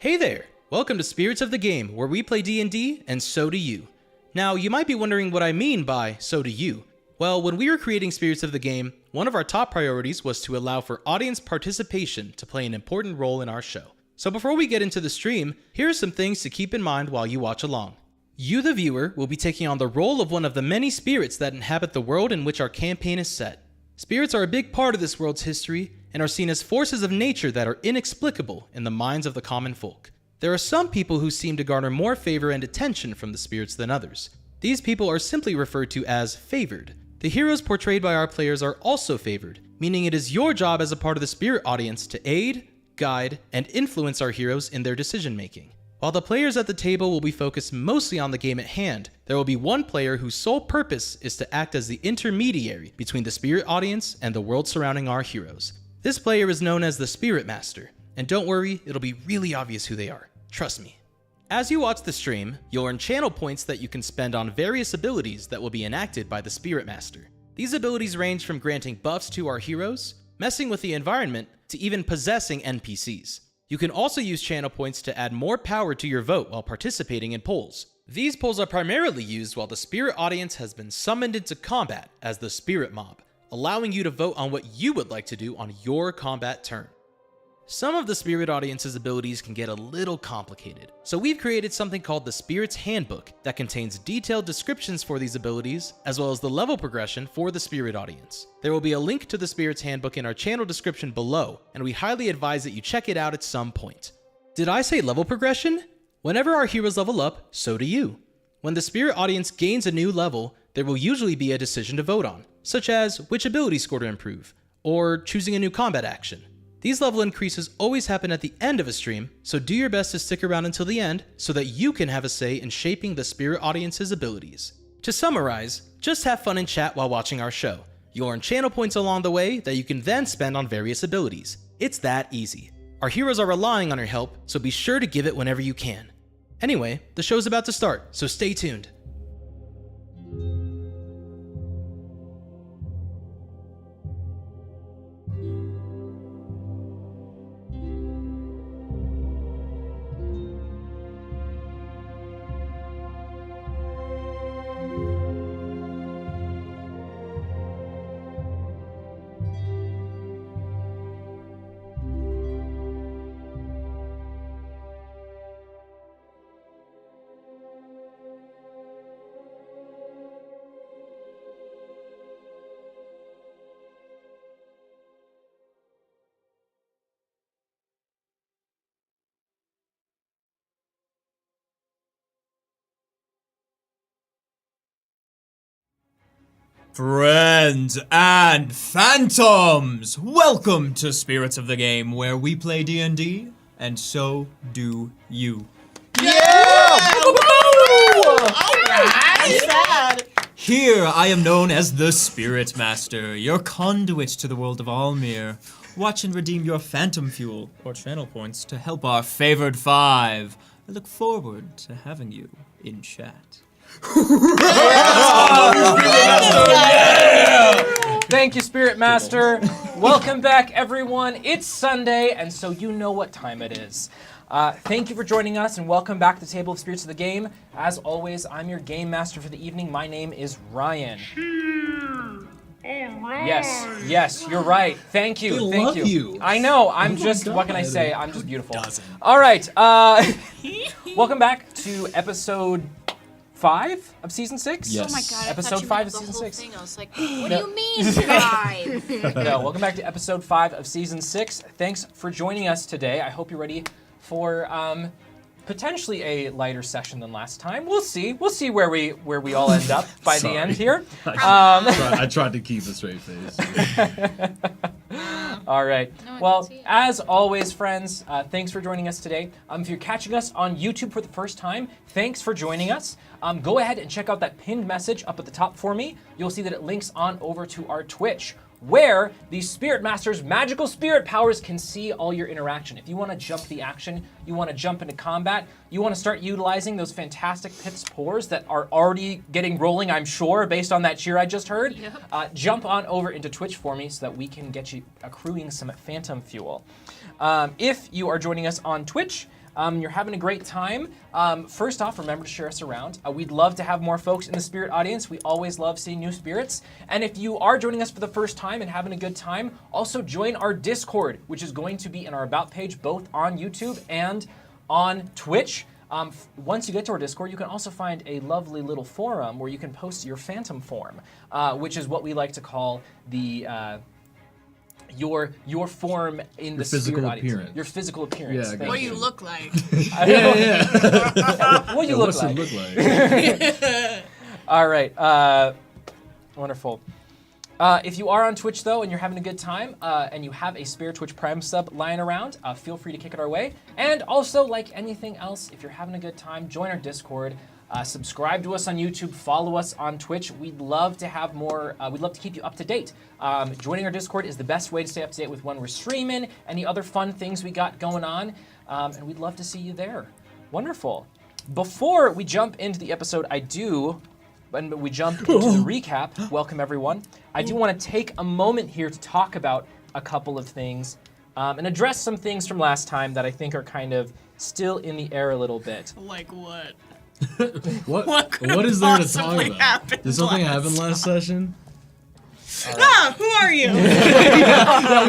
Hey there! Welcome to Spirits of the Game, where we play D&D, and so do you. Now, you might be wondering what I mean by so do you. Well, when we were creating Spirits of the Game, one of our top priorities was to allow for audience participation to play an important role in our show. So before we get into the stream, here are some things to keep in mind while you watch along. You, the viewer, will be taking on the role of one of the many spirits that inhabit the world in which our campaign is set. Spirits are a big part of this world's history, and are seen as forces of nature that are inexplicable in the minds of the common folk. There are some people who seem to garner more favor and attention from the spirits than others. These people are simply referred to as favored. The heroes portrayed by our players are also favored, meaning it is your job as a part of the spirit audience to aid, guide, and influence our heroes in their decision making. While the players at the table will be focused mostly on the game at hand, there will be one player whose sole purpose is to act as the intermediary between the spirit audience and the world surrounding our heroes. This player is known as the Spirit Master, and don't worry, it'll be really obvious who they are. Trust me. As you watch the stream, you'll earn channel points that you can spend on various abilities that will be enacted by the Spirit Master. These abilities range from granting buffs to our heroes, messing with the environment, to even possessing NPCs. You can also use channel points to add more power to your vote while participating in polls. These polls are primarily used while the spirit audience has been summoned into combat as the Spirit Mob, allowing you to vote on what you would like to do on your combat turn. Some of the spirit audience's abilities can get a little complicated, so we've created something called the Spirit's Handbook that contains detailed descriptions for these abilities, as well as the level progression for the spirit audience. There will be a link to the Spirit's Handbook in our channel description below, and we highly advise that you check it out at some point. Did I say level progression? Whenever our heroes level up, so do you. When the spirit audience gains a new level, there will usually be a decision to vote on, such as which ability score to improve, or choosing a new combat action. These level increases always happen at the end of a stream, so do your best to stick around until the end so that you can have a say in shaping the spirit audience's abilities. To summarize, just have fun and chat while watching our show. You'll earn channel points along the way that you can then spend on various abilities. It's that easy. Our heroes are relying on your help, so be sure to give it whenever you can. Anyway, the show's about to start, so stay tuned. Friends and phantoms, welcome to Spirits of the Game, where we play D&D, and so do you. Yeah! Alright! Here I am known as the Spirit Master, your conduit to the world of Almir. Watch and redeem your phantom fuel, or channel points, to help our favored five. I look forward to having you in chat. Thank you, Spirit Master. Welcome back, everyone. It's Sunday, and so you know what time it is. Thank you for joining us, and welcome back to the Table of Spirits of the Game. As always, I'm your Game Master for the evening. My name is Ryan. Yes, you're right. Thank you. Thank you. I know. I'm just. What can I say? I'm just beautiful. All right. Welcome back to episode 5 of season 6. Yes. Oh my god! Episode 5 of season 6. Thing. I was like, what do you mean 5? No, welcome back to episode 5 of season 6. Thanks for joining us today. I hope you're ready for potentially a lighter session than last time. We'll see. We'll see where we all end up by the end here. I tried to keep a straight face. All right. Well, as always, friends, thanks for joining us today. If you're catching us on YouTube for the first time, thanks for joining us. Go ahead and check out that pinned message up at the top for me. You'll see that it links on over to our Twitch, where the Spirit Master's magical spirit powers can see all your interaction. If you want to jump the action, you want to jump into combat, you want to start utilizing those fantastic Pit's Pores that are already getting rolling, I'm sure, based on that cheer I just heard, jump on over into Twitch for me so that we can get you accruing some phantom fuel. If you are joining us on Twitch, You're having a great time. First off, remember to share us around. We'd love to have more folks in the spirit audience. We always love seeing new spirits. And if you are joining us for the first time and having a good time, also join our Discord, which is going to be in our About page, both on YouTube and on Twitch. Once you get to our Discord, you can also find a lovely little forum where you can post your phantom form, which is what we like to call the your form in the physical spirit audience. appearance. Your physical appearance. Yeah, Thank What you. you look like. What you look What's like. it look like? All right. Wonderful. If you are on Twitch, though, and you're having a good time, and you have a spare Twitch Prime sub lying around, feel free to kick it our way. And also, like anything else, if you're having a good time, join our Discord. Subscribe to us on YouTube. Follow us on Twitch. We'd love to have more. We'd love to keep you up to date. Joining our Discord is the best way to stay up to date with when we're streaming, any other fun things we got going on, and we'd love to see you there. Wonderful. Before we jump into the episode, and we jump into the recap, welcome everyone. I do want to take a moment here to talk about a couple of things and address some things from last time that I think are kind of still in the air a little bit. Like what? What could is have there to talk possibly about? happened Did something last happen last session? Ah, who are you?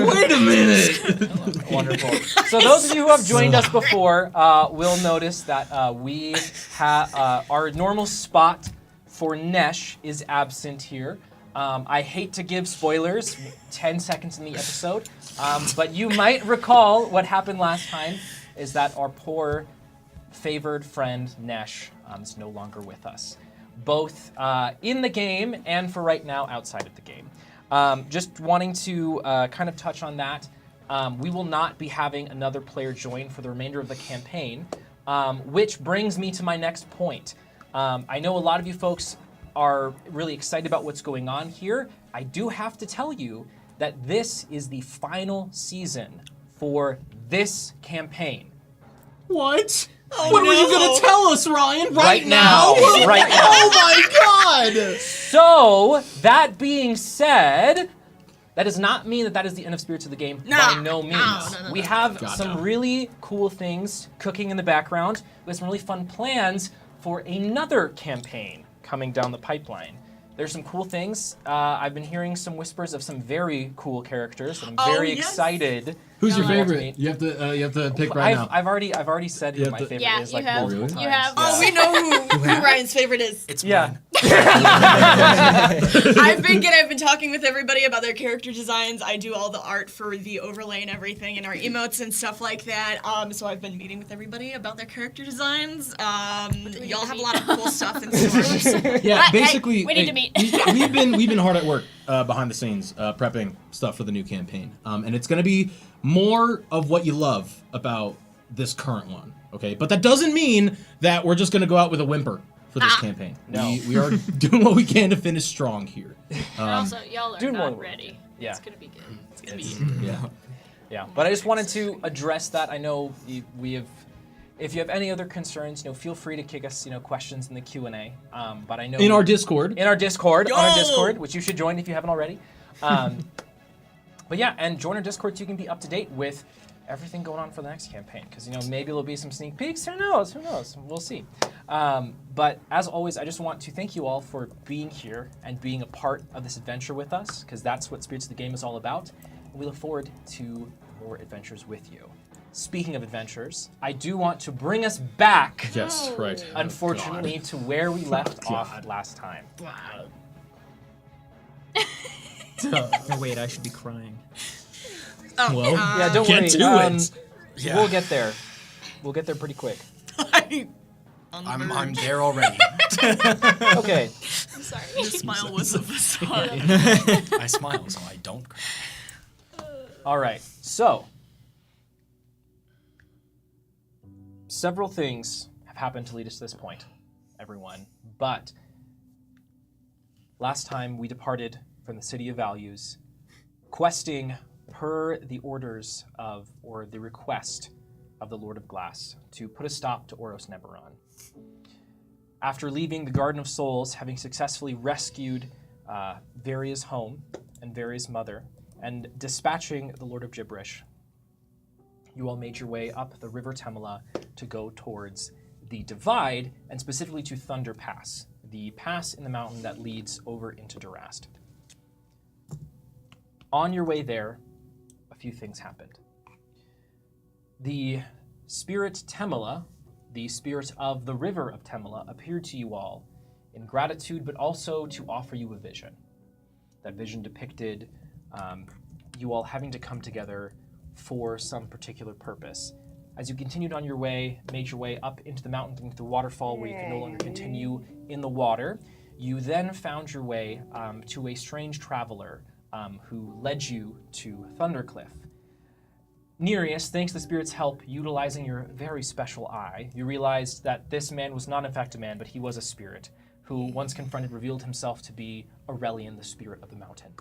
Wait a minute! Wonderful. So those of you who have joined us before will notice that we have our normal spot for Nesh is absent here. I hate to give spoilers 10 seconds in the episode, but you might recall what happened last time is that our poor favored friend Nesh is no longer with us, both in the game and for right now outside of the game. Just wanting to kind of touch on that. We will not be having another player join for the remainder of the campaign, which brings me to my next point. I know a lot of you folks are really excited about what's going on here. I do have to tell you that this is the final season for this campaign. What? Oh, When no. were you gonna tell us, Ryan? Right now. Right now. Oh my god! So, that being said, that does not mean that is the end of Spirits of the Game. Nah. By no means. No. We have God, some no. really cool things cooking in the background. We have some really fun plans for another campaign coming down the pipeline. There's some cool things. I've been hearing some whispers of some very cool characters that I'm Oh, very yes. excited. Who's your to favorite? meet. You have to pick right now. I've already said who You have my to- favorite Yeah, is you like have. multiple Really? times. You have. Yeah. Oh, we know who Ryan's favorite is. It's Yeah. I've been talking with everybody about their character designs. I do all the art for the overlay and everything, and our emotes and stuff like that. So I've been meeting with everybody about their character designs. Y'all have a lot of cool stuff in store. Yeah, But, hey, basically, we need to meet. we've been hard at work behind the scenes, prepping stuff for the new campaign, and it's going to be more of what you love about this current one. Okay, but that doesn't mean that we're just going to go out with a whimper for this campaign. No. We are doing what we can to finish strong here. And also, y'all are do more not work. ready. Yeah. It's gonna be good. It's gonna be Yeah. Yeah, but I just wanted to address that. I know we have. If you have any other concerns, feel free to kick us, questions in the Q&A. But I know In our Discord. on our Discord, Yo! which you should join if you haven't already. But yeah, and join our Discord so you can be up to date with everything going on for the next campaign. Because maybe there'll be some sneak peeks. Who knows? Who knows? We'll see. But as always, I just want to thank you all for being here and being a part of this adventure with us. Because that's what Spirits of the Game is all about. And we look forward to more adventures with you. Speaking of adventures, I do want to bring us back, Yes, right. unfortunately, to where we left off last time. Oh, wait, I should be crying. Well, Yeah, don't get worry. to it. Yeah. We'll get there. We'll get there pretty quick. I'm there already. Okay. I'm sorry. The smile was a facade. I smile so I don't cry. All right. So, several things have happened to lead us to this point, everyone. But last time we departed from the City of Values, questing per the orders of, or the request of the Lord of Glass to put a stop to Oros Neberon. After leaving the Garden of Souls, having successfully rescued Varia's home and Varia's mother, and dispatching the Lord of Gibberish, you all made your way up the River Temela to go towards the Divide, and specifically to Thunder Pass, the pass in the mountain that leads over into Durast. On your way there, a few things happened. The spirit Temela, the spirit of the river of Temela, appeared to you all in gratitude, but also to offer you a vision. That vision depicted you all having to come together for some particular purpose. As you continued on your way, made your way up into the mountain, into the waterfall where you could no longer continue in the water, you then found your way to a strange traveler who led you to Thundercliff. Nereus, thanks to the spirit's help, utilizing your very special eye, you realized that this man was not in fact a man, but he was a spirit, who, once confronted, revealed himself to be Aurelian, the spirit of the mountain.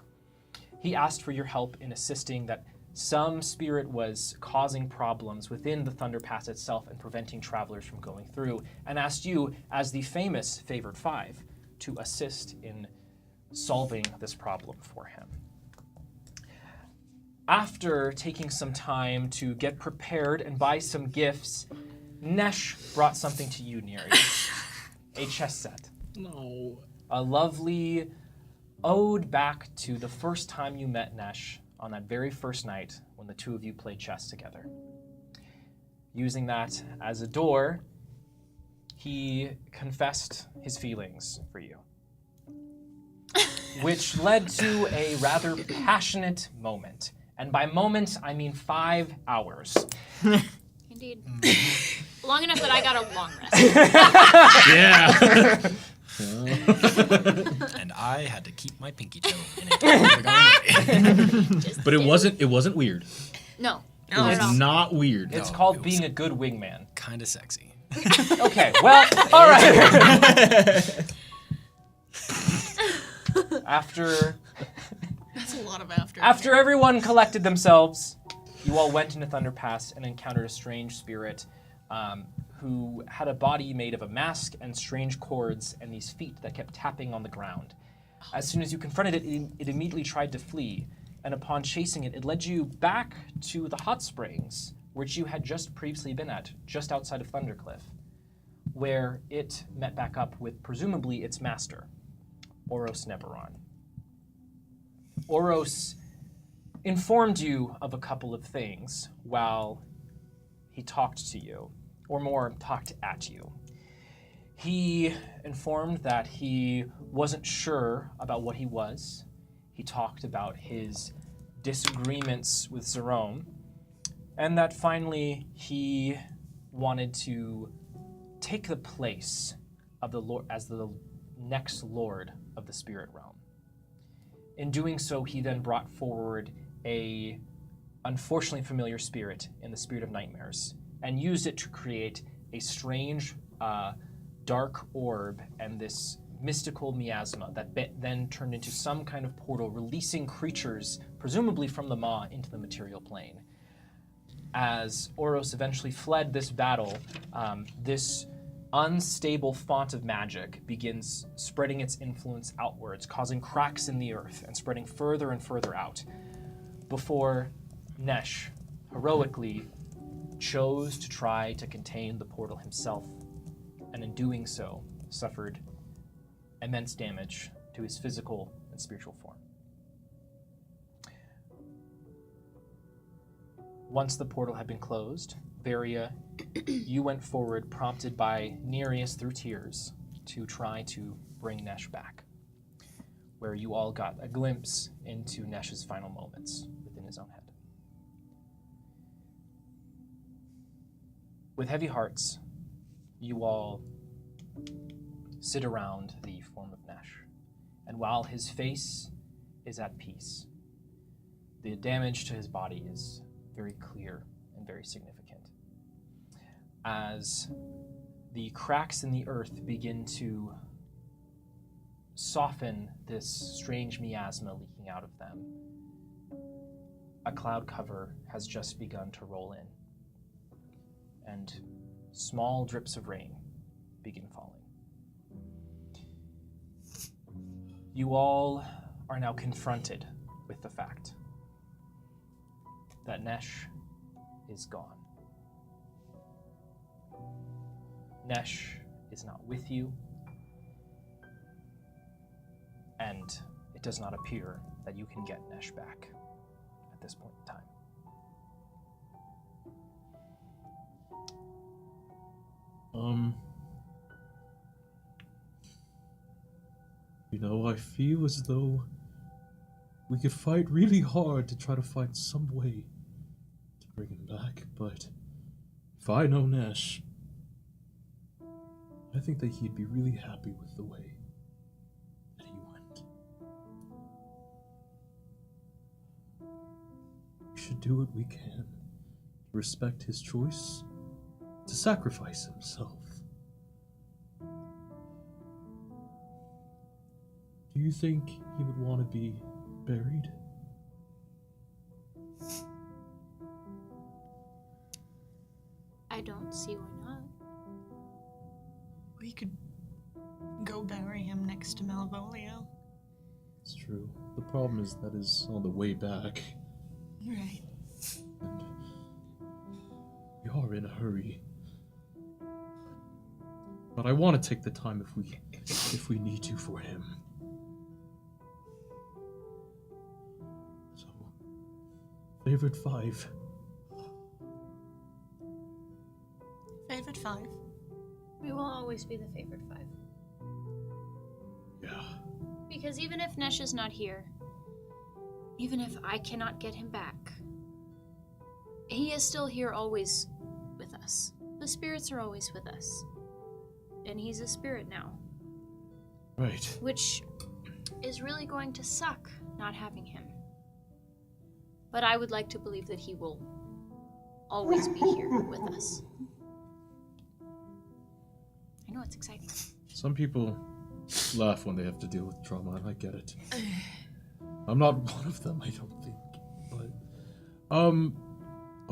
He asked for your help in assisting that some spirit was causing problems within the Thunder Pass itself and preventing travelers from going through, and asked you, as the famous Favored Five, to assist in solving this problem for him. After taking some time to get prepared and buy some gifts, Nesh brought something to you, Nereus. A chess set. No. A lovely ode back to the first time you met Nesh on that very first night when the two of you played chess together. Using that as a door, he confessed his feelings for you, which led to a rather passionate moment. And by moment, I mean 5 hours. Indeed. Long enough that I got a long rest. Yeah. And I had to keep my pinky toe in it. But it wasn't weird. No. It was not weird. It's No, called it was- being a good wingman. Kind of sexy. Okay, well, all right. That's a lot of after. After everyone collected themselves, you all went into Thunder Pass and encountered a strange spirit who had a body made of a mask and strange cords and these feet that kept tapping on the ground. As soon as you confronted it, it immediately tried to flee, and upon chasing it, it led you back to the hot springs, which you had just previously been at, just outside of Thundercliff, where it met back up with presumably its master, Oros Neberon. Oros informed you of a couple of things while he talked to you, or more, talked at you. He informed that he wasn't sure about what he was. He talked about his disagreements with Zerome, and that finally he wanted to take the place of the Lord as the next Lord of the Spirit Realm. In doing so, he then brought forward a unfortunately familiar spirit in the Spirit of Nightmares and used it to create a strange dark orb and this mystical miasma that then turned into some kind of portal, releasing creatures, presumably from the Maw, into the material plane. As Oros eventually fled this battle, this unstable font of magic begins spreading its influence outwards, causing cracks in the earth and spreading further and further out, before Nesh heroically chose to try to contain the portal himself, and in doing so, suffered immense damage to his physical and spiritual form. Once the portal had been closed, Varia, you went forward, prompted by Nereus through tears, to try to bring Nesh back, where you all got a glimpse into Nesh's final moments within his own head. With heavy hearts, you all sit around the form of Nesh, and while his face is at peace, the damage to his body is very clear and very significant. As the cracks in the earth begin to soften this strange miasma leaking out of them, a cloud cover has just begun to roll in, and small drips of rain begin falling. You all are now confronted with the fact that Nesh is gone. Nesh is not with you, and it does not appear that you can get Nesh back at this point in time. You know, I feel as though we could fight really hard to try to find some way to bring him back, but if I know Nesh, I think that he'd be really happy with the way that he went. We should do what we can to respect his choice to sacrifice himself. Do you think he would want to be buried? I don't see why not. We could go bury him next to Malvolio. It's true. The problem is that is on the way back. Right. And we are in a hurry. But I want to take the time if we need to for him. So, favorite 5. Favorite 5. We will always be the favorite 5. Yeah. Because even if Nesh is not here, even if I cannot get him back, he is still here always with us. The spirits are always with us. And he's a spirit now. Right. Which is really going to suck not having him. But I would like to believe that he will always be here with us. I know it's exciting. Some people laugh when they have to deal with trauma, and I get it. I'm not one of them, I don't think. But,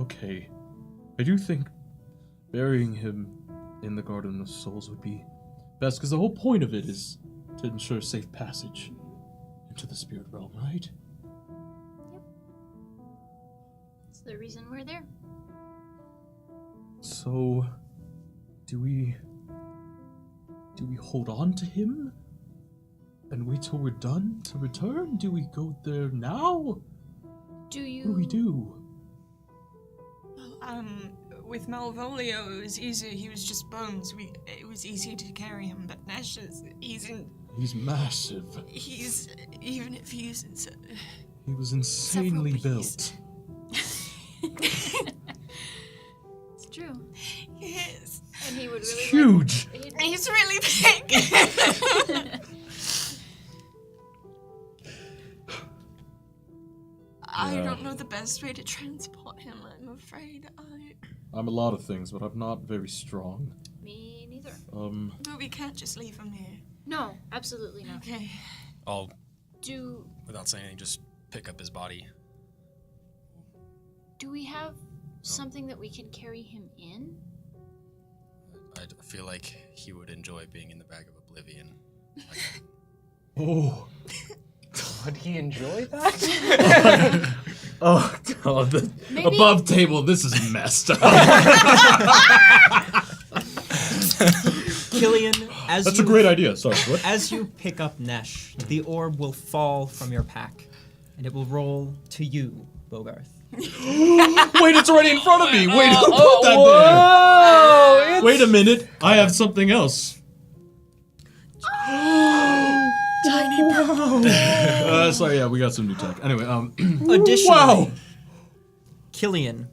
okay. I do think burying him in the Garden of Souls would be best, because the whole point of it is to ensure safe passage into the spirit realm, right? Yep. It's the reason we're there. So, do we hold on to him and wait till we're done to return? Do we go there now? Do you... What do we do? With Malvolio, it was easy. He was just bones. It was easy to carry him, but Nesh He's massive. Even if he's He was insanely built. It's true. Yes. And he would really Huge. He's really big. I don't know the best way to transport him, I'm afraid. I'm a lot of things, but I'm not very strong. Me neither. But we can't just leave him here. No, absolutely not. Okay. I'll, Without saying anything, just pick up his body. Do we have something that we can carry him in? I feel like he would enjoy being in the bag of oblivion. Oh. Would he enjoy that? Oh, God. Maybe- Above table, this is messed up. Killian, as That's you, a great idea. Sorry, what? as you pick up Nesh, the orb will fall from your pack, and it will roll to you, Bogarth. Wait, it's already in front of me. Wait, who put that there? Wait a minute. I have something else. Tiny purple. Sorry, yeah, we got some new tech. Anyway, Additionally, wow. Killian,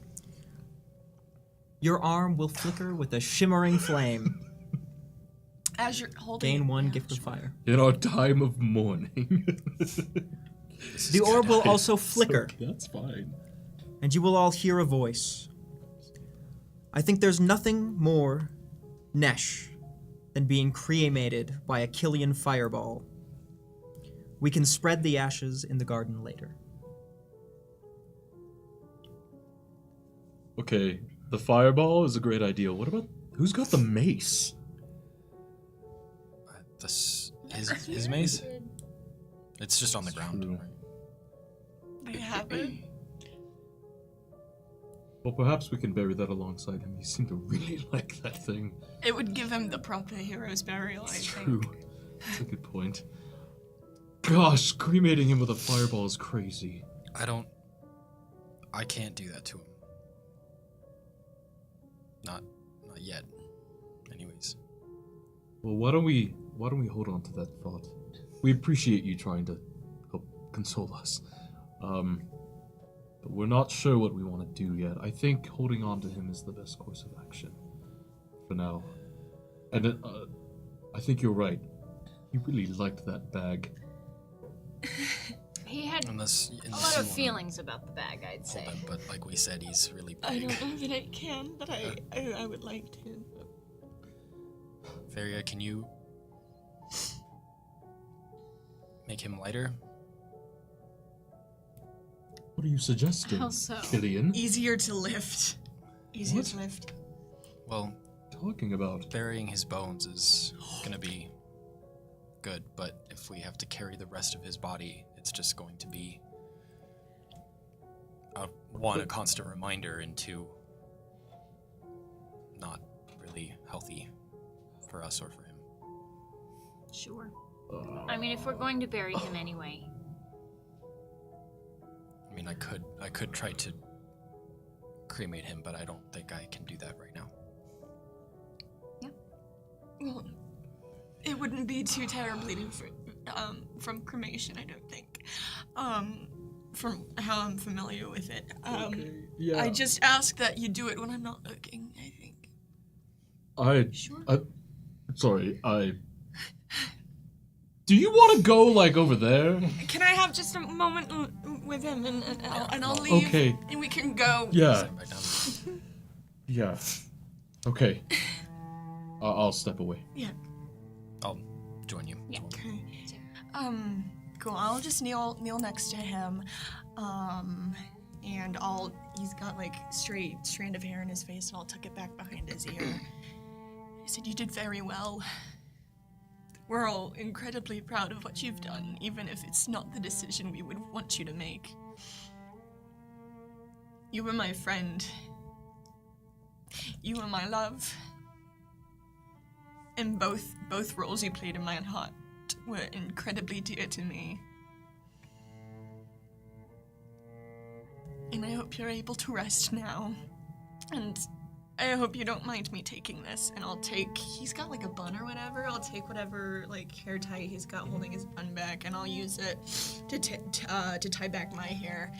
your arm will flicker with a shimmering flame. As you're holding Gain it, 1 yeah, gift of sure. fire. In our time of mourning. The orb will also flicker, That's fine. and you will all hear a voice. I think there's nothing more Nesh than being cremated by a Killian fireball. We can spread the ashes in the garden later. Okay, the fireball is a great idea. What about who's got the mace? His mace? It's just on the ground. True. Right? They have it. Well, perhaps we can bury that alongside him. He seemed to really like that thing. It would give him the proper hero's burial, I True. think. That's a good point. Gosh, cremating him with a fireball is crazy. I can't do that to him. Not yet. Anyways. Well, why don't we hold on to that thought? We appreciate you trying to help console us. But we're not sure what we want to do yet. I think holding on to him is the best course of action for now. And I think you're right. He really liked that bag. He had Unless a lot of feelings about the bag, I'd say. Hold him, but like we said, he's really big. I don't know that I can, but I would like to. Varia, can you make him lighter? What are you suggesting, How so? Killian? Easier to lift. Easier What? to lift. Well, Talking about? burying his bones is gonna be good, but if we have to carry the rest of his body, it's just going to be a constant reminder, and two, not really healthy for us or for him. Sure. I mean, if we're going to bury him anyway. I mean, I could try to cremate him, but I don't think I can do that right now. Well, it wouldn't be too terribly different from cremation, I don't think. From how I'm familiar with it. Yeah. I just ask that you do it when I'm not looking, I think. Sure. Sorry, do you want to go, like, over there? Can I have just a moment with him and I'll leave? Okay. And we can go. Yeah. Sit back down. Yeah. Okay. I'll step away. Yeah. I'll join you. Yeah. Okay. Cool. I'll just kneel next to him. And he's got like straight strand of hair in his face, and I'll tuck it back behind his ear. I said, "You did very well. We're all incredibly proud of what you've done, even if it's not the decision we would want you to make. You were my friend. You were my love. And both roles you played in my heart were incredibly dear to me. And I hope you're able to rest now. And I hope you don't mind me taking this, and he's got like a bun or whatever, I'll take whatever like hair tie he's got holding his bun back, and I'll use it to tie back my hair.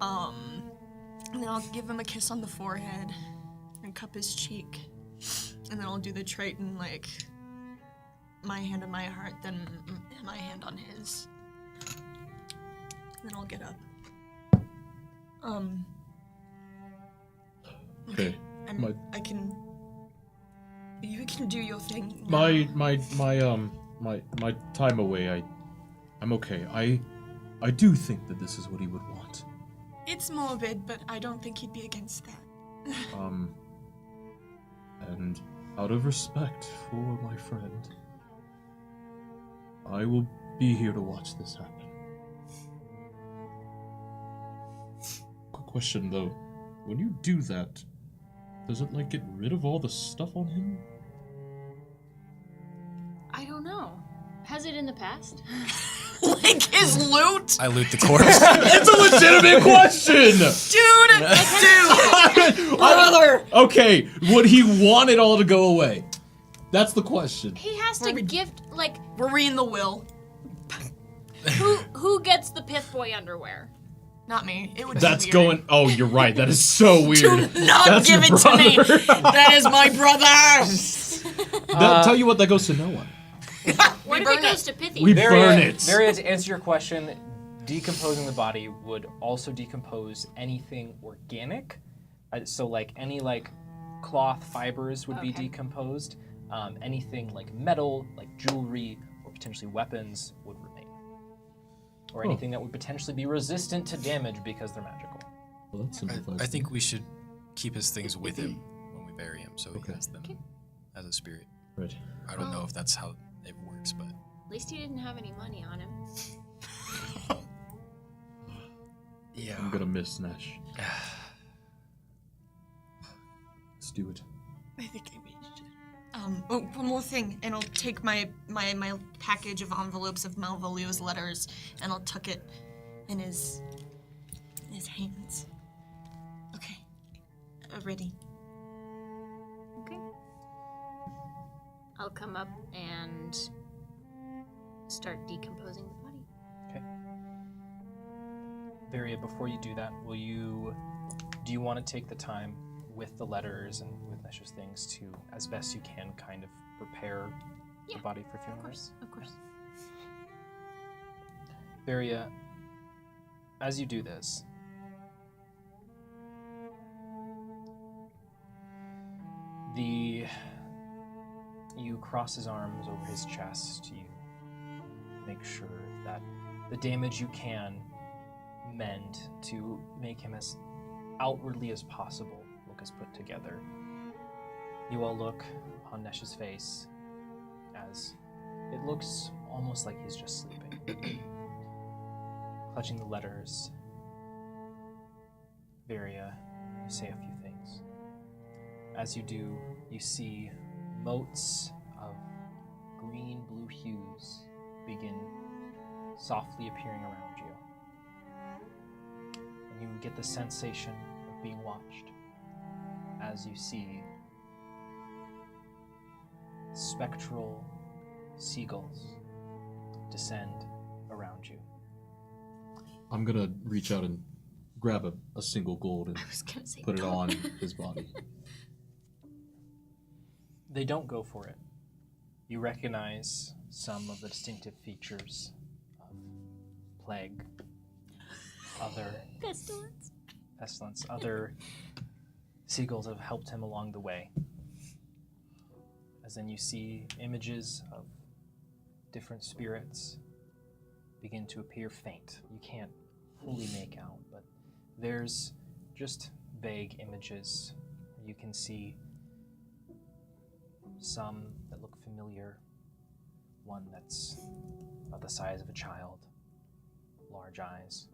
And then I'll give him a kiss on the forehead and cup his cheek. And then I'll do the Triton, like, my hand on my heart, then my hand on his. And then I'll get up. Okay. You can do your thing now. My time away, I'm okay. I do think that this is what he would want. It's morbid, but I don't think he'd be against that. And out of respect for my friend, I will be here to watch this happen. Quick question though, when you do that, does it like get rid of all the stuff on him? I don't know. Has it in the past? Like his loot? I loot the corpse. It's a legitimate question! Dude! Brother! Okay, would he want it all to go away? That's the question. He has to gift, like, We're reading the will. who gets the Pith-Boy underwear? Not me. It would That's be weird. going. Oh, you're right. That is so weird. Do not That's give your it to me! brother. That is my brother! Tell you what, that goes to no one. What if burn it goes it. to Pithy? We burn it. Varia, to answer your question, decomposing the body would also decompose anything organic. So like any like cloth fibers would be Okay. decomposed. Anything like metal, like jewelry, or potentially weapons would remain. Or anything that would potentially be resistant to damage because they're magical. Well, that simplifies I think things. we should keep his things with him when we bury him, so Okay. he has them as a spirit. Right. I don't know if that's how it works, but At least he didn't have any money on him. yeah. I'm gonna miss Nash. do it. I think maybe you should. Oh, one more thing, and I'll take my package of envelopes of Malvolio's letters, and I'll tuck it in his hands. Okay, ready. Okay. I'll come up and start decomposing the body. Okay. Varia, before you do that, do you want to take the time with the letters and with Nesh's things to, as best you can, kind of prepare the body for funerals? Of course. Varia, as you do this, you cross his arms over his chest. You make sure that the damage you can mend to make him as outwardly as possible look as put together. You all look on Nesh's face as it looks almost like he's just sleeping. Clutching the letters, Varia, you say a few things. As you do, you see motes of green-blue hues begin softly appearing around you. And you get the sensation of being watched as you see spectral seagulls descend around you. I'm gonna reach out and grab a single gold and I was gonna say put it don't. on his body. They don't go for it. You recognize some of the distinctive features of plague, other pestilence, other seagulls have helped him along the way. As then you see images of different spirits begin to appear faint. You can't fully make out, but there's just vague images. You can see some that look familiar, one that's about the size of a child, large eyes,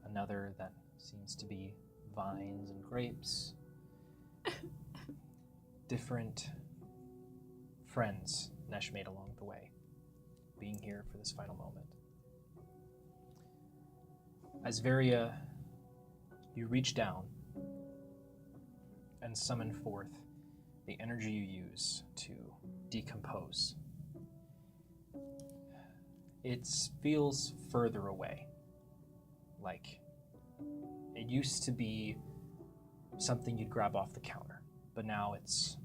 another that seems to be vines and grapes, different friends Nesh made along the way, being here for this final moment. As Varia, you reach down and summon forth the energy you use to decompose. It feels further away, like it used to be something you'd grab off the counter, but now it's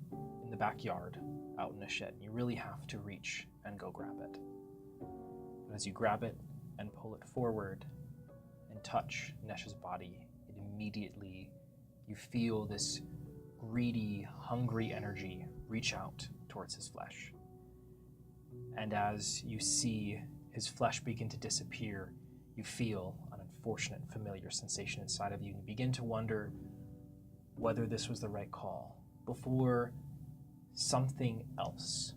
in the backyard, out in a shed. You really have to reach and go grab it. But as you grab it and pull it forward and touch Nesh's body, it immediately, you feel this greedy, hungry energy reach out towards his flesh. And as you see his flesh begin to disappear, you feel an unfortunate, familiar sensation inside of you, and you begin to wonder whether this was the right call before something else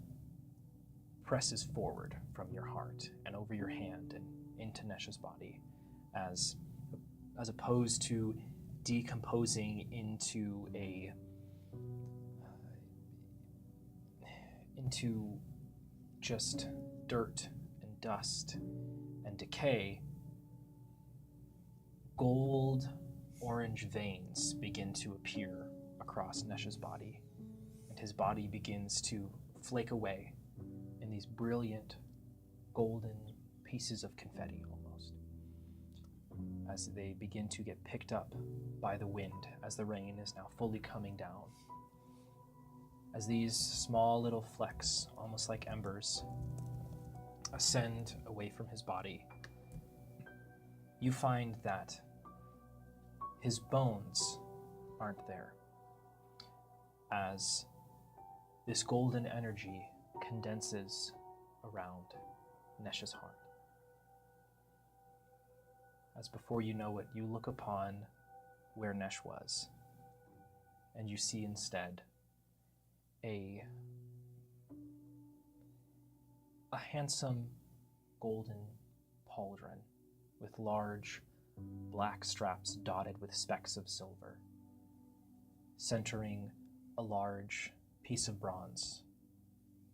presses forward from your heart and over your hand and into Nesh's body, as opposed to decomposing into into just dirt and dust and decay. Gold orange veins begin to appear across Nesh's body, and his body begins to flake away in these brilliant golden pieces of confetti almost, as they begin to get picked up by the wind as the rain is now fully coming down. As these small little flecks, almost like embers, ascend away from his body, you find that his bones aren't there, as this golden energy condenses around Nesh's heart. As before you know it, you look upon where Nesh was, and you see instead a handsome golden pauldron with large black straps dotted with specks of silver. centering a large piece of bronze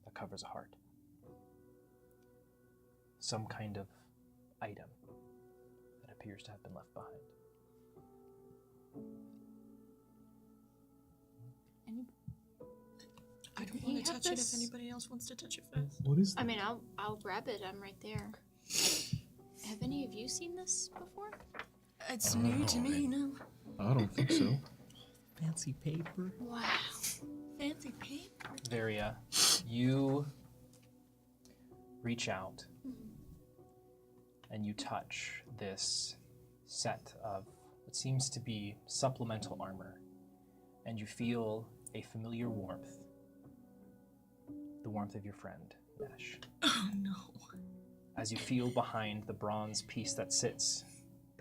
that covers a heart. Some kind of item that appears to have been left behind. I don't You want to have touch it this- if anybody else wants to touch it first. What is I mean, I'll grab it. I'm right there. Have any of you seen this before? It's new to me, no. I don't think so. Fancy paper. Wow. Fancy paper. Varia, you reach out and you touch this set of what seems to be supplemental armor, and you feel a familiar warmth. The warmth of your friend, Nesh. Oh no. As you feel behind the bronze piece that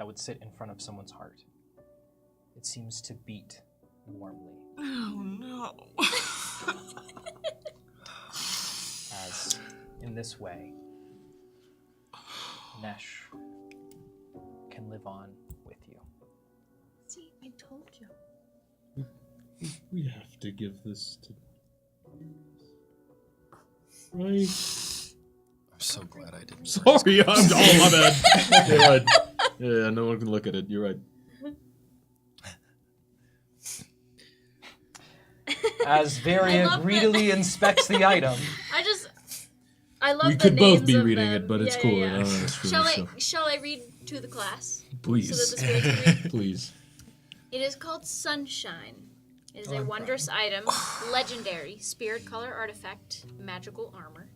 would sit in front of someone's heart. It seems to beat warmly. Oh no. As in this way, Nesh can live on with you. See, I told you. We have to give this to. Right. I'm so glad I didn't. Sorry, my bad. You're right. Yeah, no one can look at it. You're right. As Varia love greedily inspects the item, I love We the could both names be of reading them. it, but it's Yeah, cool. yeah, yeah. It's true, Shall so- Shall I read to the class? Please. So that the spirits can read? Please. It is called Sunshine. It is a I'm wondrous item, legendary, spirit color artifact, magical armor.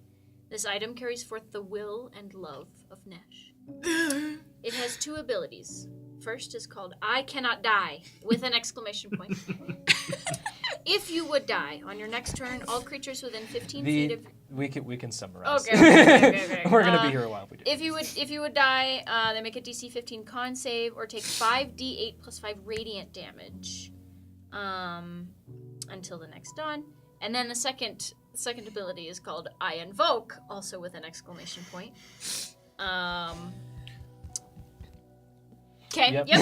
This item carries forth the will and love of Nesh. It has 2 abilities. First is called I Cannot Die, with an exclamation point. If you would die, on your next turn, all creatures within 15 feet of... we can summarize. Okay. We're gonna be here a while if we do. If you would die, they make a DC 15 con save or take 5d8 plus 5 radiant damage until the next dawn. And then the second ability is called I Invoke, also with an exclamation point. Okay. Yep. Yep.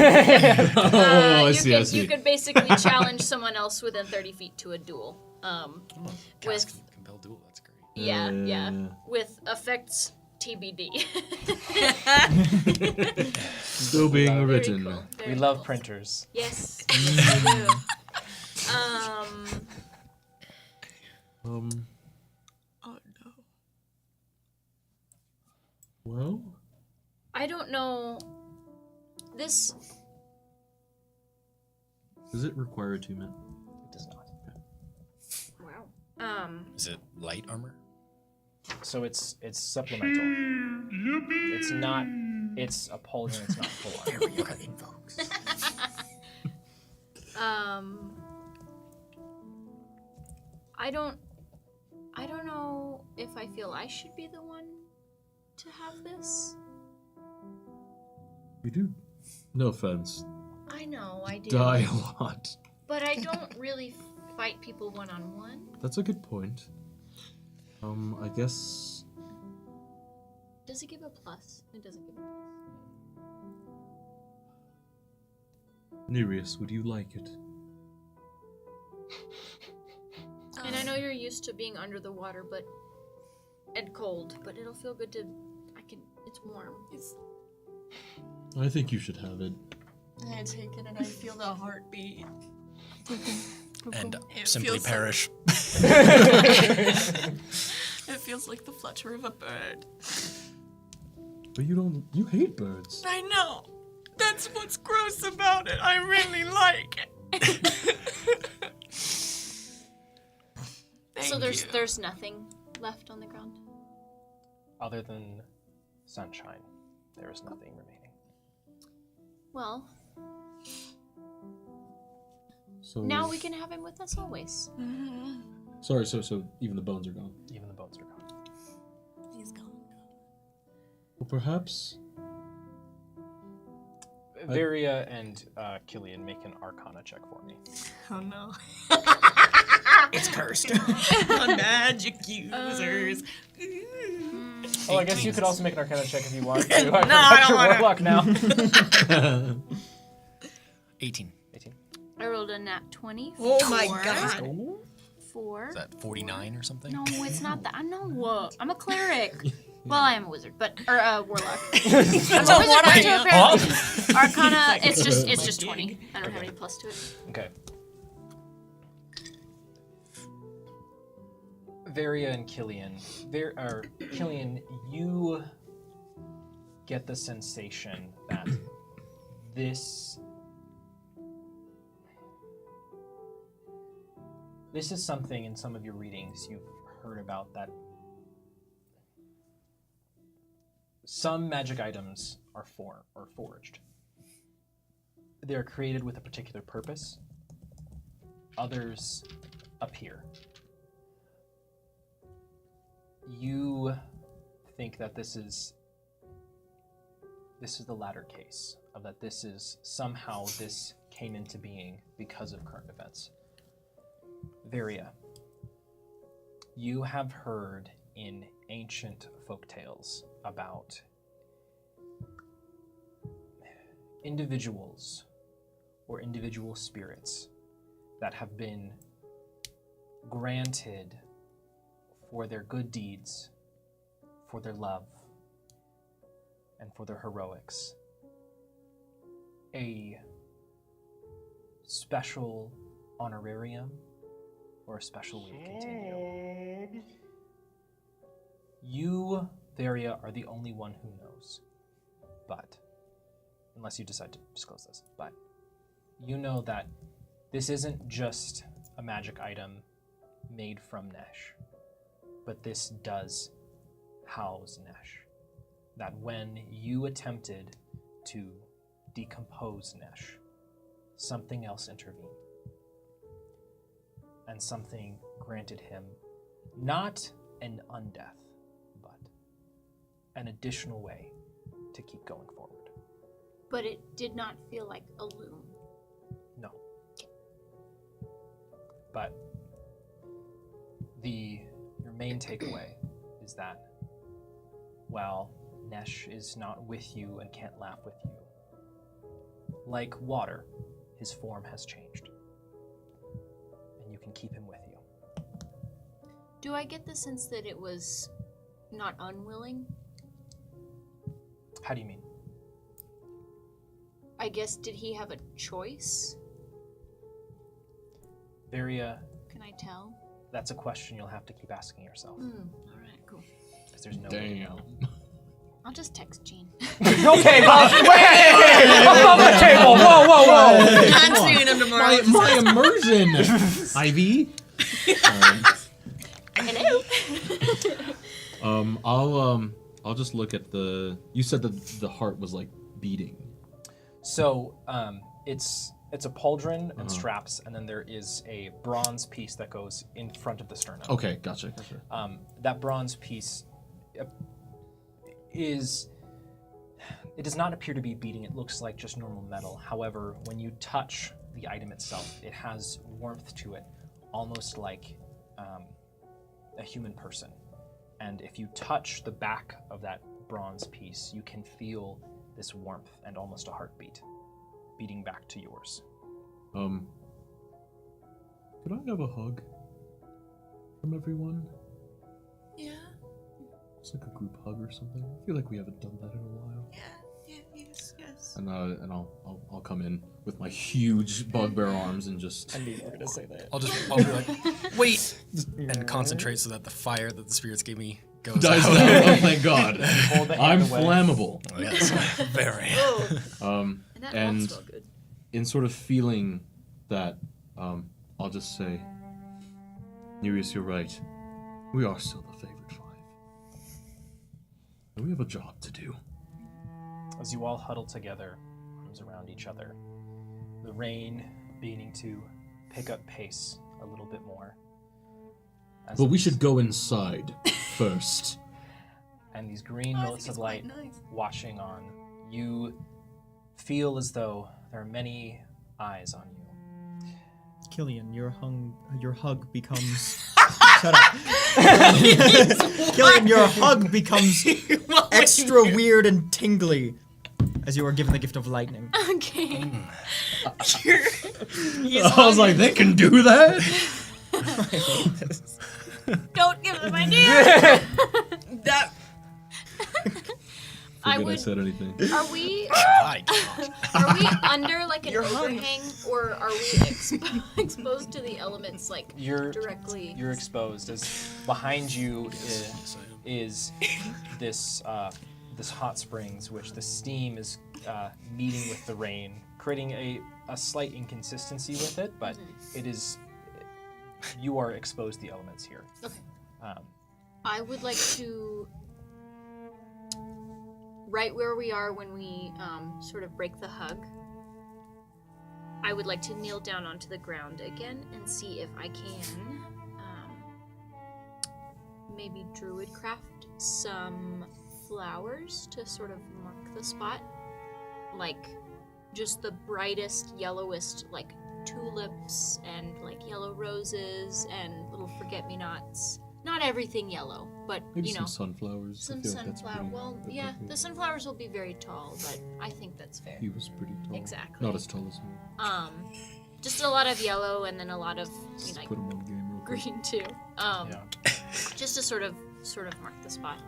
I you see. You could basically challenge someone else within 30 feet to a duel. Cast compel duel. That's great. Yeah. With effects TBD. Still being Very written. Cool. We Very love cool. printers. Yes, we do. Oh no. Well, I don't know. This. does it require attunement? It does not. Wow. Is it light armor? So it's supplemental. It's not. It's a pauldron. It's not full armor. I don't know if I feel I should be the one to have this. We do. No offense. I know, I do. Die a lot. But I don't really fight people one-on-one. That's a good point. I guess. Does it give a plus? It doesn't give a plus. Nereus, would you like it? And I know you're used to being under the water, and cold, but it'll feel good to. It's warm. I think you should have it. I take it and I feel the heartbeat. And It simply feels perish. It feels like the flutter of a bird. But you hate birds. I know. That's what's gross about it. I really like it. So there's nothing left on the ground. Other than sunshine, there is nothing remaining. Well, So now we can have him with us always. Sorry, so even the bones are gone. Even the bones are gone. He's gone. Well, perhaps. Varia and Killian make an Arcana check for me. Oh no. It's cursed. Magic users. Oh, I guess you could also make an Arcana check if you want to. No, I don't your wanna. warlock now. 18. 18. I rolled a nat 20. Oh my Four. god. 4. Is that 49 or something? No, it's not that. I'm a cleric. Well, I am a wizard, or a warlock. I'm a wizard, but to apparently Arcana. It's just 20. I don't have any plus to it. Okay. Varia and Killian. Killian, you get the sensation that this is something in some of your readings you've heard about, that some magic items are forged. They're created with a particular purpose. Others appear. You think that this is the latter case, of that this is somehow this came into being because of current events. Varia, you have heard in ancient folktales about individuals or individual spirits that have been granted for their good deeds, for their love, and for their heroics a special honorarium or a special way to continue. You, Varia, are the only one who knows, but unless you decide to disclose this, but you know that this isn't just a magic item made from Nesh, but this does house Nesh. That when you attempted to decompose Nesh, something else intervened. And something granted him not an undeath, but an additional way to keep going forward. But it did not feel like a loom. No. But your main takeaway is that while Nesh is not with you and can't laugh with you, like water, his form has changed. And you can keep him with you. Do I get the sense that it was not unwilling? How do you mean? I guess, did he have a choice? Varia, Can I tell? that's a question you'll have to keep asking yourself. Alright, cool. Because there's no way to know. I'll just text Jean. Okay, Bob. Wait! Above the table. Whoa. Not seeing him tomorrow. My immersion, Ivy. Hello. I'll just look at the. You said that the heart was like beating. So, it's a pauldron and straps, and then there is a bronze piece that goes in front of the sternum. Okay, gotcha. That bronze piece it does not appear to be beating. It looks like just normal metal. However, when you touch the item itself, it has warmth to it, almost like a human person. And if you touch the back of that bronze piece, you can feel this warmth and almost a heartbeat beating back to yours. Could I have a hug from everyone? Yeah. It's like a group hug or something. I feel like we haven't done that in a while. Yes. And I'll come in with my huge bugbear arms and just. I knew you were gonna say that. I'll be like, wait, and concentrate so that the fire that the spirits gave me goes Dies out. down. Oh, thank God. Hold the I'm hand away. flammable. Oh, yes, very. And that and won't smell good. in sort of feeling that, I'll just say, Nereus, you're right. We are still the favorite five. And we have a job to do. As you all huddle together, arms around each other, the rain beginning to pick up pace a little bit more. But we should go inside first. And these green motes of light washing on, you feel as though there are many eyes on you. Killian, your hug becomes. Shut up. Killian, your hug becomes extra weird and tingly. as you are given the gift of lightning. Okay. I was like, they can do that? Don't give them ideas. That I Forget I would. said anything. Are we? My God. Are we under like an You're hung. overhang, or are we exposed to the elements like directly? You're exposed. As behind you is this this hot springs, which the steam is meeting with the rain, creating a slight inconsistency with it, but it is. You are exposed to the elements here. Okay. I would like to, right where we are when we sort of break the hug, I would like to kneel down onto the ground again and see if I can maybe druid craft some flowers to sort of mark the spot. Like just the brightest, yellowest, like tulips and like yellow roses and little forget-me-nots. Not everything yellow, but Maybe you know, some sunflowers. I some feel like that's sunflower. pretty Well, yeah, appropriate. the sunflowers will be very tall, but I think that's fair. He was pretty tall. Exactly. Not as tall as me. Just a lot of yellow and then a lot of Just like put him on game real quick. green too. Yeah. Just to sort of mark the spot.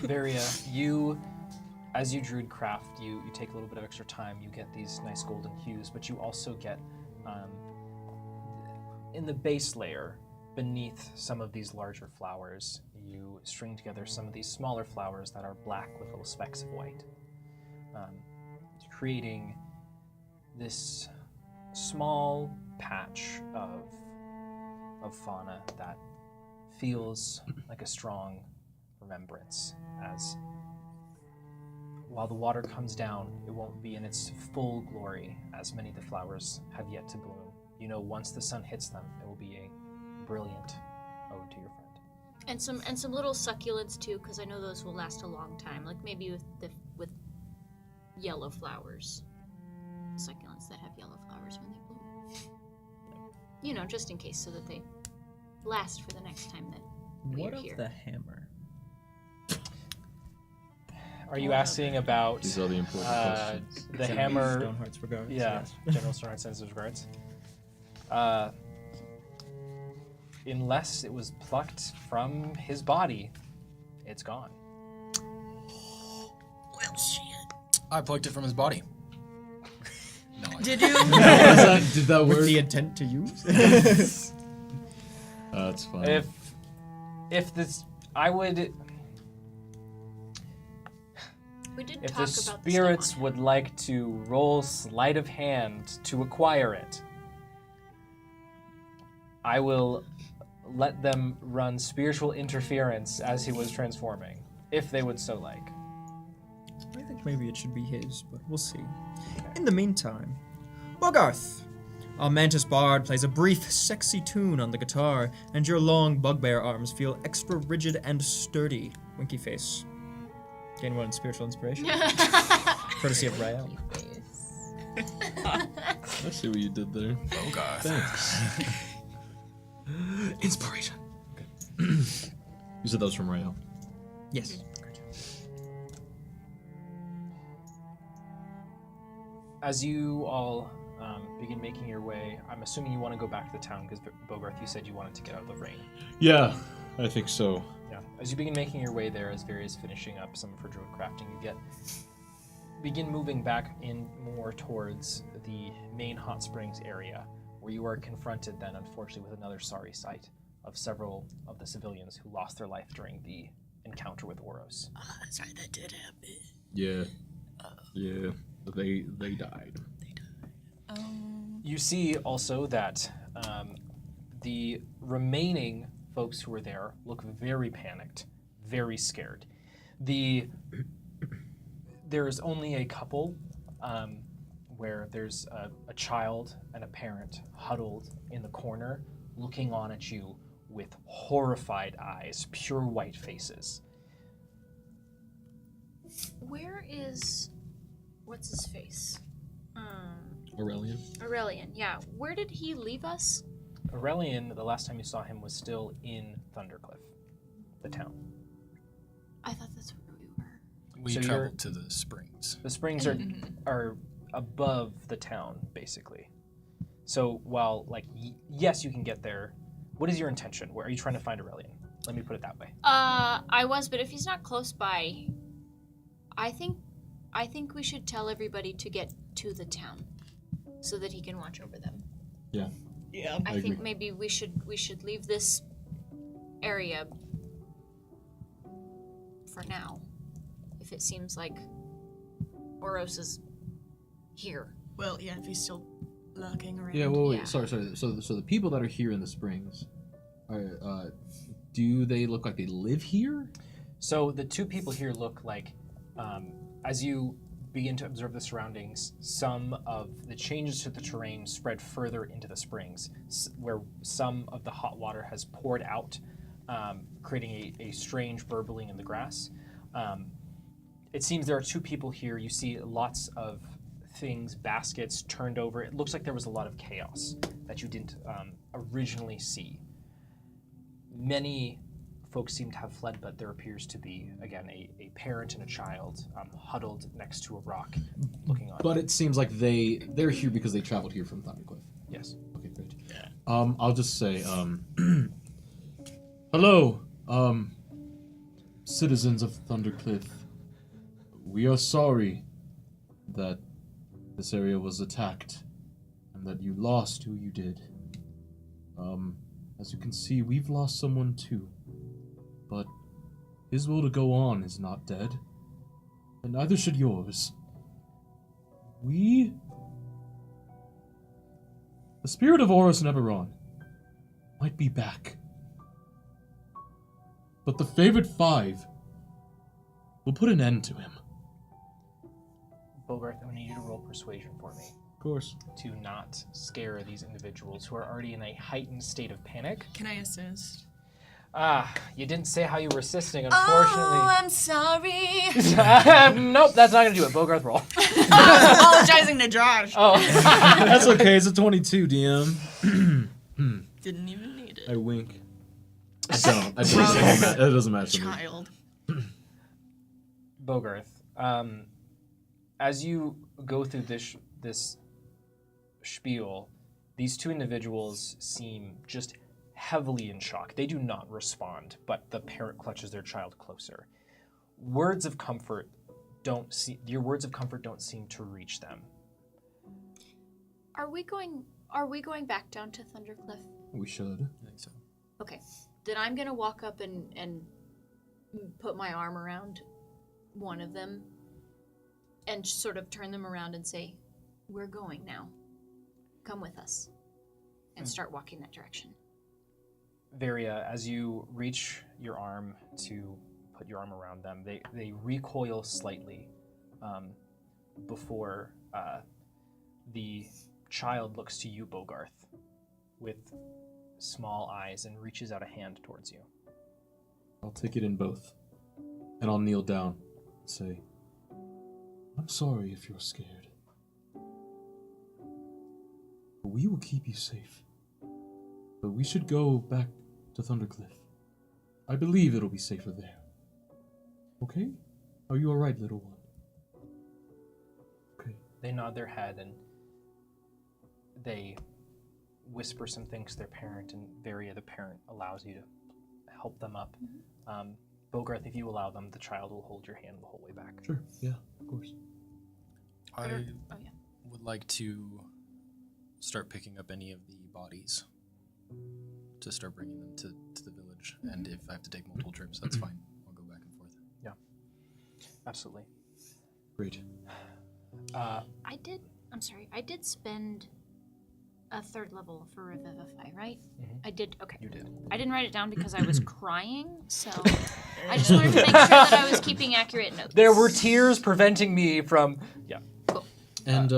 Varia, you, as you druid craft, you take a little bit of extra time. You get these nice golden hues, but you also get in the base layer, beneath some of these larger flowers, you string together some of these smaller flowers that are black with little specks of white, creating this small patch of fauna that feels like a strong remembrance, as while the water comes down, it won't be in its full glory, as many of the flowers have yet to bloom. You know, once the sun hits them, it will be a brilliant ode to your friend. And some little succulents too, because I know those will last a long time. Like maybe with yellow flowers, succulents that have yellow flowers when they bloom. You know, just in case, so that they last for the next time that What we're of here. the hammer? Are you asking about These are the important questions. the hammer? Stoneheart's regards. Yeah, yes. General Stoneheart sends his regards. Unless it was plucked from his body, it's gone. well, shit. I plucked it from his body. No, I Did you? Did that work? With the intent to use? That's fine. If this, I would. We did If talk the about spirits the stone would like to roll sleight of hand to acquire it, I will let them run spiritual interference as he was transforming, if they would so like. I think maybe it should be his, but we'll see. In the meantime, Bogarth, our mantis bard plays a brief, sexy tune on the guitar, and your long bugbear arms feel extra rigid and sturdy. Winky face. Gain one spiritual inspiration. Courtesy of Rael. I see what you did there. Bogarth. Thanks. Inspiration. Okay. You said those from Rayo. Yes. As you all begin making your way, I'm assuming you want to go back to the town, because Bogarth, you said you wanted to get out of the rain. Yeah, I think so. Yeah. As you begin making your way there, as Varia is finishing up some of her druid crafting, you begin moving back in more towards the main hot springs area, where you are confronted then, unfortunately, with another sorry sight of several of the civilians who lost their life during the encounter with Oros. That's right, that did happen. Yeah. Yeah. They died. You see also that the remaining folks who were there look very panicked, very scared. There's only a couple where there's a child and a parent huddled in the corner, looking on at you with horrified eyes, pure white faces. Where is what's his face? Aurelian? Aurelian, yeah. Where did he leave us? Aurelian, the last time you saw him, was still in Thundercliff, the town. I thought that's where we were. We So you're- traveled to the springs. springs. The springs are above the town, basically. So while, like, yes, you can get there. What is your intention? Where are you trying to find Aurelian? Let me put it that way. I was, but if he's not close by, I think we should tell everybody to get to the town, so that he can watch over them. Yeah. Yeah. I think maybe we should leave this area for now, if it seems like Oros is here. Well, yeah, if he's still lurking around. Yeah. Well, wait. Yeah. Sorry. So the people that are here in the springs, do they look like they live here? So the two people here look like, as you begin to observe the surroundings, some of the changes to the terrain spread further into the springs, where some of the hot water has poured out, creating a strange burbling in the grass. It seems there are two people here. You see lots of things, baskets turned over. It looks like there was a lot of chaos that you didn't originally see. Many folks seem to have fled, but there appears to be, again, a parent and a child huddled next to a rock looking on. But it seems like they're here because they traveled here from Thundercliff. Yes. Okay, great. Yeah. I'll just say, hello, citizens of Thundercliff. We are sorry that this area was attacked and that you lost who you did. As you can see, we've lost someone too. But his will to go on is not dead, and neither should yours. The spirit of Oros Neberon might be back. But the favored five will put an end to him. Bogarth, I'm going to need you to roll persuasion for me Of course. to not scare these individuals who are already in a heightened state of panic. Can I assist? You didn't say how you were assisting, unfortunately. Oh, I'm sorry. Nope, that's not going to do it. Bogarth, roll. Apologizing to Josh. Oh. That's okay, it's a 22, DM. Didn't even need it. I wink. I don't. It doesn't matter to me. Child. Bogarth, as you go through this spiel, these two individuals seem just heavily in shock. They do not respond, but the parent clutches their child closer. Your words of comfort don't seem to reach them. Are we going back down to Thundercliff? We should. I think so. Okay. Then I'm gonna walk up and put my arm around one of them and sort of turn them around and say, "We're going now. Come with us." And start walking that direction. Varia, as you reach your arm to put your arm around them, they recoil slightly before the child looks to you, Bogarth, with small eyes and reaches out a hand towards you. I'll take it in both. And I'll kneel down and say, I'm sorry if you're scared. But we will keep you safe. But we should go back to Thundercliff. I believe it'll be safer there. Okay? Are you alright, little one? Okay. They nod their head and they whisper some things to their parent, and Varia, the parent, allows you to help them up. Bogarth, if you allow them, the child will hold your hand the whole way back. Sure, yeah, of course. I would like to start picking up any of the bodies to start bringing them to the village. And if I have to take multiple trips, that's fine. I'll go back and forth. Yeah, absolutely. Great. I did spend a 3rd level for Revivify, right? I did, okay. You did. I didn't write it down because I was crying, so I just wanted to make sure that I was keeping accurate notes. There were tears preventing me from... Yeah. Cool. And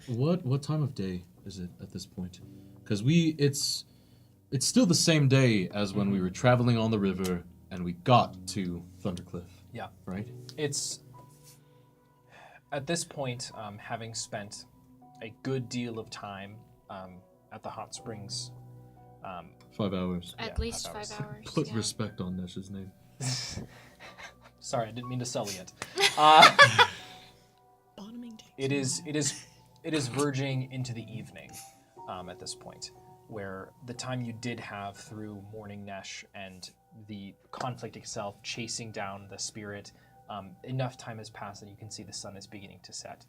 what time of day is it at this point? Because it's still the same day as when we were traveling on the river and we got to Thundercliff. Yeah. Right? It's... At this point, having spent a good deal of time at the hot springs... 5 hours. At least 5 hours. hours. Put yeah. respect on Nesh's name. Sorry, I didn't mean to sully it. It is verging into the evening at this point, where the time you did have through mourning Nesh and the conflict itself, chasing down the spirit, enough time has passed that you can see the sun is beginning to set.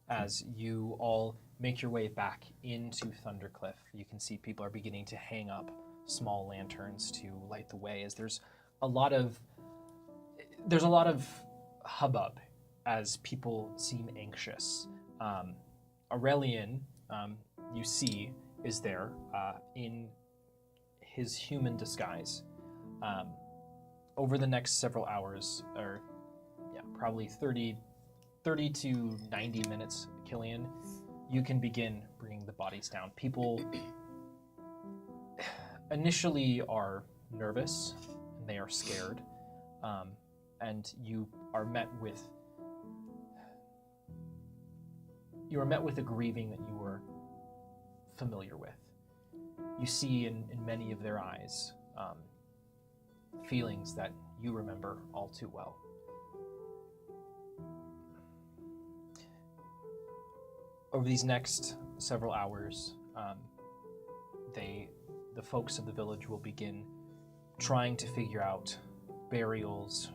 As you all make your way back into Thundercliff, you can see people are beginning to hang up small lanterns to light the way, as there's a lot of hubbub as people seem anxious. Aurelian, you see, is there in his human disguise. Over the next several hours, or probably 30 to 90 minutes, Killian, you can begin bringing the bodies down. People initially are nervous and they are scared, and you are met with a grieving that you were familiar with. You see in many of their eyes feelings that you remember all too well. Over these next several hours, the folks of the village will begin trying to figure out burials,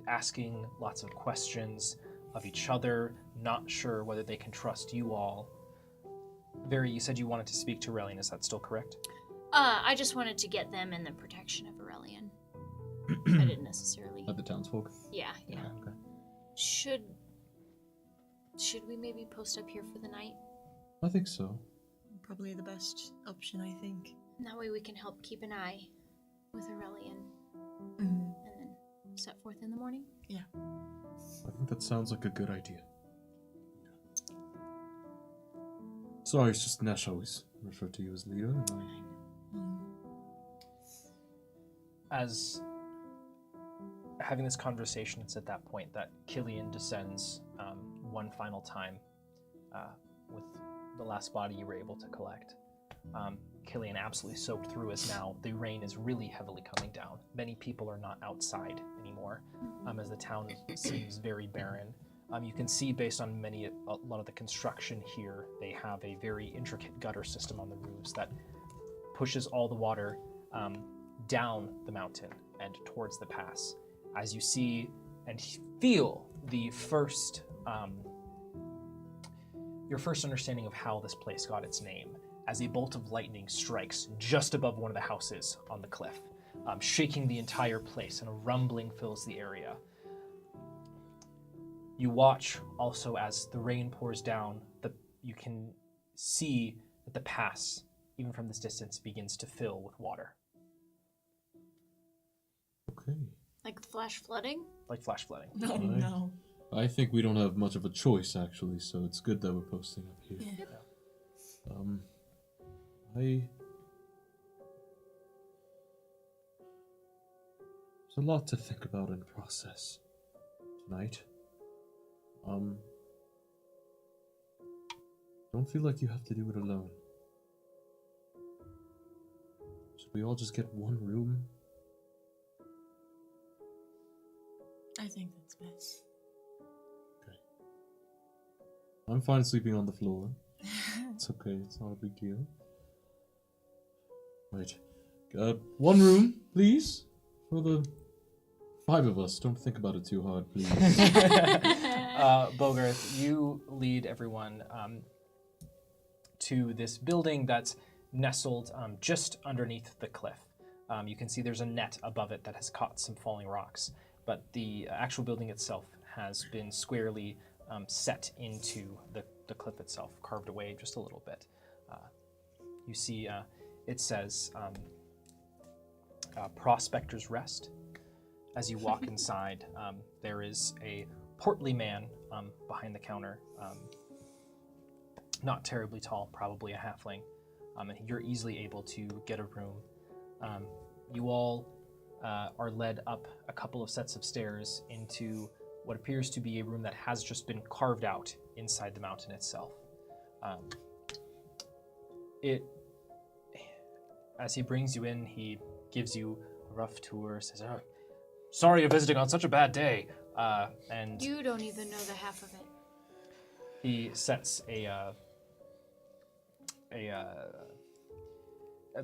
asking lots of questions of each other, not sure whether they can trust you all. Very, you said you wanted to speak to Aurelian, is that still correct? I just wanted to get them in the protection of Aurelian. I didn't necessarily. Of the townsfolk? Yeah. Okay. Should we maybe post up here for the night? I think so. Probably the best option, I think. That way we can help keep an eye with Aurelian. Mm-hmm. And then set forth in the morning? Yeah. I think that sounds like a good idea. Sorry, it's just Nesh always referred to you as leader, and As having this conversation, it's at that point that Killian descends one final time with the last body you were able to collect. Killian absolutely soaked through, as now the rain is really heavily coming down. Many people are not outside anymore, as the town seems very barren. You can see, based on a lot of the construction here, they have a very intricate gutter system on the roofs that pushes all the water down the mountain and towards the pass. As you see and feel the first, your first understanding of how this place got its name, as a bolt of lightning strikes just above one of the houses on the cliff, shaking the entire place, and a rumbling fills the area. You watch also as the rain pours down, you can see that the pass, even from this distance, begins to fill with water. okay. Like flash flooding? Like flash flooding. No, Right. no. I think we don't have much of a choice, actually, so it's good that we're posting up here. Yeah. There's a lot to think about and process tonight. Don't feel like you have to do it alone. Should we all just get one room? I think that's best. Okay. I'm fine sleeping on the floor. It's okay, it's not a big deal. Right. One room, please, for the 5 of us. Don't think about it too hard, please. Bogarth, you lead everyone to this building that's nestled just underneath the cliff. You can see there's a net above it that has caught some falling rocks, but the actual building itself has been squarely set into the cliff itself, carved away just a little bit. You see it says Prospector's Rest. As you walk inside, there is a portly man behind the counter, not terribly tall, probably a halfling, and you're easily able to get a room. You all are led up a couple of sets of stairs into what appears to be a room that has just been carved out inside the mountain itself. As he brings you in, he gives you a rough tour, says, "Oh, sorry you're visiting on such a bad day," and You don't even know the half of it. He sets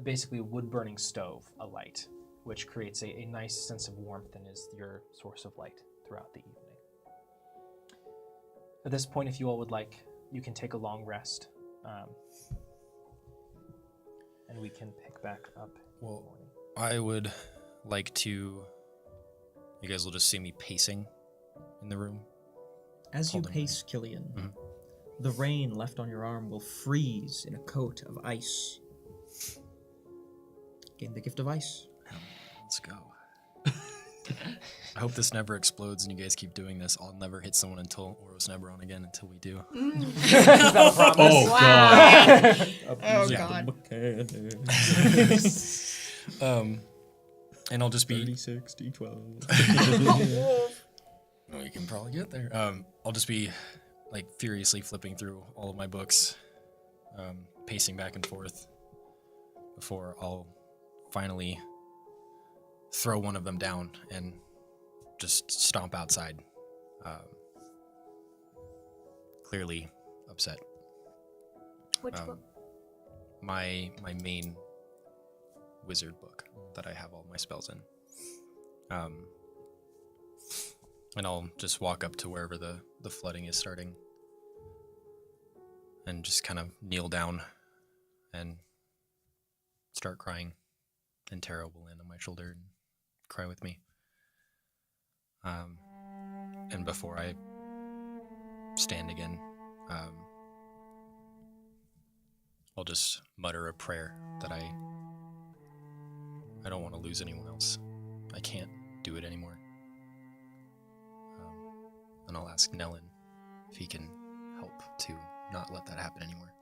basically wood-burning stove alight, which creates a nice sense of warmth and is your source of light throughout the evening. At this point, if you all would like, you can take a long rest, and we can pick back up in the morning. I would like to... You guys will just see me pacing in the room. As you Holding pace, Killian, the rain left on your arm will freeze in a coat of ice. Gain the gift of ice. Let's go. I hope this never explodes and you guys keep doing this. I'll never hit someone until Oros never on again until we do. Is that a promise? Oh, Oh Yeah. God. And I'll just be... 30, 60, 12. Oh, you can probably get there. I'll just be like furiously flipping through all of my books, pacing back and forth before I'll finally throw one of them down and just stomp outside. Clearly upset. Which book? My main wizard book that I have all my spells in. And I'll just walk up to wherever the flooding is starting and just kind of kneel down and start crying. And Tara will land on my shoulder and cry with me. And before I stand again, I'll just mutter a prayer that I don't want to lose anyone else. I can't do it anymore. And I'll ask Nellen if he can help to not let that happen anymore.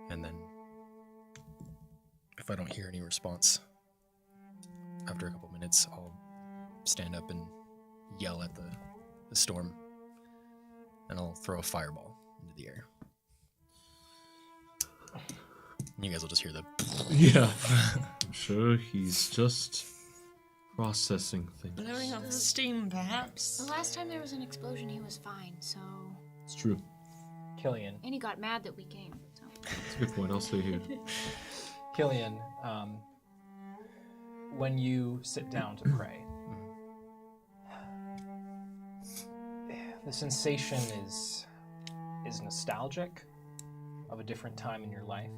And then, if I don't hear any response, after a couple minutes, I'll stand up and yell at the storm, and I'll throw a fireball into the air. And you guys will just hear the... Yeah. I'm sure he's just processing things. Blowing off the steam, perhaps. The last time there was an explosion, he was fine, so... It's true. Killian. And he got mad that we came, so... That's a good point. I'll stay here. Killian, when you sit down to pray, the sensation is nostalgic of a different time in your life,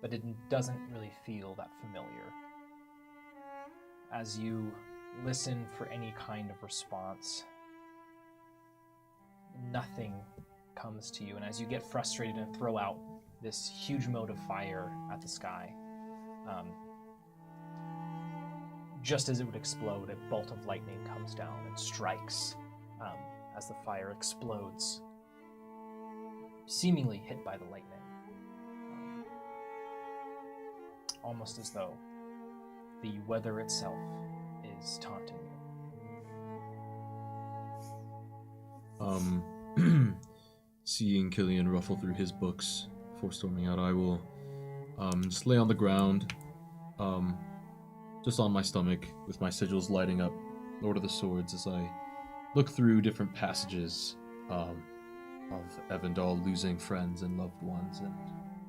but it doesn't really feel that familiar. As you listen for any kind of response, nothing comes to you, and as you get frustrated and throw out this huge mote of fire at the sky, just as it would explode, a bolt of lightning comes down and strikes as the fire explodes, seemingly hit by the lightning. Almost as though the weather itself is taunting you. Seeing Killian ruffle through his books before storming out, I will just lay on the ground, just on my stomach, with my sigils lighting up Lord of the Swords as I look through different passages of Evandal losing friends and loved ones and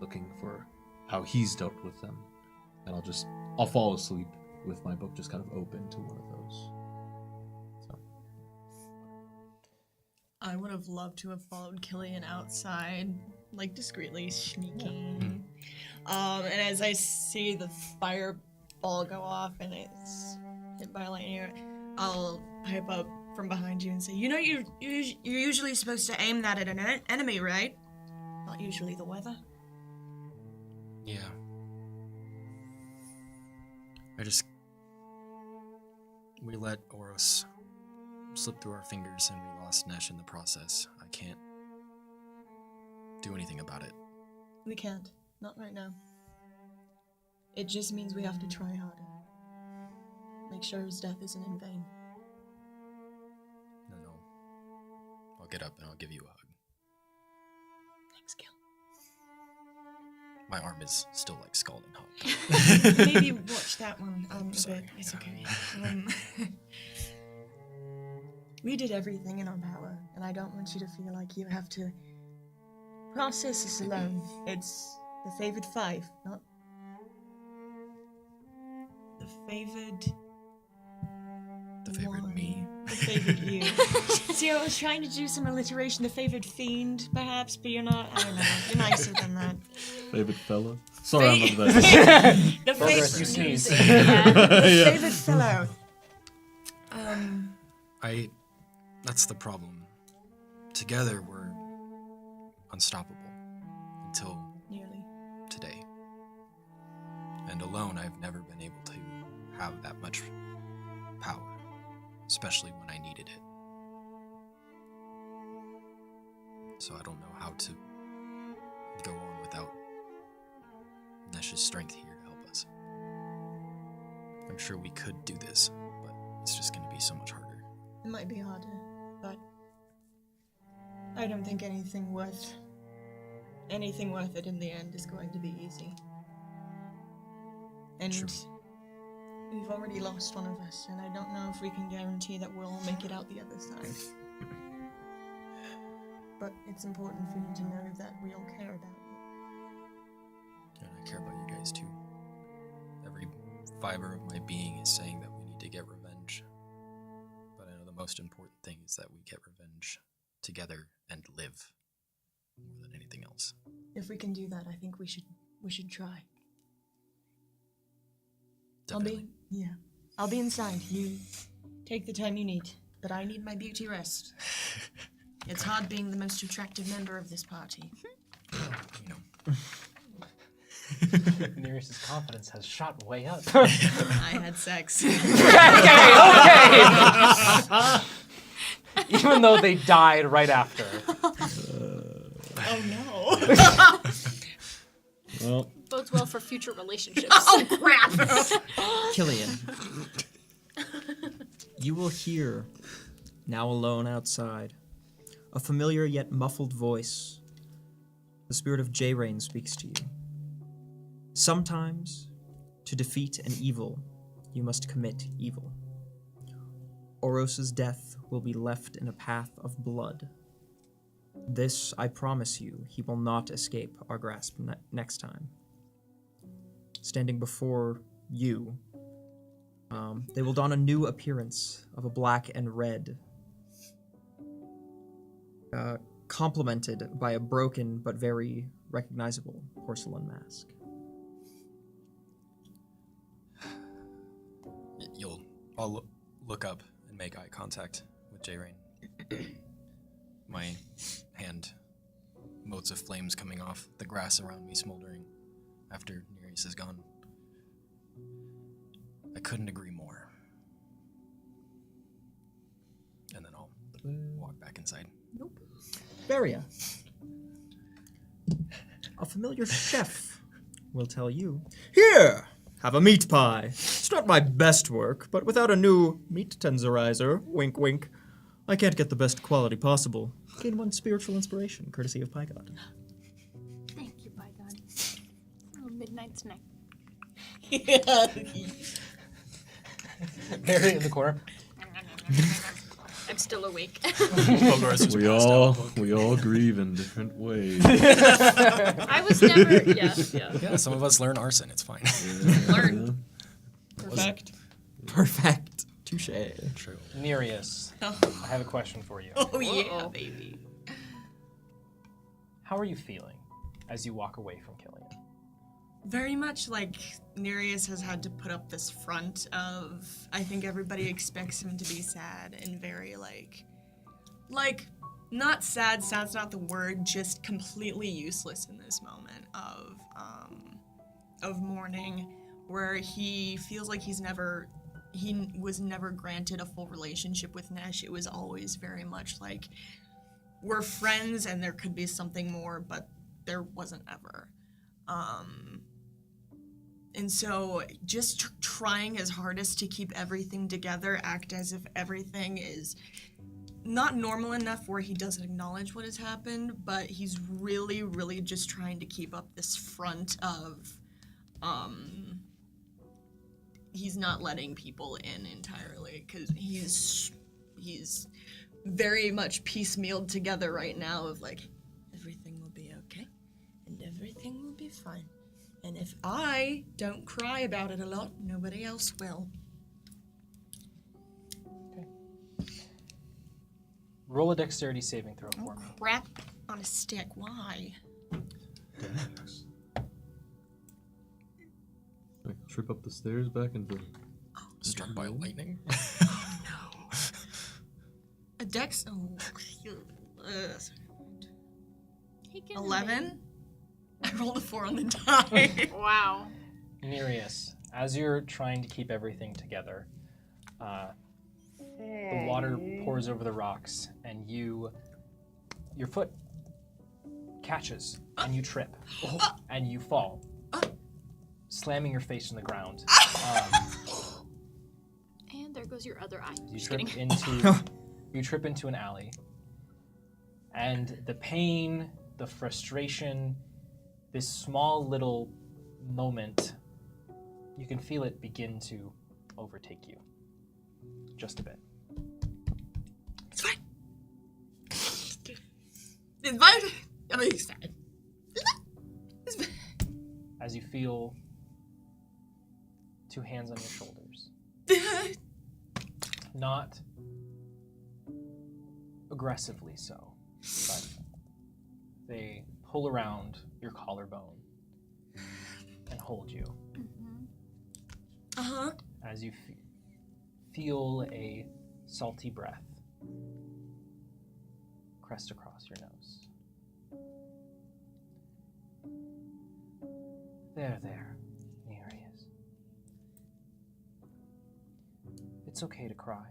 looking for how he's dealt with them. And I'll fall asleep with my book just kind of open to one of those. So. I would have loved to have followed Killian outside, like discreetly sneaking. And as I see the fireball go off and it's hit by lightning, I'll pipe up from behind you and say, "You know, you're usually supposed to aim that at an enemy, right? Not usually the weather." Yeah. We let Oros slip through our fingers and we lost Nesh in the process. I can't do anything about it. We can't. Not right now. It just means we have to try harder. Make sure his death isn't in vain. No. I'll get up and I'll give you a hug. Thanks, Gil. My arm is still like scalding hot. Maybe watch that one a bit. It's okay. We did everything in our power, and I don't want you to feel like you have to process this alone. It's the favored 5, not the favored... The favored me. The favored you. See, I was trying to do some alliteration. The favored fiend, perhaps, but you're not. I don't know. You're nicer than that. Favorite fella. Sorry, I'm not that. The Progress, you sneeze. the favored fellow. That's the problem. Together we're unstoppable until Nearly. today. And alone I've never been able to have that much power, especially when I needed it. So I don't know how to go on without Nesh's strength here to help us. I'm sure we could do this, but it's just going to be so much harder. It might be harder, but I don't think anything worth it in the end is going to be easy. And True. we've already lost one of us, and I don't know if we can guarantee that we'll make it out the other side. But it's important for you to know that we all care about you. And I care about you guys too. Every fiber of my being is saying that we need to get revenge. But I know the most important thing is that we get revenge together and live more than anything else. If we can do that, I think we should try. Definitely. I'll be inside. You take the time you need, but I need my beauty rest. It's hard being the most attractive member of this party. You know. Nereus's confidence has shot way up. I had sex. Okay. Even though they died right after. Oh no. Well, Bodes well for future relationships. Oh crap. Killian, you will hear, now alone outside, a familiar yet muffled voice. The spirit of J-Rain speaks to you. Sometimes, to defeat an evil, you must commit evil. Oros's death will be left in a path of blood. This, I promise you, he will not escape our grasp next time. Standing before you, they will don a new appearance of a black and red, complemented by a broken but very recognizable porcelain mask. You'll all look up and make eye contact with J-Rain. My hand, motes of flames coming off, the grass around me smoldering after Nereus is gone. I couldn't agree more. And then I'll walk back inside. Varia. A familiar chef will tell you, "Here, have a meat pie. It's not my best work, but without a new meat tensorizer, wink wink, I can't get the best quality possible. Gain one spiritual inspiration, courtesy of Pie God." Thank you, Pie God. Oh, midnight snack. Mary in the corner. I'm still awake. we all grieve in different ways. I was never. Yeah. Yeah, some of us learn arson, it's fine. Learn. Perfect. Touche. True. Nereus, I have a question for you. Oh yeah, baby. How are you feeling as you walk away from Killian? Very much like Nereus has had to put up this front of, I think everybody expects him to be sad and very like, not sad, sad's not the word, just completely useless in this moment of mourning, where he feels like he was never granted a full relationship with Nesh. It was always very much like, we're friends and there could be something more, but there wasn't ever. And so just trying his hardest to keep everything together, act as if everything is not normal enough where he doesn't acknowledge what has happened, but he's really, really just trying to keep up this front of, he's not letting people in entirely, because he's very much piecemealed together right now of like, everything will be okay, and everything will be fine. And if I don't cry about it a lot, nobody else will. Roll a dexterity saving throw for me. Crap on a stick, why? Like, trip up the stairs back into. Struck by lightning? A dex? Oh, He can 11? I rolled a 4 on the die. Wow. Nereus, as you're trying to keep everything together, the water pours over the rocks, and your foot catches, and you trip, and you fall, slamming your face in the ground. And there goes your other eye. You Just trip kidding. you trip into an alley, and the pain, the frustration, this small little moment, you can feel it begin to overtake you, just a bit. It's fine. It's fine. Everything's fine. It's fine. As you feel 2 hands on your shoulders, not aggressively so, but they pull around your collarbone and hold you Uh-huh. as you feel a salty breath crest across your nose. There, Nereus. It's okay to cry.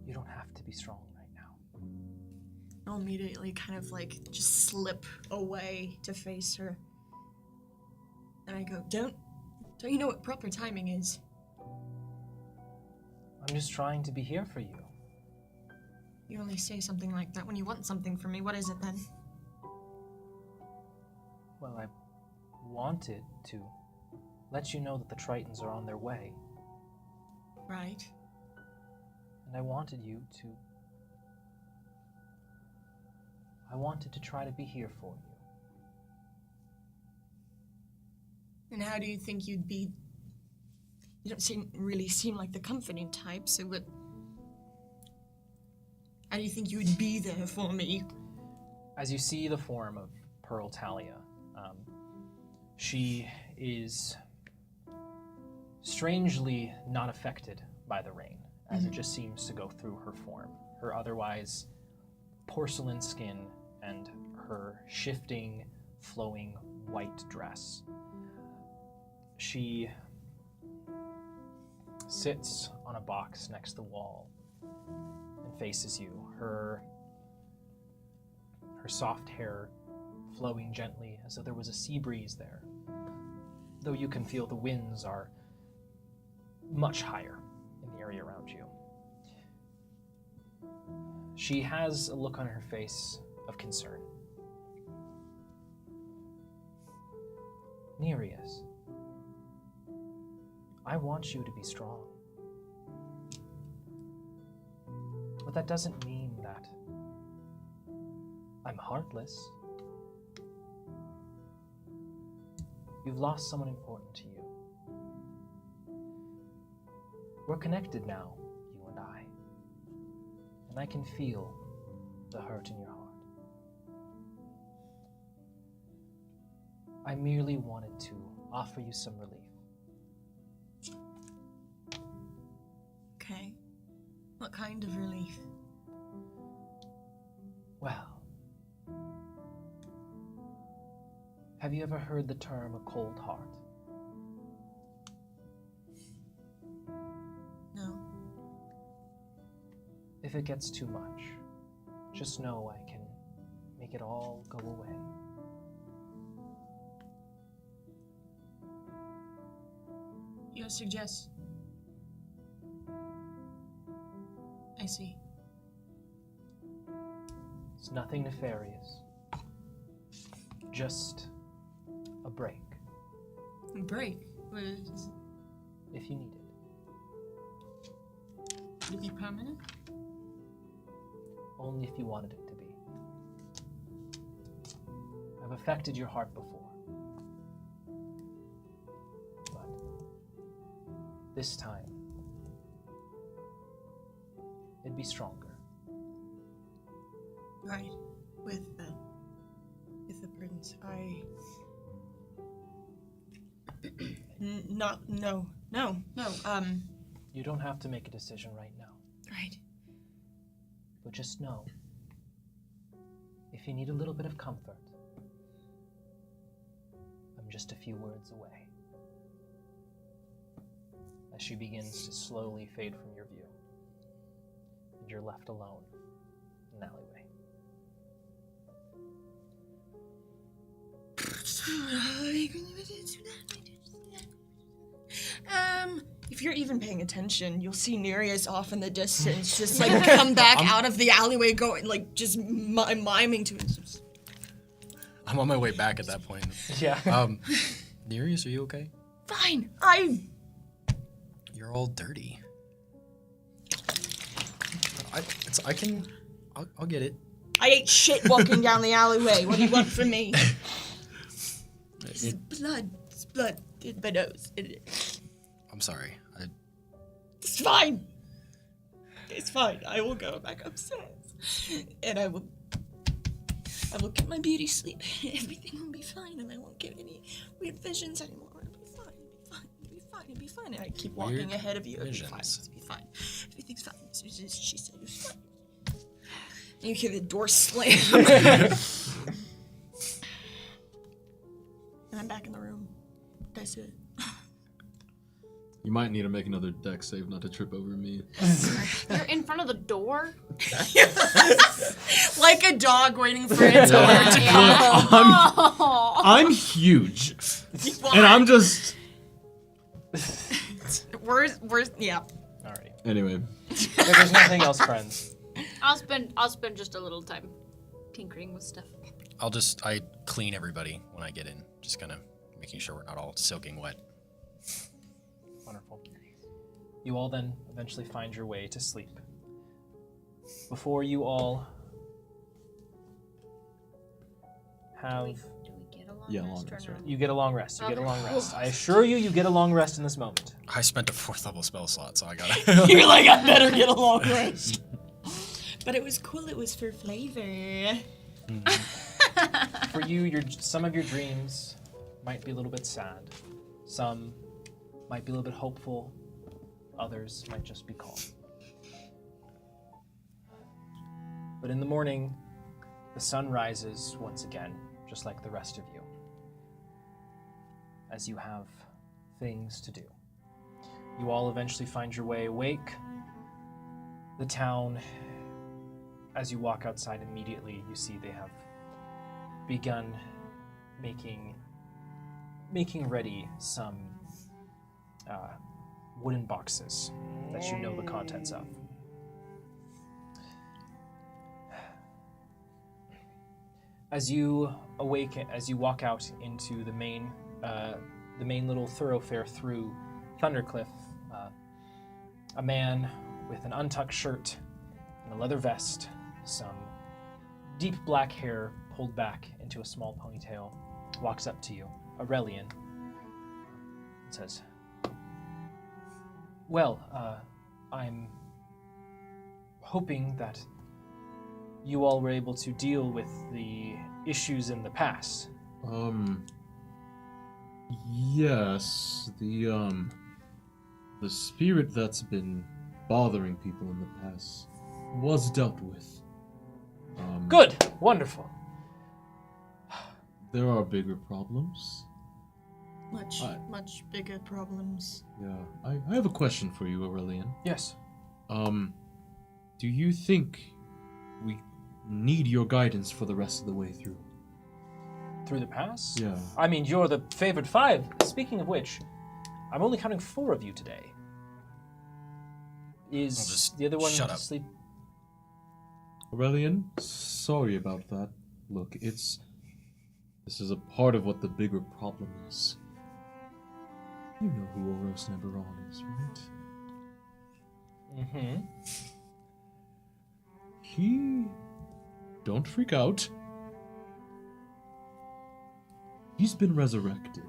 You don't have to be strong right now. I'll immediately kind of like just slip away to face her. And I go, don't you know what proper timing is? I'm just trying to be here for you. You only say something like that when you want something from me. What is it then? Well, I wanted to let you know that the Tritons are on their way, Right. and I wanted to try to be here for you. And how do you think you'd be? You don't really seem like the comforting type, so what? How do you think you would be there for me? As you see the form of Pearl Talia, she is strangely not affected by the rain, as it just seems to go through her form. Her otherwise porcelain skin and her shifting, flowing white dress. She sits on a box next to the wall and faces you. Her soft hair flowing gently as though there was a sea breeze there, though you can feel the winds are much higher in the area around you. She has a look on her face of concern. Nereus, I want you to be strong. But that doesn't mean that I'm heartless. You've lost someone important to you. We're connected now, you and I can feel the hurt in your heart. I merely wanted to offer you some relief. Okay. What kind of relief? Well, have you ever heard the term a cold heart? No. If it gets too much, just know I can make it all go away. You suggest? I see. It's nothing nefarious. Just a break, A break? What is... if you need it. Should it be permanent? Only if you wanted it to be. I've affected your heart before. But this time, it'd be stronger. Right. With the prince, no. You don't have to make a decision right now. Right. But just know, if you need a little bit of comfort, I'm just a few words away. As she begins to slowly fade from your view, and you're left alone in an alleyway. If you're even paying attention, you'll see Nereus off in the distance, just like come back out of the alleyway, going like just miming to it. I'm on my way back at that point. Yeah. Nereus, are you okay? Fine. You're all dirty. I'll get it. I ate shit walking down the alleyway. What do you want from me? It's blood. It's blood in my nose. I'm sorry. It's fine. It's fine. I will go back upstairs, and I will get my beauty sleep. Everything will be fine, and I won't get any weird visions anymore. It'll be fine. It'll be fine. It'll be fine. And I keep walking ahead of you. It'll be fine. It'll be fine. Everything's fine. She said it was fine. And you hear the door slam. And I'm back in the room. That's it. You might need to make another deck save not to trip over me. You're in front of the door? Like a dog waiting for its owner to Oh. I'm huge, and I'm just. Where's yeah. Alrighty. Anyway, If there's nothing else, friends. I'll spend just a little time tinkering with stuff. I clean everybody when I get in. Just kind of making sure we're not all soaking wet. Wonderful. You all then eventually find your way to sleep. Before you all have... Do we get a long Yeah, rest long or rest, no? right? You get a long rest. You get a Okay. long rest. I assure you, you get a long rest in this moment. I spent a 4th level spell slot, so I gotta... You're like, I better get a long rest. But it was cool. It was for flavor. For you, some of your dreams might be a little bit sad. Some might be a little bit hopeful. Others might just be calm. But in the morning, the sun rises once again, just like the rest of you, as you have things to do. You all eventually find your way awake. The town, as you walk outside immediately, you see they have begun making ready some wooden boxes that you know the contents of. As you walk out into the main little thoroughfare through Thundercliff, a man with an untucked shirt and a leather vest, some deep black hair pulled back into a small ponytail, walks up to you, Aurelian, and says, "Well, I'm hoping that you all were able to deal with the issues in the past." Yes, the spirit that's been bothering people in the past was dealt with. Good, wonderful. There are bigger problems. Much bigger problems. Yeah, I have a question for you, Aurelian. Yes. Do you think we need your guidance for the rest of the way through? Through the pass? Yeah. I mean, you're the favored 5. Speaking of which, I'm only counting 4 of you today. Is just the other one shut up. asleep? Aurelian, sorry about that. Look, this is a part of what the bigger problem is. You know who Oros Neberon is, right? Mm-hmm. Don't freak out. He's been resurrected.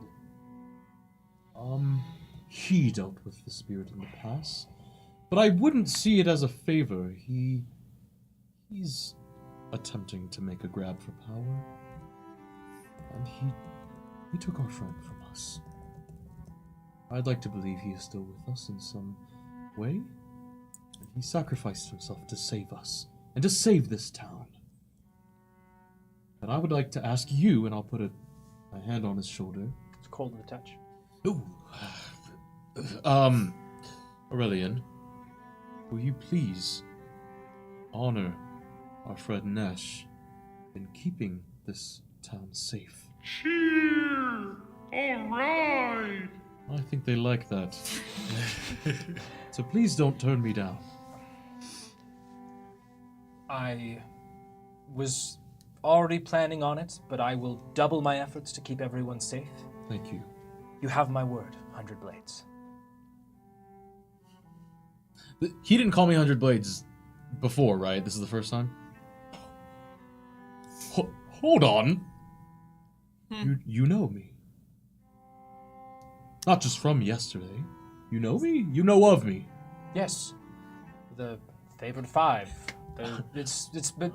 He dealt with the spirit in the past, but I wouldn't see it as a favor. He's attempting to make a grab for power, and he took our friend from us. I'd like to believe he is still with us in some way, and he sacrificed himself to save us and to save this town. And I would like to ask you, and I'll put my hand on his shoulder. It's cold to the touch. Ooh. Aurelian, will you please honor our friend Nesh in keeping this town safe? Cheer! Alright! I think they like that. So please don't turn me down. I was already planning on it, but I will double my efforts to keep everyone safe. Thank you. You have my word, 100 Blades. He didn't call me 100 Blades before, right? This is the first time? Hold on. You know me. Not just from yesterday. You know me? You know of me. Yes, the favored five. But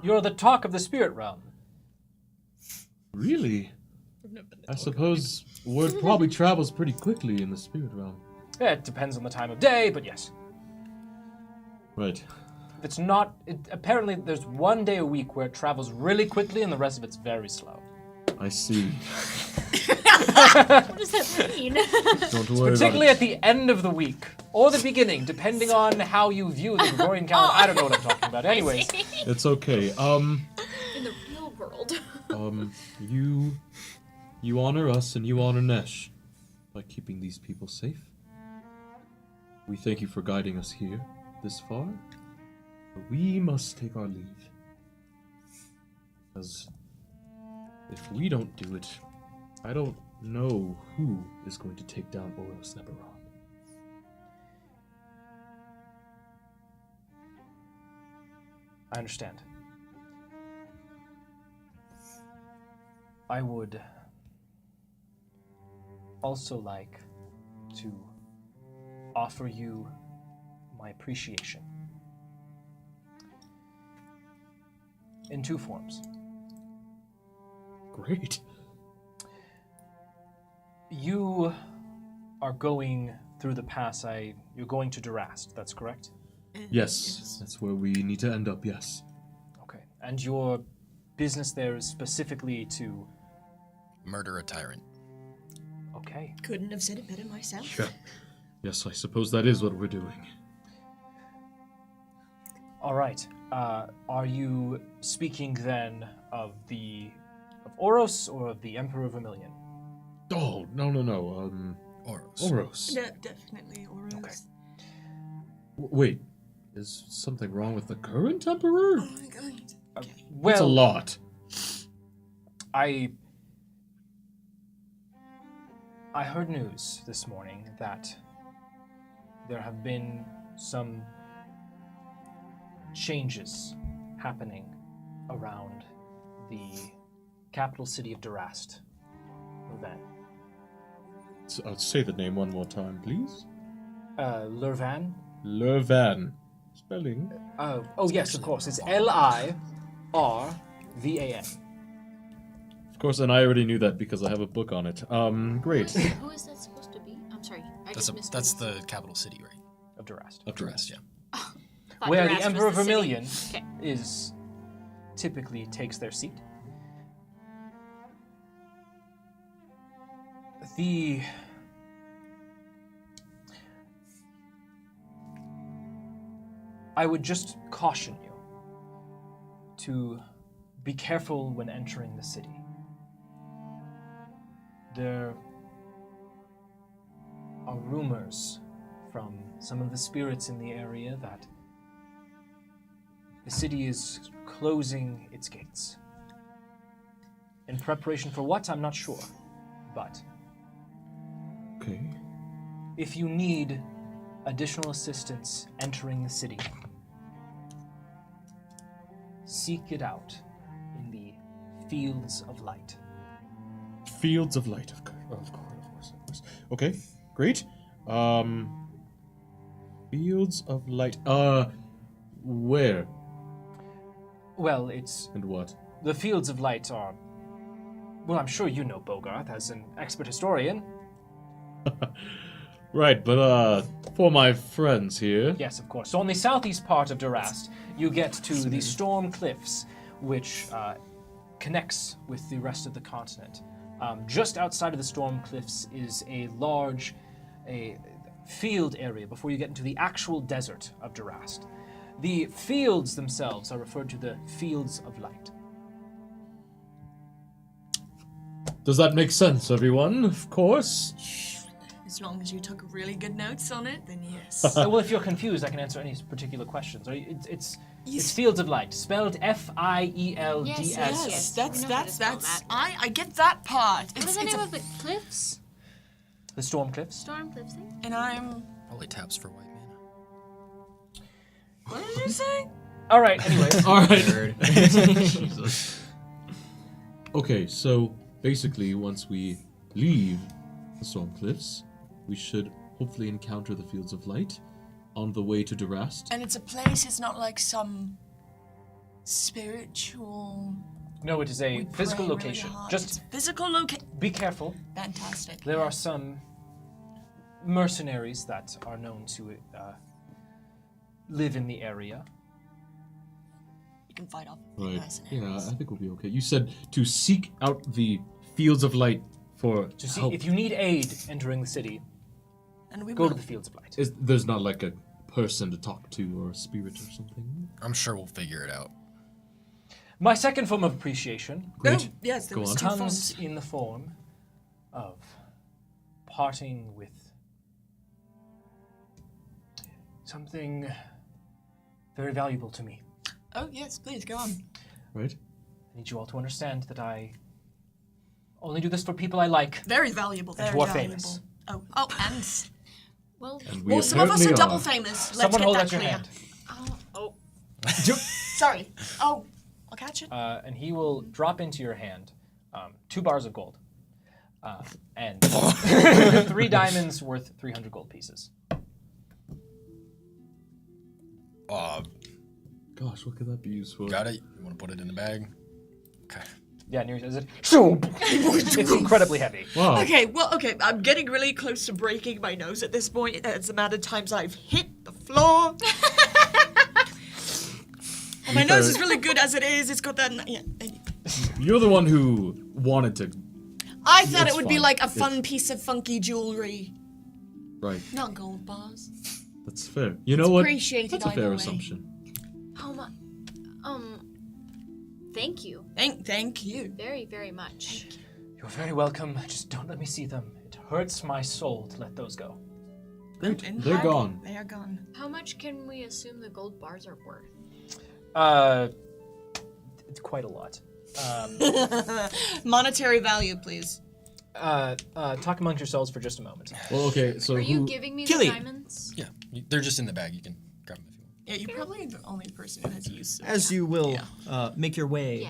you're the talk of the spirit realm. Really? I suppose word probably travels pretty quickly in the spirit realm. Yeah, it depends on the time of day, but yes. Right. It's not. Apparently, there's one day a week where it travels really quickly, and the rest of it's very slow. I see. What does that mean? Don't worry Particularly about at the end of the week or the beginning, depending on how you view the Gregorian calendar. I don't know what I'm talking about. Anyways, it. It's okay. In the real world. You honor us and you honor Nesh by keeping these people safe. We thank you for guiding us here this far, but we must take our leave. Because if we don't do it, I don't know who is going to take down Oros Neberon. I understand. I would also like to offer you my appreciation in two forms. Great. You are going through the pass. You're going to Durast, that's correct? Yes, that's where we need to end up, yes. Okay. And your business there is specifically to Murder a tyrant. Okay. Couldn't have said it better myself. Yeah. Yes, I suppose that is what we're doing. All right. Are you speaking then of Oros or of the Emperor Vermilion? Oh, no. Oros. Oros. Definitely Oros. Okay. Wait, is something wrong with the current emperor? Oh my god. That's a lot. I heard news this morning that there have been some changes happening around the capital city of Durast, Lurvan. Say the name one more time, please. Lurvan? Lurvan. Spelling? Oh yes, of course. It's Lirvan. Of course, and I already knew that because I have a book on it. Great. Who is that supposed to be? I'm sorry. That's the capital city, right? Of Durast. Of Durast, yeah. Thought Where Durast the Emperor was the city. Vermilion Okay. is typically takes their seat. I would just caution you to be careful when entering the city. There are rumors from some of the spirits in the area that the city is closing its gates. In preparation for what, I'm not sure. But Okay. if you need additional assistance entering the city, seek it out in the Fields of Light. Fields of Light, of course. Okay, great. Fields of Light. Where Well, it's and what? the Fields of Light are. Well, I'm sure you know Bogarth as an expert historian. Right, but for my friends here. Yes, of course. So on the southeast part of Durast, you get to the Storm Cliffs, which connects with the rest of the continent. Just outside of the Storm Cliffs is a large field area before you get into the actual desert of Durast. The fields themselves are referred to the Fields of Light. Does that make sense, everyone? Of course. As long as you took really good notes on it, then yes. Well, if you're confused, I can answer any particular questions. It's Fields of Light, spelled F-I-E-L-D-S. Yes. That's I get that part. What is the name of the cliffs? The Storm Cliffs. Storm cliffs thing? And I'm. Probably taps for white mana. What did you say? All right. Anyways. All right. Jesus. Okay, so basically, once we leave the Storm Cliffs, we should hopefully encounter the Fields of Light on the way to Durast. And it's a place. It's not like some spiritual. No, it is a we physical pray location. Really hard. Just it's a physical location. be careful. Fantastic. There are some mercenaries that are known to live in the area. You can fight off. Right. Yeah, mercenaries. I think we'll be okay. You said to seek out the Fields of Light for To see help. if you need aid entering the city, And we go will. to the Fields of Light. There's not like a person to talk to or a spirit or something? I'm sure we'll figure it out. My second form of appreciation Great. Oh, yes, there Go was on. two comes forms. in the form of parting with something very valuable to me. Oh yes, please go on. Right? I need you all to understand that I only do this for people I like. Very valuable. Very who are valuable. famous. Oh, and Well, And we well, some of us are apparently double famous. Let's Someone get hold that out your clear. hand. oh, Sorry. Oh, I'll catch it. And he will drop into your hand 2 bars of gold and 3 diamonds worth 300 gold pieces. Gosh, what could that be used for? Got it? You want to put it in the bag? Okay. Yeah, Neri says it. It's incredibly heavy. Wow. Okay, well, okay. I'm getting really close to breaking my nose at this point. It's the amount of times I've hit the floor. And my nose is really good as it is. It's got that. Yeah. You're the one who wanted to. I thought It's it would be fine. like a fun piece of funky jewelry, Right. not gold bars. That's fair. You know what? appreciated That's a either fair way. assumption. how much? Thank you Thank you. very, very much. You're very welcome. Just don't let me see them. It hurts my soul to let those go. And They're how- gone. They are gone. How much can we assume the gold bars are worth? It's quite a lot. Monetary value, please. Talk amongst yourselves for just a moment. Well, okay, so Are you who? giving me Killy. the diamonds? Yeah, they're just in the bag. You can grab them if you want. Yeah, you're probably the only person who has used it. As you will make your way,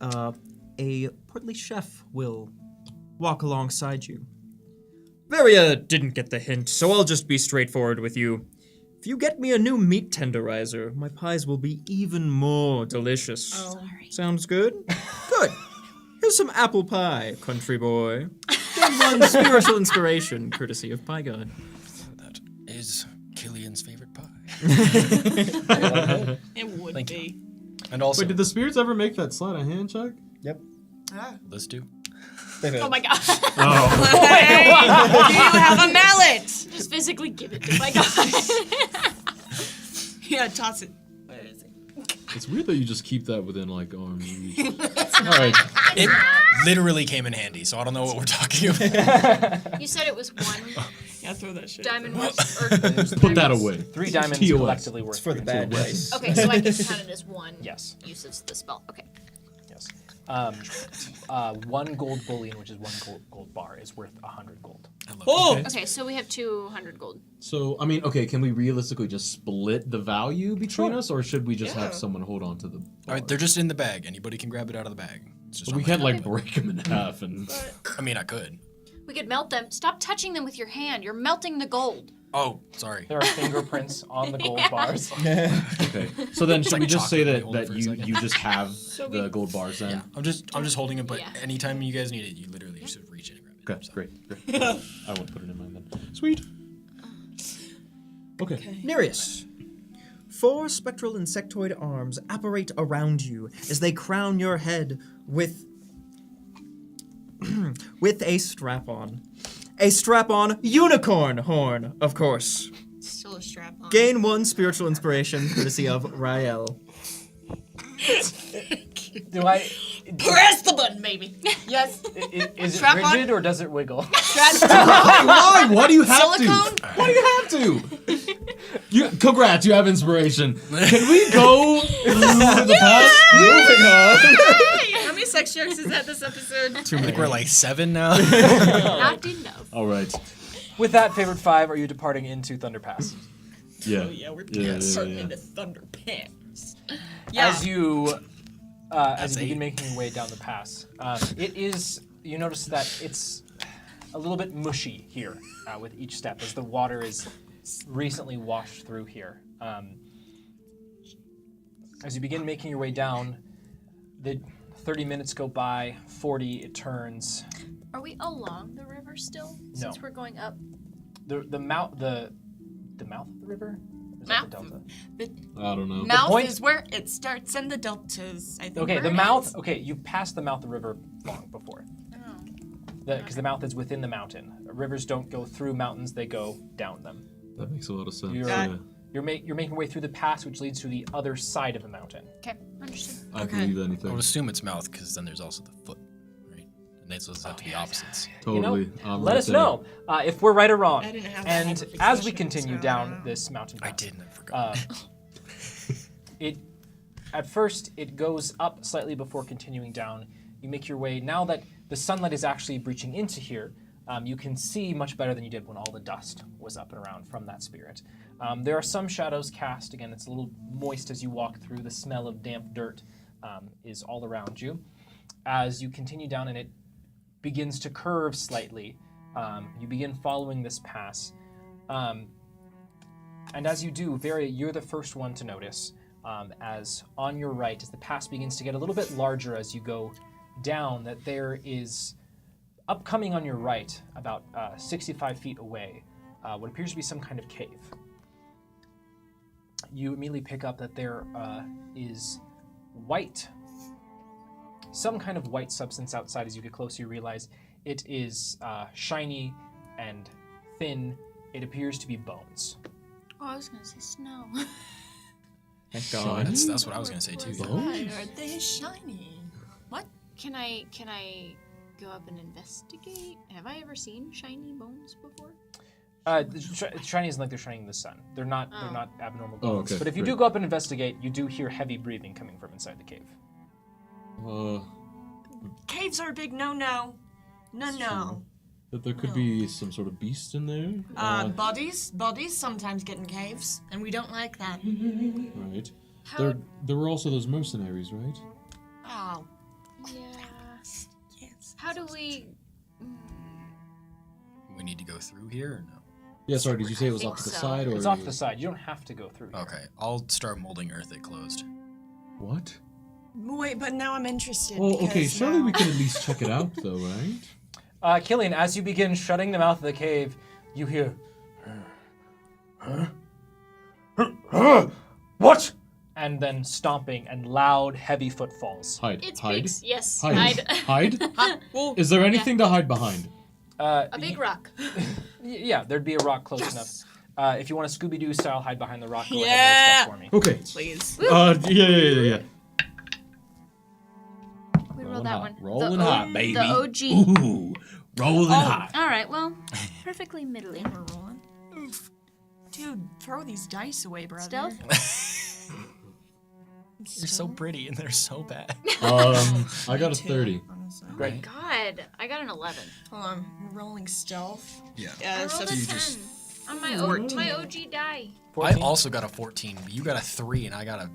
Yeah. a portly chef will walk alongside you. Varia didn't get the hint, so I'll just be straightforward with you. If you get me a new meat tenderizer, my pies will be even more delicious. Oh. Sorry. Sounds good? Good. Here's some apple pie, country boy. Give one spiritual inspiration, courtesy of Pie God. That is Killian's favorite pie. It would Thank be. And also, Wait, did the spirits ever make that sleight of hand check? let's do. Oh my god. Oh. Hey, do you have a mallet? Just physically give it to my guy. Yeah, toss it. Where is it? It's weird that you just keep that within like arm's reach. Alright. It literally came in handy, so I don't know what we're talking about. You said it was 1 Yeah, throw that shit. diamond worth. Or Put that away. 3 diamonds TOS. collectively worth. For the bad dice. Okay, so I can count it as 1 Yes. usage of the spell. Okay. Yes. 1 gold bullion, which is 1 gold bar, is worth 100 gold. Okay, so we have 200 gold. So, I mean, okay, can we realistically just split the value between us, or should we just have someone hold on to the All bar? right, they're just in the bag. Anybody can grab it out of the bag. It's just But on we my can't, tab. like, break them in half and... I mean, I could. We could melt them. Stop touching them with your hand. You're melting the gold. Oh, sorry. There are fingerprints on the gold bars. Okay, so then should like we just say chocolate, that, hold it that for a you, second. you just have the gold bars then? Yeah, I'm just holding it, but Yeah. anytime you guys need it, you literally just reach in and grab it. Okay, So. great. I won't put it in mine then. Sweet. Okay. Nereus. 4 spectral insectoid arms apparate around you as they crown your head with with a strap-on. A strap-on unicorn horn, of course. Still a strap on. Gain 1 spiritual inspiration, courtesy of Rael. Do I? Press the button, baby. Yes. Is it Strap on? rigid or does it wiggle? Why? Why do you have Silicone? to? Why do you have to? Congrats, you have inspiration. Can we go through the past? Moving on. How many sex jokes is that this episode? I think we're like 7 now. Not enough. All right. With that, favorite 5, are you departing into Thunder Pass? Yeah. Oh yeah, we're Yes. starting into Thunder Pants. Yeah. As you begin making your way down the pass, you notice that it's a little bit mushy here with each step as the water is recently washed through here. As you begin making your way down, the 30 minutes go by, 40 it turns. Are we along the river still? No. Since we're going up. The mouth of the river? Or is that the Mouth? delta? I don't know. Mouth point- is where it starts and the deltas, I think. Okay, where the it mouth. ends. Okay, you've passed the mouth of the river long before. Oh. Because the mouth is within the mountain. Rivers don't go through mountains; they go down them. That makes a lot of sense. You're, Yeah. you're making your way through the pass, which leads to the other side of the mountain. Okay, understood. I Okay. believe I anything. would assume it's mouth because then there's also the foot, right? And those have to be opposites. Totally. You know, I'm let right us there. know if we're right or wrong. I didn't have that And fixation, as we continue so, down this mountain pass, I didn't. I forgot. At first, it goes up slightly before continuing down. You make your way, now that the sunlight is actually breaching into here, you can see much better than you did when all the dust was up and around from that spirit. There are some shadows cast. Again, it's a little moist as you walk through. The smell of damp dirt is all around you. As you continue down and it begins to curve slightly, you begin following this pass. And as you do, you're the first one to notice, as on your right, as the pass begins to get a little bit larger as you go down, that there is, upcoming on your right, about 65 feet away, what appears to be some kind of cave. You immediately pick up that there is white, some kind of white substance outside. As you get closer, you realize it is shiny and thin. It appears to be bones. Oh, I was gonna say snow. Thank God. That's what I was gonna say too. Why are they shiny? What? Can I go up and investigate? Have I ever seen shiny bones before? Shiny isn't like they're shining in the sun. They're not abnormal Oh, bones. okay, But if you great. do go up and investigate, you do hear heavy breathing coming from inside the cave. Caves are a big no-no. No. That there could be some sort of beast in there. Bodies sometimes get in caves, and we don't like that. Right. How? There were also those mercenaries, right? Oh. Yeah. Yes. How do we? We need to go through here or no? Yeah, sorry, did you say it was think off to the so. side? Or It's off the side. You don't have to go through here. Okay, I'll start molding earth it closed. What? Wait, but now I'm interested. Well, okay, because surely now- we can at least check it out, though, right? Killian, as you begin shutting the mouth of the cave, you hear... What? And then stomping and loud, heavy footfalls. Hide. It hide. speaks. Yes. Hide. Hide. Hide? Is there anything to hide behind? A big rock. Yeah, there'd be a rock close enough. If you want a Scooby-Doo style hide behind the rock, go ahead Yeah. and roll stuff for me. Okay. Please. Yeah. We Rolling rolled that hot. one. Rolling the hot, baby. The OG. Ooh, rolling hot. All right. Well, perfectly middling. We're rolling. Dude, throw these dice away, brother. Stealth. You're so pretty and they're so bad. I got a 30. Honestly. Great. God, I got an 11. Hold on, we're rolling stealth. Yeah. I rolled a 10 on my OG die. 14. I also got a 14, but you got a 3 and I got a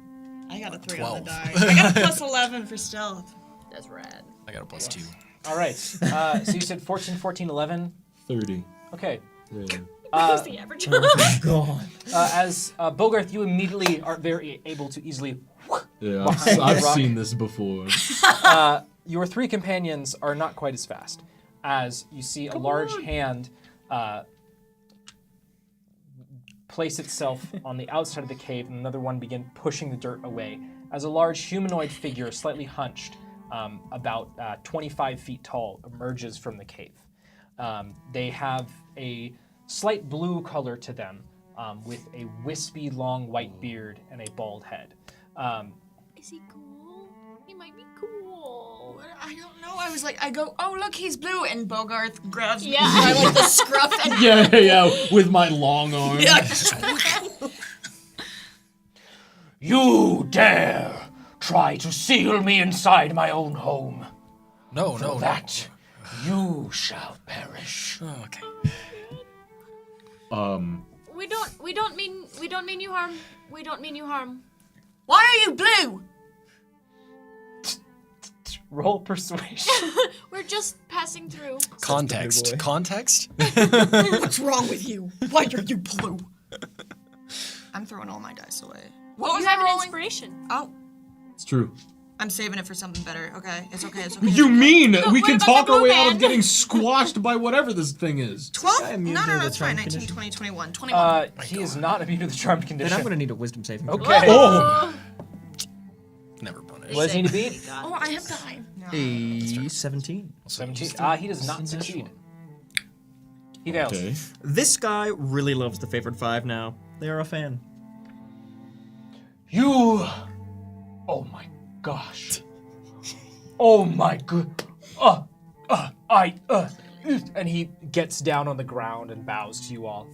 3 12. on the die. I got a plus 11 for stealth. That's rad. I got a plus 2. All right. So you said 14, 14, 11. 30. Okay. Yeah. What's the average? God. As Bogarth, you immediately are very able to easily. Yeah, Behind the I've rock. seen this before. Your three companions are not quite as fast. As you see a large hand place itself on the outside of the cave, and another one begin pushing the dirt away. As a large humanoid figure, slightly hunched, about 25 feet tall, emerges from the cave. They have a slight blue color to them, with a wispy, long white beard and a bald head. Is he cool? He might be cool. I don't know. I go, oh look, he's blue, and Bogarth grabs me Yeah. by like the scruff and Yeah, with my long arm. You dare try to seal me inside my own home. No, For that, you shall perish. Oh, okay. We don't mean you harm. We don't mean you harm. Why are you blue? Roll persuasion. We're just passing through. Context. Context? What's wrong with you? Why are you blue? I'm throwing all my dice away. What was You I have an rolling? inspiration. Oh, It's true. I'm saving it for something better. Okay, it's okay. It's okay. You mean we what can about talk the our blue way out man? of getting squashed by whatever this thing is? 12? Guy immune No, to the it's fine. charm 19, condition? 20, 21. 21. He is not immune to the charmed condition. Then I'm gonna need a wisdom saving throw. Okay. Oh! Never bonus. What does he need to beat? Oh, I have die. No. A 17. 17. He does not succeed. He fails. Okay. This guy really loves the favored 5 now. They are a fan. You. Oh my gosh. Oh my good. And he gets down on the ground and bows to you all.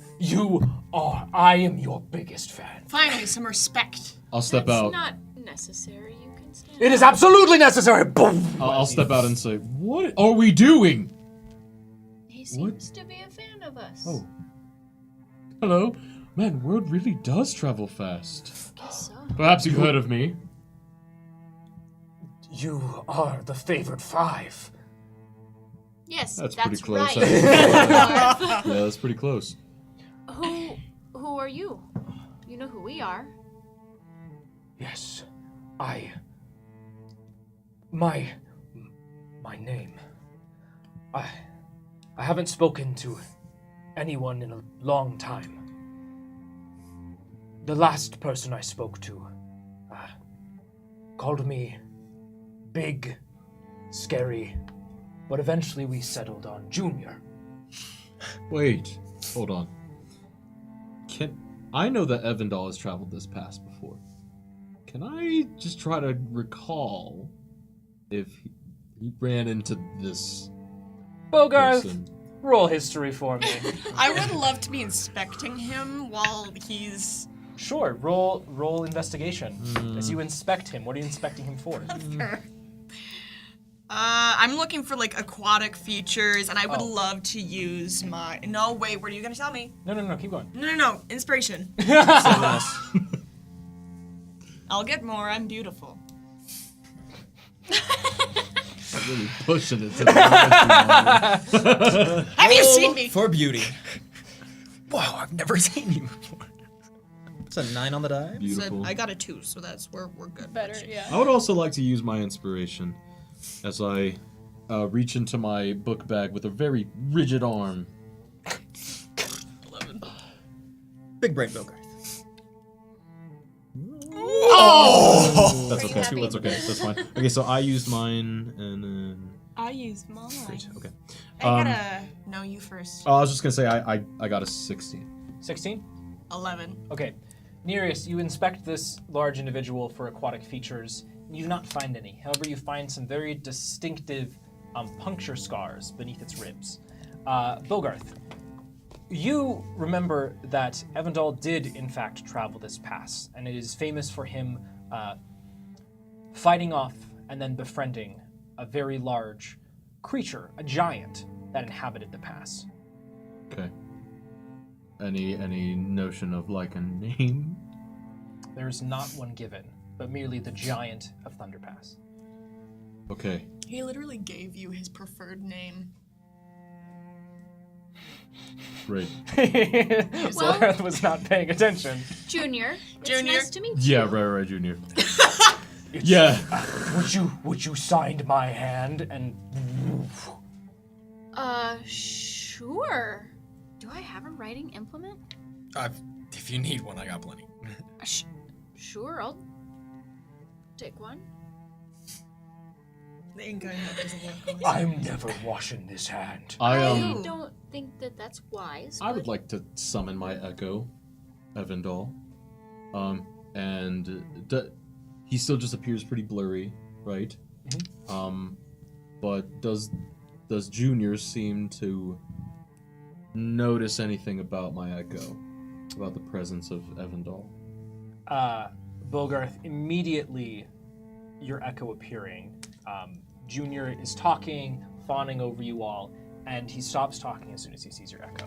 I am your biggest fan. Finally, some respect. I'll step It's out. not necessary. You can stand. It is absolutely necessary. Boom. I'll step out and say, "What are we doing?" He seems to be a fan of us. Oh. Hello. Man, word really does travel fast. Guess so. Perhaps you've heard of me. You are the favored 5. Yes, That's that's pretty close. right. Yeah, that's pretty close. Who are you? You know who we are. Yes, my name. I haven't spoken to anyone in a long time. The last person I spoke to called me big, scary, but eventually we settled on Junior. Wait, hold on. I know that Evandal has traveled this pass before. Can I just try to recall if he ran into this Bogarth, person? roll history for me. I would love to be inspecting him while he's. Sure, roll investigation. As you inspect him, what are you inspecting him for? I'm looking for like aquatic features, and I would Oh. love to use my. No, wait. What are you gonna tell me? No, keep going. No. Inspiration. I'll get more. I'm beautiful. I'm really pushing it to the limit. Have you seen me? For beauty. Wow, I've never seen you before. It's a 9 on the die. Beautiful. So I got a 2, so we're good. Better, yeah. I would also like to use my inspiration as I reach into my book bag with a very rigid arm. 11. Big brain Bogarth. Oh! That's okay. That's okay. That's fine. Okay, so I used mine, and then I used mine. great. Okay. I gotta know you first. I was just gonna say I got a 16. 16? 11. Okay. Nereus, you inspect this large individual for aquatic features. You do not find any. However, you find some very distinctive puncture scars beneath its ribs. Bogarth, you remember that Evandal did, in fact, travel this pass, and it is famous for him fighting off and then befriending a very large creature, a giant, that inhabited the pass. Okay. Any notion of like a name? There is not one given, but merely the giant of Thunder Pass. Okay. He literally gave you his preferred name. Great. Zolarath was not paying attention. Junior. Junior. It's nice to meet you. Yeah, right, Junior. Yeah. Would you sign my hand and Sure. Do I have a writing implement? If you need one, I got plenty. Sure, I'll take one. The ink I have doesn't work. I'm never washing this hand. I I don't think that that's wise. I would but- like to summon my echo, Evandal. He still just appears pretty blurry, right? But does Junior seem to notice anything about my echo, about the presence of Evandal? Bogarth, immediately your echo appearing. Junior is talking, fawning over you all, and he stops talking as soon as he sees your echo.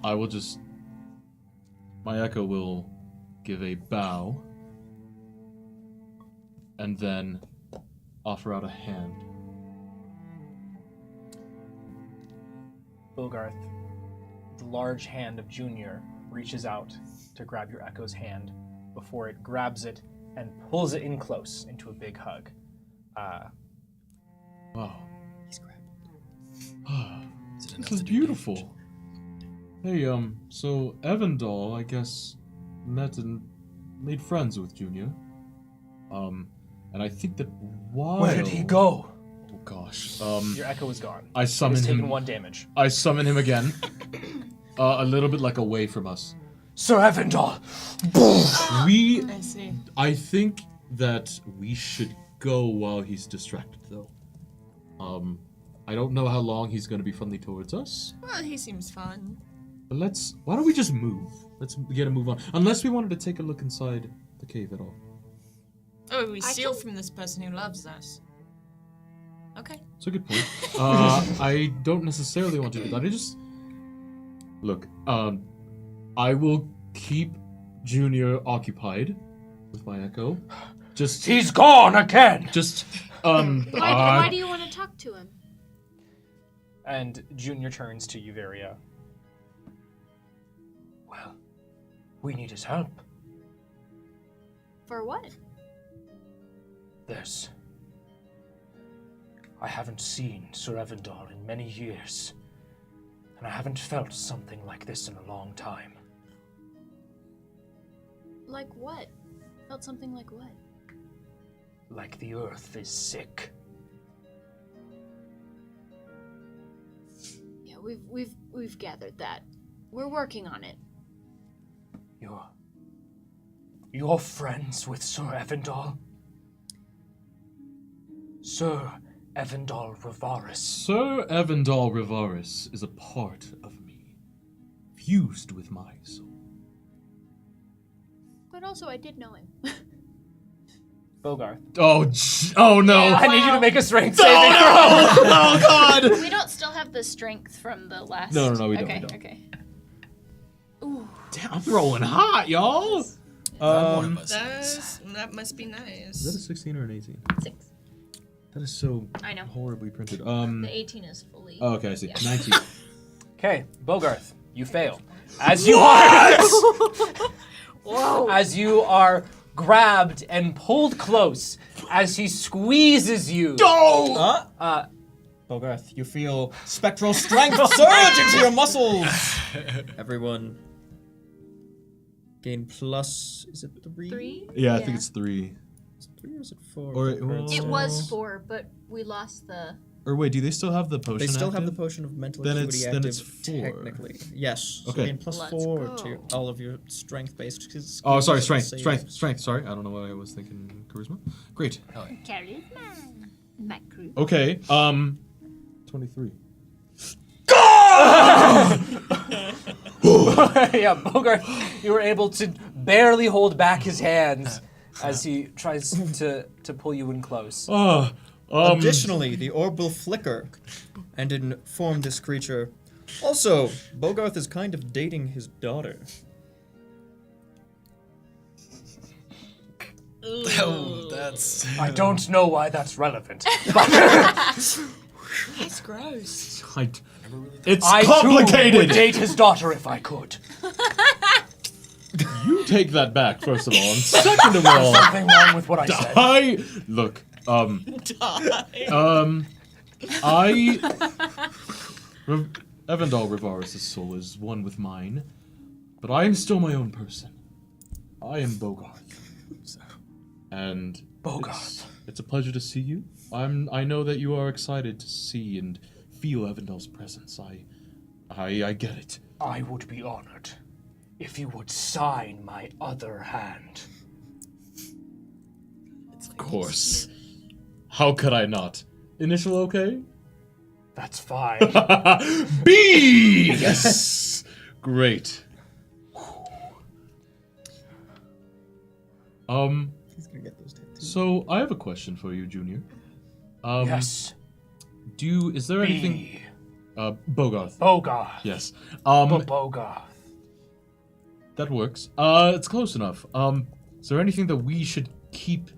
I will just. My echo will give a bow and then offer out a hand. Bogarth, the large hand of Junior reaches out to grab your echo's hand before it grabs it and pulls it in close into a big hug. Wow. He's grabbed. This is beautiful. Hey, so Evandal, I guess, met and made friends with Junior. And I think that while... Where did he go? Oh gosh. Your echo is gone. I summon He's him. taken 1 damage. I summon him again. A little bit like away from us. Sir Evandal! I see. I think that we should go while he's distracted, though. I don't know how long he's going to be friendly towards us. Well, he seems fun. But why don't we just move? Let's get a move on. Unless we wanted to take a look inside the cave at all. Oh, we steal from this person who loves us. Okay. It's a good point. I don't necessarily want to do that. I just... Look, I will keep Junior occupied with my echo. Just... He's gone again! Just, Why do you want to talk to him? And Junior turns to Uvaria. Well, we need his help. For what? I haven't seen Sir Evandal in many years, and I haven't felt something like this in a long time. Like what? Felt something like what? Like the earth is sick. Yeah, we've gathered that. We're working on it. You're friends with Sir Evandal? Sir Evandal Rivaris. Sir Evandal Rivaris is a part of me, fused with my soul. But also, I did know him. Bogarth. Oh no! Yeah. I need you to make a strength Oh saving throw. no! Oh god! We don't still have the strength from the last. No, we don't. Okay, we don't. okay. Ooh. Damn, I'm rolling hot, y'all. One of us is. That must be nice. Is that a 16 or an 18? 6. That is so I know. horribly printed. The 18 is fully. Oh, okay, I see. Yeah. 19. Okay, Bogarth, you fail. As you are Whoa. as you are grabbed and pulled close as he squeezes you. Bogarth, you feel spectral strength surge into your muscles. Everyone gain plus. Is it 3? 3? Yeah, I think it's 3. Is it 3 or is it 4? It was 4, but we lost the. Or wait, do they still have the potion? They still have the active? potion of mental Then acuity it's- active. then it's 4. Technically, yes. So Okay. gain plus Let's 4 go. to all of your strength-based skills. Oh, sorry, and strength. saves. Sorry, I don't know why I was thinking charisma. Great. Charisma. My crew. Okay, 23. Yeah, Bogarth, you were able to barely hold back his hands as he tries to pull you in close. Additionally, the orb will flicker and inform this creature. Also, Bogarth is kind of dating his daughter. Oh, that's. I don't know why that's relevant. That's gross. It's I too complicated. would date his daughter if I could. You take that back, first of all. And second of all, Something wrong with what I said. Look, Evandal Rivaris' soul is one with mine, but I am still my own person. I am Bogarth. And Bogarth. It's a pleasure to see you. I know that you are excited to see and feel Evandal's presence. I get it. I would be honored if you would sign my other hand. Of course. How could I not? Initial okay? That's fine. B! Yes! Great. He's gonna get those tattoos. So I have a question for you, Junior. Yes. Is there anything... Bogarth. Bogarth. Yes. Bogarth. That works. It's close enough. Is there anything that we should keep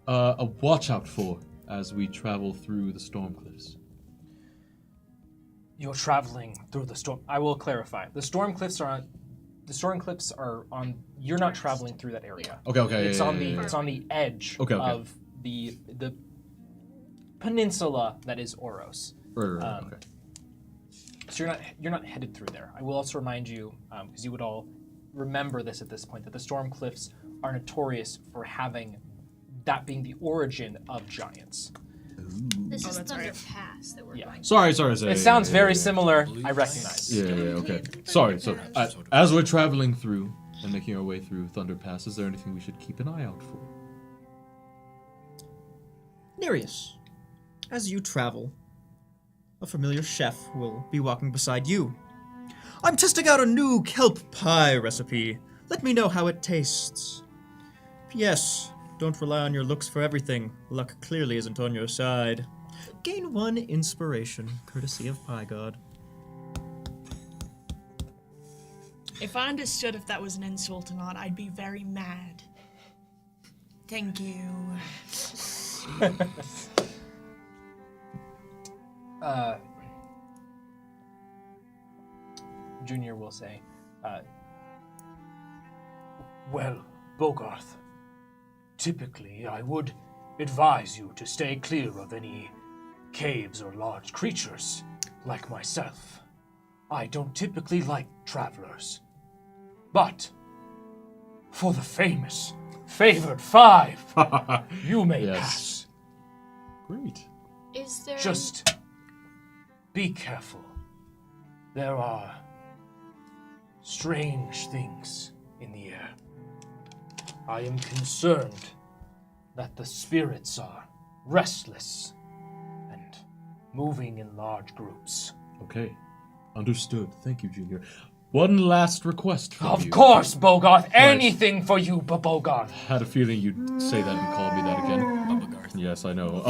a watch out for as we travel through the storm cliffs? You're traveling through the storm. I will clarify. The storm cliffs are on. You're not traveling through that area. Okay. It's on the edge of the peninsula that is Oros. Right. Okay. So you're not headed through there. I will also remind you, because you would all remember this at this point, that the storm cliffs are notorious for that being the origin of giants. This is that's Thunder right. Pass that we're going. Sorry. It sounds very similar. I recognize. Yeah, okay. Sorry. So, as we're traveling through and making our way through Thunder Pass, is there anything we should keep an eye out for? Nereus, as you travel, a familiar chef will be walking beside you. I'm testing out a new kelp pie recipe. Let me know how it tastes. P.S. Don't rely on your looks for everything. Luck clearly isn't on your side. Gain 1 inspiration, courtesy of Pie God. If I understood if that was an insult or not, I'd be very mad. Thank you. Junior will say, well, Bogarth, typically I would advise you to stay clear of any caves or large creatures like myself. I don't typically like travelers. But for the famous favored 5, you may pass. Great. Is there Just be careful. There are strange things in the air. I am concerned that the spirits are restless and moving in large groups. Okay. Understood. Thank you, Junior. One last request from you. Of course, Bogarth. Anything for you, Bogarth. Had a feeling you'd say that and call me that again. Bogarth. Yes, I know.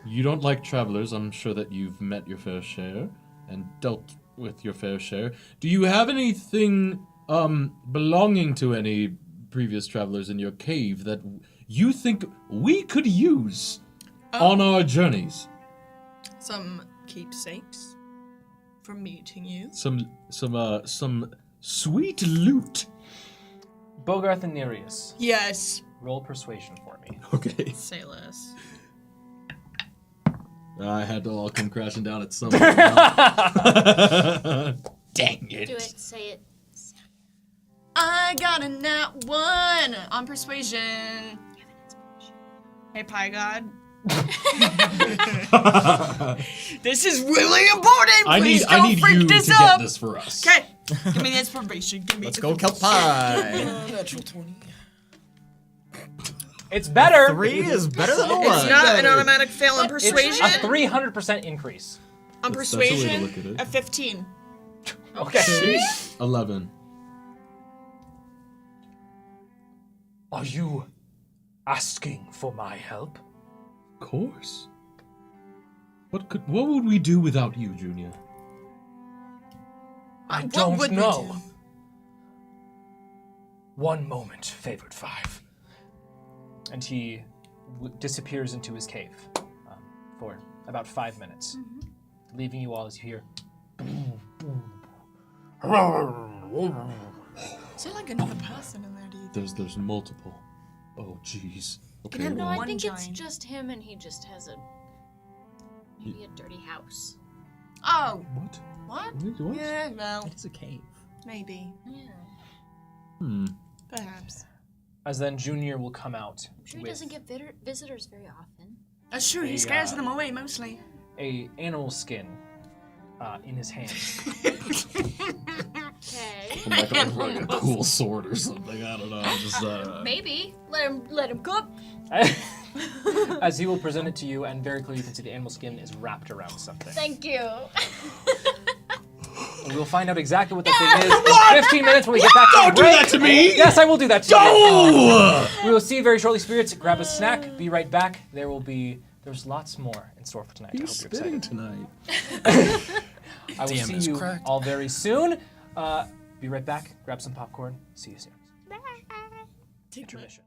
You don't like travelers. I'm sure that you've met your fair share and dealt with your fair share. Do you have anything belonging to any previous travelers in your cave that you think we could use on our journeys? Some keepsakes from meeting you. Some sweet loot. Bogarth and Nereus, Yes. roll persuasion for me. Okay. Say less. I had to all come crashing down at some Do point. it, say it. I got a nat 1 on persuasion. Hey, Pie God. This is really important. Please I don't need freak you this to up. get this for us. Okay. Give me the inspiration. Let's go kelp pie. Natural 20. It's better. 3 is better than a 1. It's not an automatic fail on persuasion. It's a 300% increase. On That's a way to persuasion, look at it. a 15. Okay. 11. Are you asking for my help? Of course. What would we do without you, Junior? I What don't would we know. do? One moment, favored five. And he disappears into his cave for about 5 minutes, leaving you all as you hear. Is there like another person in there, do you think? There's multiple. Oh, jeez. Okay. have No, well, I one think it's giant. just him, and he just has maybe a dirty house. Oh, what? what? Wait, what? Yeah, well, It's a cave. maybe. Hmm. Perhaps. As then Junior will come out I'm sure he with doesn't get visitors very often. That's true, he scares them away mostly. a animal skin in his hand. Okay. Like a cool sword or something. I don't know. Just Maybe. Let him cook. As he will present it to you, and very clearly you can see the animal skin is wrapped around something. Thank you. And we will find out exactly what that thing is in 15 minutes when we get back to the Don't do break. that to me! Yes, I will do that to you. No! We will see you very shortly, spirits. Grab a snack. Be right back. There's lots more in store for tonight. I hope He's you're spitting excited. tonight. I will Damn, see it's you cracked. all very soon. Be right back. Grab some popcorn. See you soon. Intermission.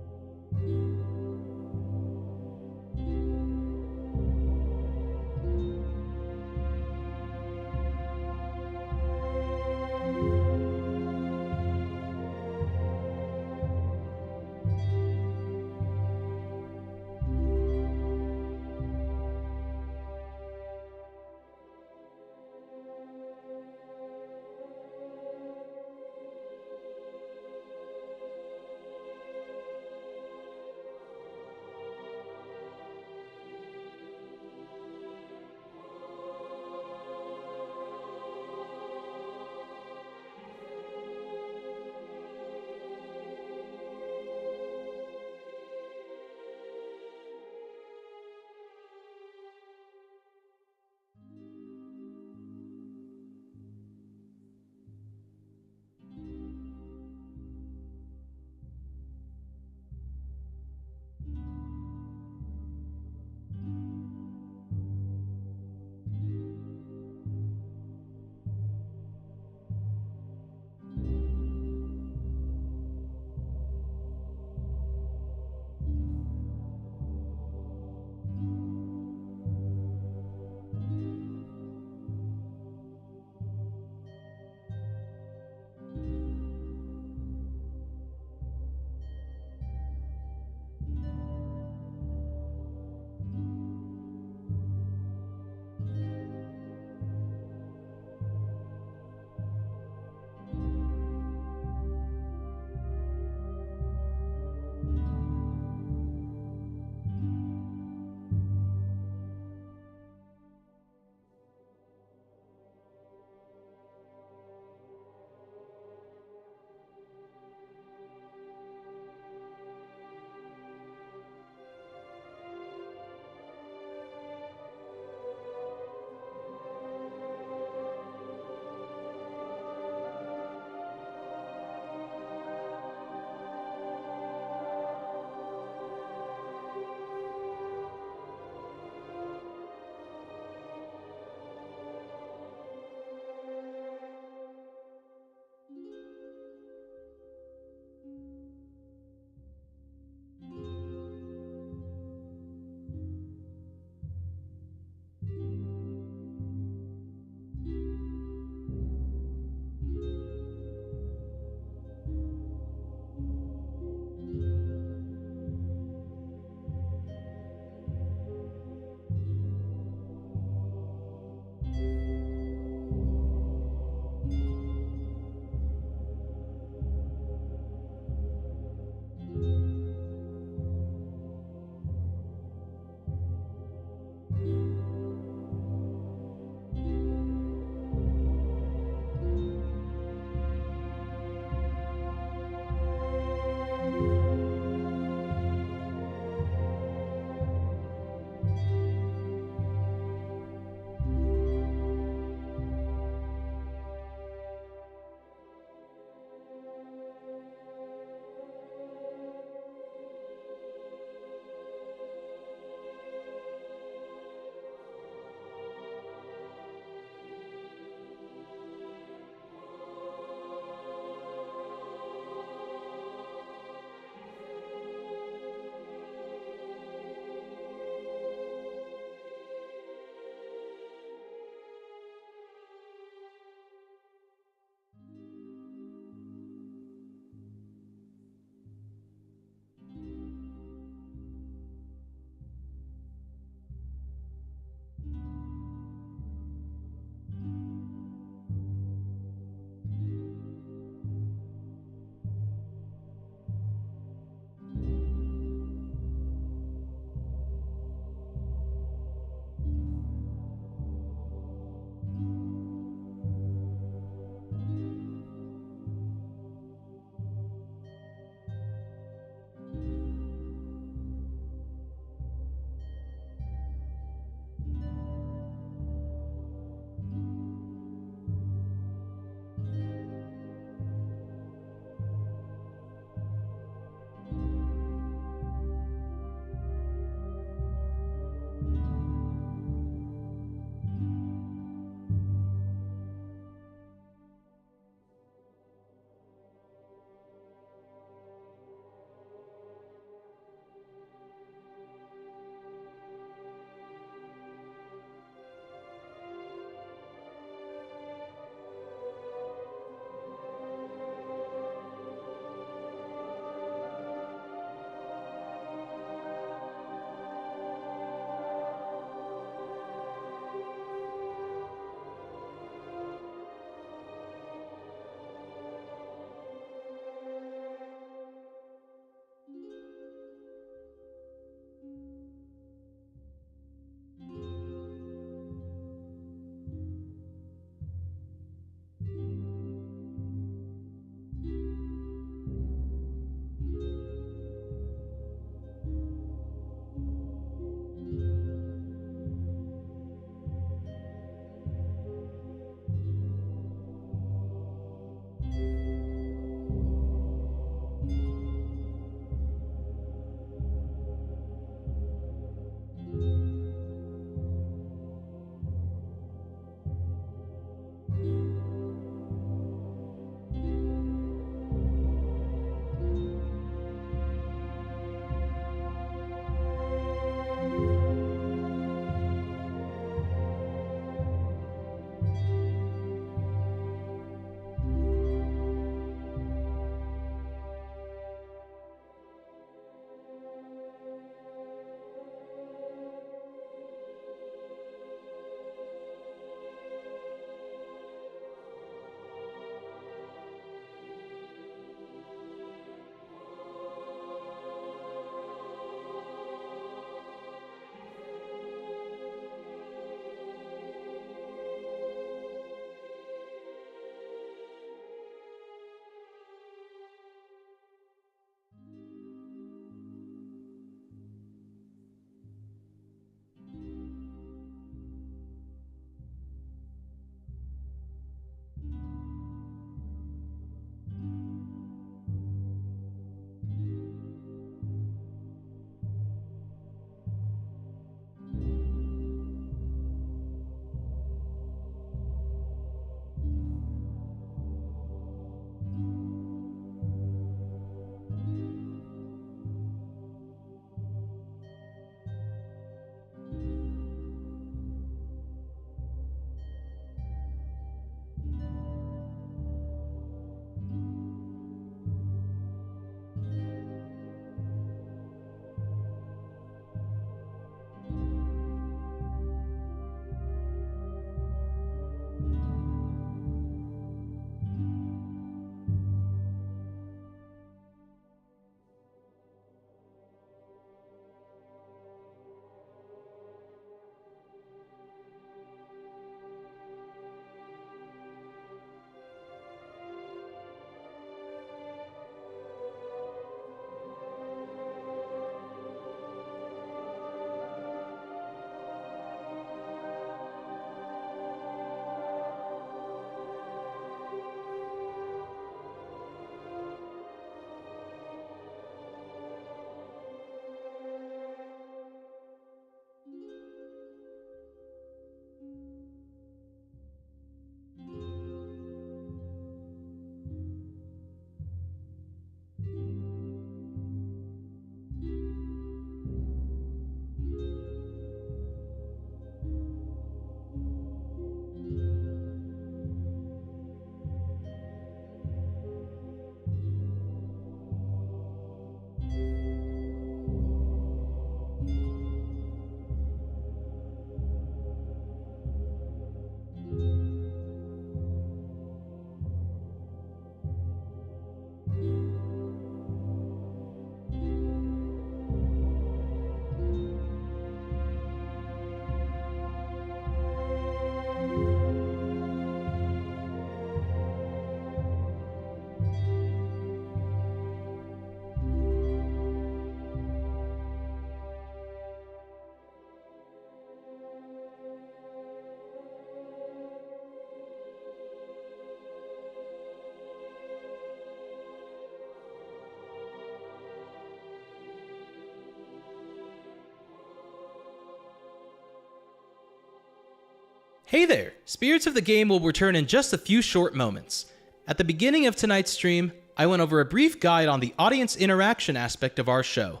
Hey there! Spirits of the Game will return in just a few short moments. At the beginning of tonight's stream, I went over a brief guide on the audience interaction aspect of our show.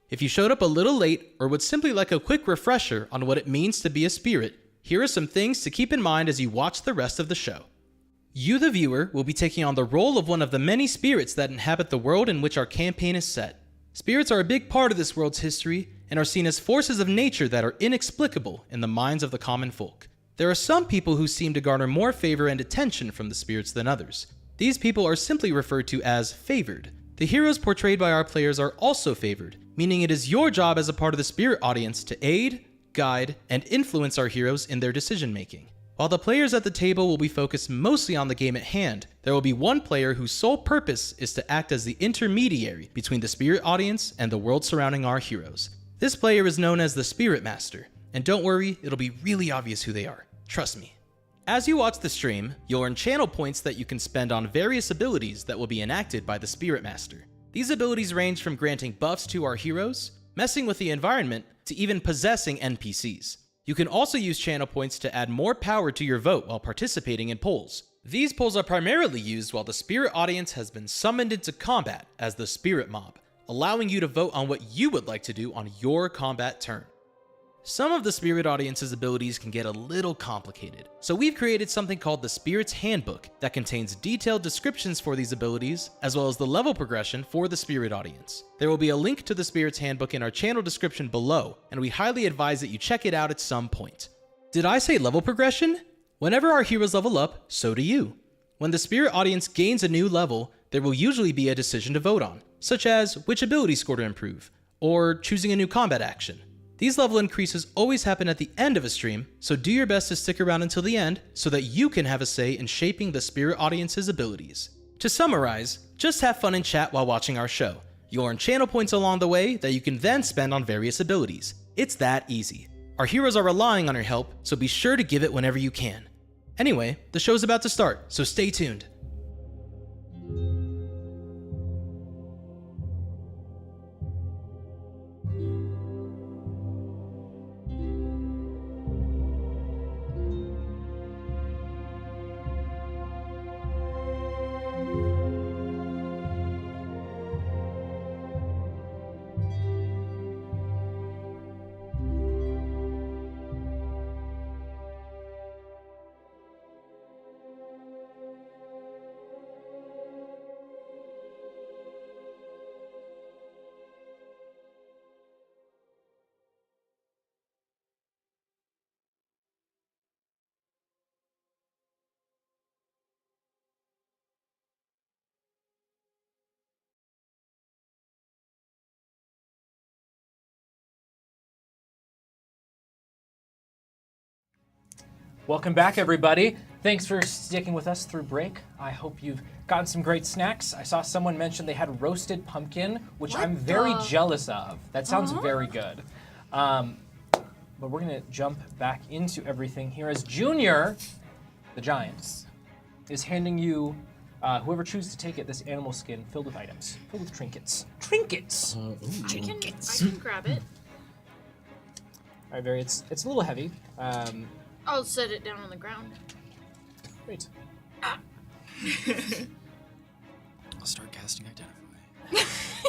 If you showed up a little late or would simply like a quick refresher on what it means to be a spirit, here are some things to keep in mind as you watch the rest of the show. You, the viewer, will be taking on the role of one of the many spirits that inhabit the world in which our campaign is set. Spirits are a big part of this world's history and are seen as forces of nature that are inexplicable in the minds of the common folk. There are some people who seem to garner more favor and attention from the spirits than others. These people are simply referred to as favored. The heroes portrayed by our players are also favored, meaning it is your job as a part of the spirit audience to aid, guide, and influence our heroes in their decision making. While the players at the table will be focused mostly on the game at hand, there will be one player whose sole purpose is to act as the intermediary between the spirit audience and the world surrounding our heroes. This player is known as the Spirit Master, and don't worry, it'll be really obvious who they are. Trust me. As you watch the stream, you'll earn channel points that you can spend on various abilities that will be enacted by the Spirit Master. These abilities range from granting buffs to our heroes, messing with the environment, to even possessing NPCs. You can also use channel points to add more power to your vote while participating in polls. These polls are primarily used while the spirit audience has been summoned into combat as the Spirit Mob, allowing you to vote on what you would like to do on your combat turn. Some of the spirit audience's abilities can get a little complicated, so we've created something called the Spirit's Handbook that contains detailed descriptions for these abilities, as well as the level progression for the spirit audience. There will be a link to the Spirit's Handbook in our channel description below, and we highly advise that you check it out at some point. Did I say level progression? Whenever our heroes level up, so do you. When the spirit audience gains a new level, there will usually be a decision to vote on, such as which ability score to improve, or choosing a new combat action. These level increases always happen at the end of a stream, so do your best to stick around until the end so that you can have a say in shaping the spirit audience's abilities. To summarize, just have fun and chat while watching our show. You'll earn channel points along the way that you can then spend on various abilities. It's that easy. Our heroes are relying on your help, so be sure to give it whenever you can. Anyway, the show's about to start, so stay tuned. Welcome back, everybody. Thanks for sticking with us through break. I hope you've gotten some great snacks. I saw someone mention they had roasted pumpkin, which I'm very jealous of. That sounds very good. But we're going to jump back into everything here as Junior, the giant, is handing you, whoever chooses to take it, this animal skin filled with items, filled with trinkets. Trinkets! I can grab it. All right, Barry, it's a little heavy. I'll set it down on the ground. Great. I'll start casting Identify.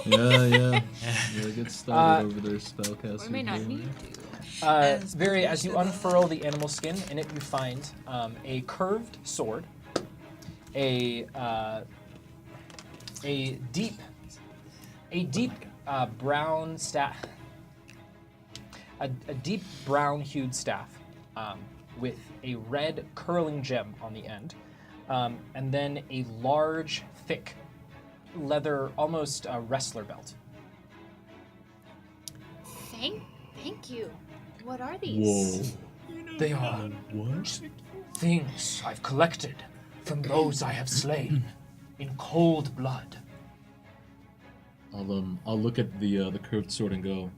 Yeah. Get started over there, spellcaster. We may not need to. Barry, as you unfurl the animal skin, in it you find a curved sword, a deep brown staff, a deep brown hued staff with a red curling gem on the end, and then a large, thick leather, almost wrestler belt. Thank you. What are these? Whoa. They are things I've collected from those I have slain in cold blood. I'll look at the curved sword and go,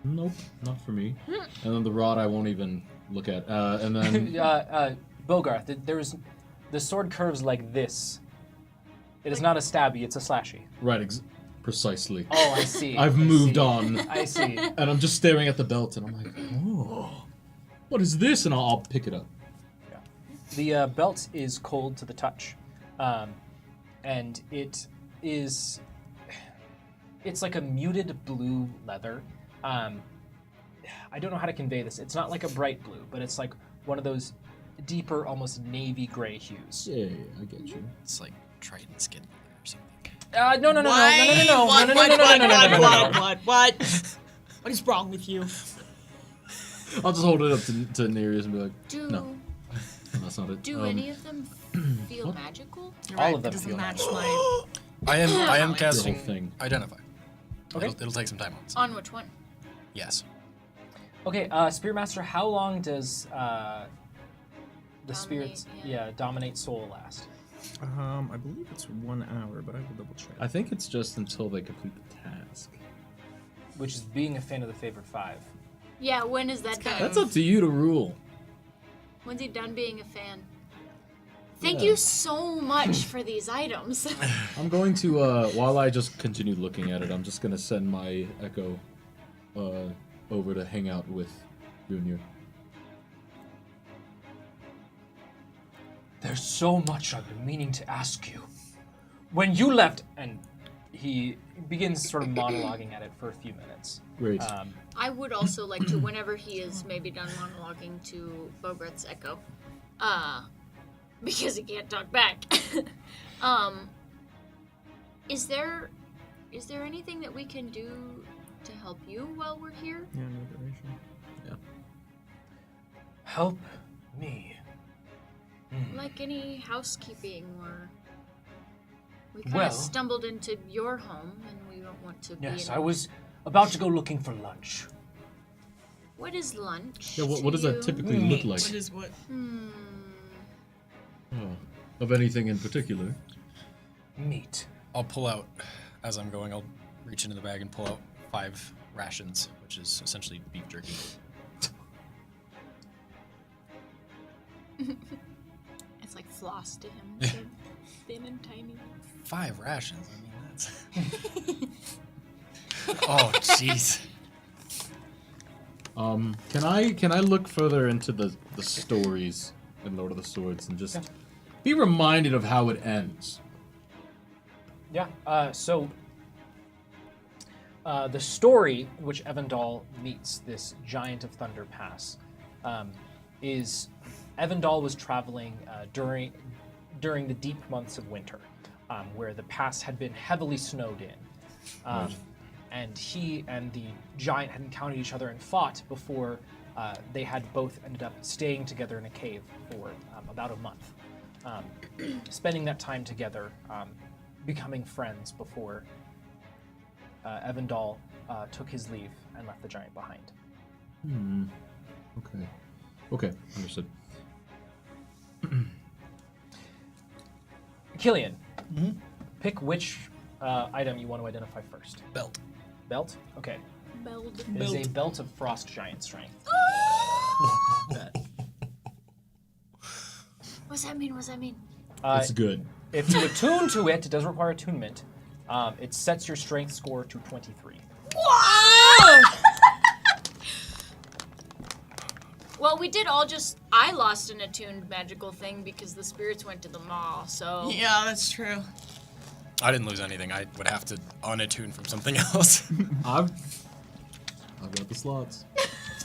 nope, not for me. And then the rod I won't even look at. And then Bogart, the sword curves like this. It is not a stabby, it's a slashy. right, precisely. Oh, I see. I've moved on. I see. And I'm just staring at the belt, and I'm like, oh. What is this? And I'll pick it up. The belt is cold to the touch, and it's like a muted blue leather. I don't know how to convey this. It's not like a bright blue, but it's like one of those deeper, almost navy gray hues. Yeah, I get you. It's like Triton skin leather or something. No. What? What is wrong with you? I'll just hold it up to Nereus and be like, Do no, that's not it. do any of them feel magical? You're All right, of them it doesn't feel match magical. my. I am The whole casting thing. Identify. Okay. It'll take some time. On which one? Yes. Okay, Spirit Master, how long does the spirits dominate soul last? I believe it's 1 hour, but I will double check. I think it's just until they complete the task. Which is being a fan of the favored 5. Yeah, when is that done? That's up to you to rule. When's he done being a fan? Thank you so much for these items. I'm going to, while I just continue looking at it, I'm just going to send my Echo over to hang out with Junior. There's so much I've been meaning to ask you. When you left, and he begins sort of monologuing at it for a few minutes. Great. I would also like to, whenever he is maybe done monologuing to Bogret's Echo, because he can't talk back. Is there anything that we can do to help you while we're here? Yeah, no duration. Help me. Like any housekeeping, or we kind Well- of stumbled into your home and we don't want to be Yes, in I was about to go looking for lunch. What is lunch? Yeah, what does that typically look like? What is what? Oh, of anything in particular? Meat. I'll pull out, as I'm going, I'll reach into the bag and pull out 5 rations, which is essentially beef jerky. It's like floss to him. They're thin and tiny. 5 rations? I mean, that's... Oh, jeez. Can I look further into the stories in Lord of the Swords and just be reminded of how it ends? Yeah, so the story in which Evandal meets this giant of Thunder Pass is Evandal was traveling during the deep months of winter, where the pass had been heavily snowed in. And he and the giant had encountered each other and fought before they had both ended up staying together in a cave for about a month, spending that time together, becoming friends before Evandal took his leave and left the giant behind. Okay, understood. Killian, pick which item you want to identify first. Belt. Belt? Okay. Beld. It is a belt of frost giant strength. What's that mean? What's that mean? It's good. If you attune to it, it does require attunement. It sets your strength score to 23. Well, we did all just. I lost an attuned magical thing because the spirits went to the mall, so. Yeah, that's true. I didn't lose anything. I would have to unattune from something else. I've got the slots.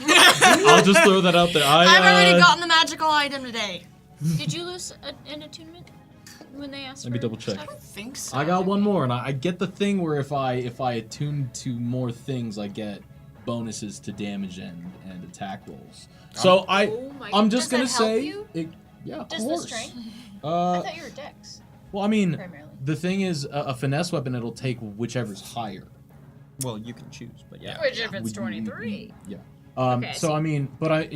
I'll just throw that out there. I've already gotten the magical item today. Did you lose an attunement when they asked Let me for double check. stuff? I think so. I got one more, and I get the thing where if I attune to more things, I get bonuses to damage and attack rolls. So Oh my- I'm just does gonna that help say, you? yeah, of Just course. the strength? I Uh, thought you were Dex. well, I mean, Primarily. the thing is, a finesse weapon, it'll take whichever's higher. Well, you can choose, but yeah. Which if it's 23. Yeah. Okay, so so- I mean, but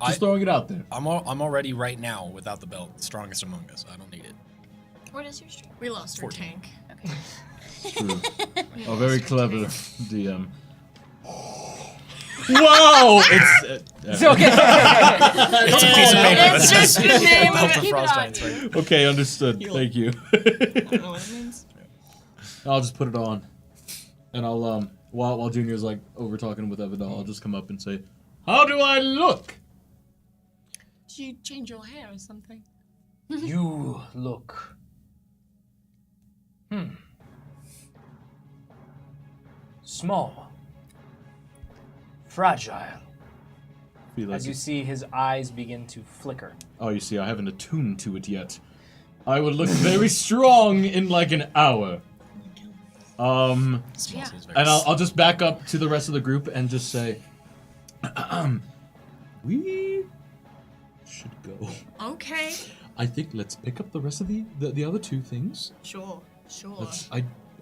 just throwing it out there. I'm already right now without the belt, strongest among us. I don't need it. What is your strength? We lost our 14. tank. Okay. True. Oh, very clever DM. Whoa! It's Okay. It's a piece of paper. It's that just says the name. Belt of Keep it Frost on. Giants, right? okay. Understood. Thank you. I don't know what it means. I'll just put it on, and I'll while Junior's like over talking with Evandal, I'll just come up and say, How do I look? Did you change your hair or something? You look. Small. Fragile. Feel like As you see his eyes begin to flicker. Oh, you see, I haven't attuned to it yet. I will look very strong in like an hour. And I'll just back up to the rest of the group and just say, we should go. Okay. I think let's pick up the rest of the other two things. Sure. Let's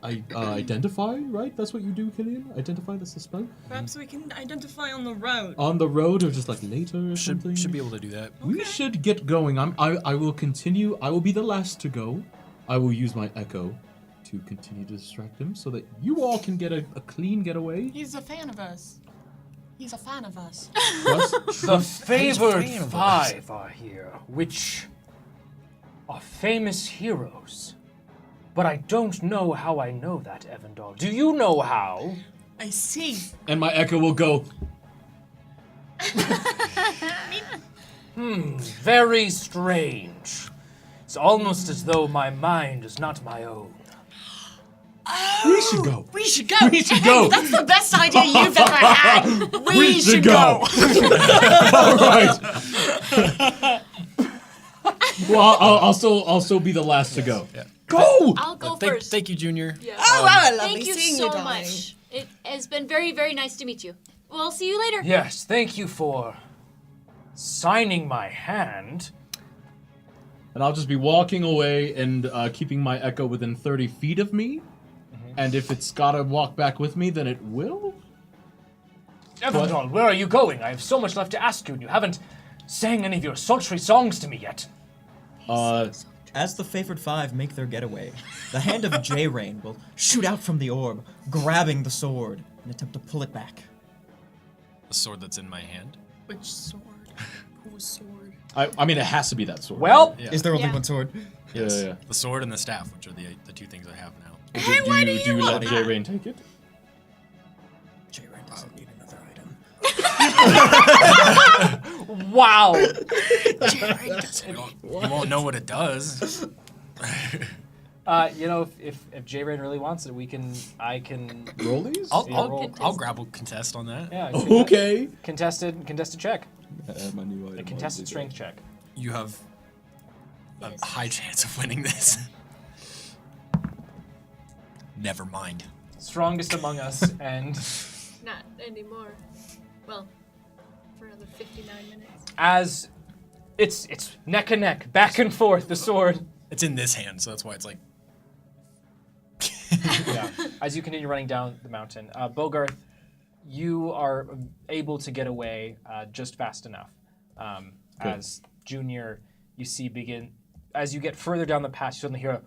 identify, right? That's what you do, Killian? Identify, that's the spell? Perhaps we can identify on the road. On the road or just like later or something? Should be able to do that. We should get going. I will continue. I will be the last to go. I will use my echo to continue to distract him so that you all can get a clean getaway. He's a fan of us. He's a fan of us. The favored five are here, which are famous heroes. But I don't know how I know that, Evandar. Do you know how? I see. And my echo will go, Very strange. It's almost as though my mind is not my own. we should go. We should go. We should go. That's the best idea you've ever had. We should go. All right. Well, I'll still be the last to go. Yeah. Go! I'll go first. Thank you, Junior. Yeah. Oh, wow, lovely Thank you seeing so you, darling. much. It has been very, very nice to meet you. We'll see you later. Yes, thank you for signing my hand. And I'll just be walking away and keeping my echo within 30 feet of me. And if it's gotta walk back with me, then it will. Evandar, where are you going? I have so much left to ask you, and you haven't sang any of your sultry songs to me yet. As the favored five make their getaway, the hand of J-Rain will shoot out from the orb, grabbing the sword, and attempt to pull it back. The sword that's in my hand. Which sword? Whose sword? I mean, it has to be that sword. Well, Yeah. Is there only one sword? Yeah. The sword and the staff, which are the two things I have now. Hey, why do you let want that? J-Rain take it? J-Rain doesn't need another item. wow. You won't know what it does. You know, if J-Rain really wants it, I can. Roll these? I'll grapple contest on that. Yeah. Okay. Contested check. Add my new item. A contested strength check. You have a high chance of winning this. Never mind. Strongest among us, and Not anymore. Well, for another 59 minutes. as it's neck and neck, back and forth, the sword. It's in this hand, so that's why it's like. Yeah. As you continue running down the mountain, Bogarth, you are able to get away just fast enough. As Junior, you see as you get further down the path, you suddenly hear a,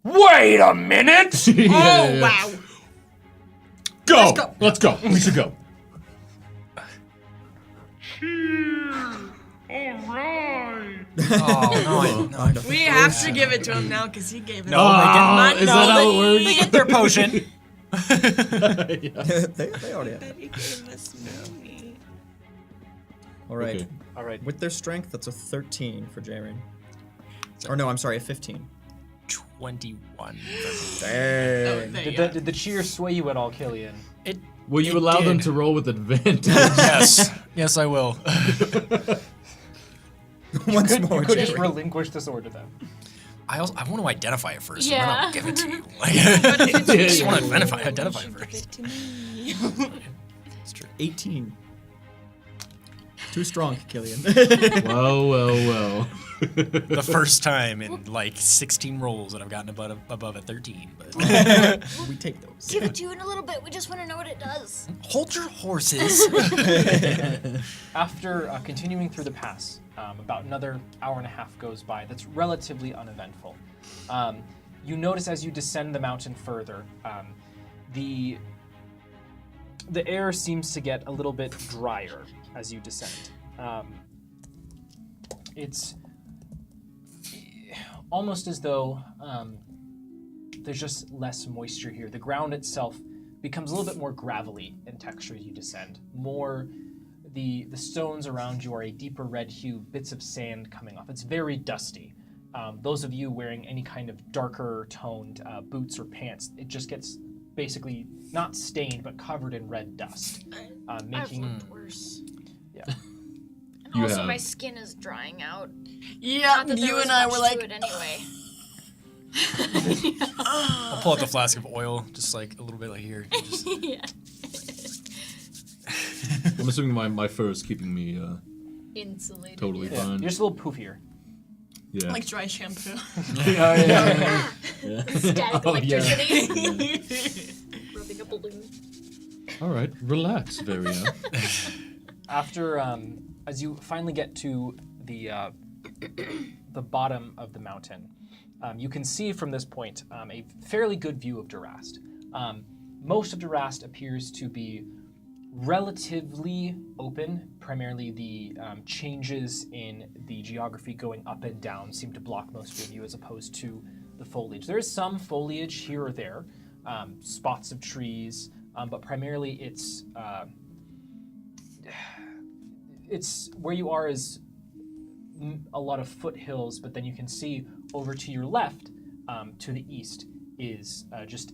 "Wait a minute!" Yeah. Wow. Go! Let's go. We should go. Alright. Oh no! We have to give it to him now because he gave it. No, is that how it works? They get their potion. they already have. But he gave us money. All right. Okay. All right. With their strength, that's a 13 for J-Rain. Or no, I'm sorry, a 15. 21. Dang. Did the cheer sway you at all, Killian? Will you It allow them did. to roll with advantage? Yes, I will. Once more, You could just J-Rain. relinquish the sword to them. I want to identify it first, Yeah. and then I'll give it to you. Like, I just want to identify it Give first. it to me. It's true. 18. Too strong, Killian. Well. The first time in like 16 rolls that I've gotten above a 13. But We take those. Give it to you in a little bit. We just want to know what it does. hold your horses. After continuing through the pass, about another hour and a half goes by. That's relatively uneventful. You notice as you descend the mountain further, the air seems to get a little bit drier as you descend. It's almost as though there's just less moisture here. The ground itself becomes a little bit more gravelly in texture as you descend. the stones around you are a deeper red hue, bits of sand coming off. It's very dusty. Those of you wearing any kind of darker toned boots or pants, it just gets basically not stained but covered in red dust, making I've looked worse. Yeah. And You also, have. my skin is drying out. Yeah, Not that there you was and I much were to like, it anyway. I'll pull out the flask of oil, just like a little bit like here. Just, Yeah. I'm assuming my fur is keeping me Insulated. totally Yeah, fine. you're just a little poofier. Yeah. like dry shampoo. Static Oh, yeah. electricity. Rubbing a balloon. All right, relax, Varia. After, as you finally get to the bottom of the mountain, you can see from this point a fairly good view of Durast. Most of Durast appears to be relatively open. Primarily, the changes in the geography going up and down seem to block most of your view, as opposed to the foliage. There is some foliage here or there, spots of trees, but primarily it's where you are is a lot of foothills, but then you can see over to your left, to the east, is just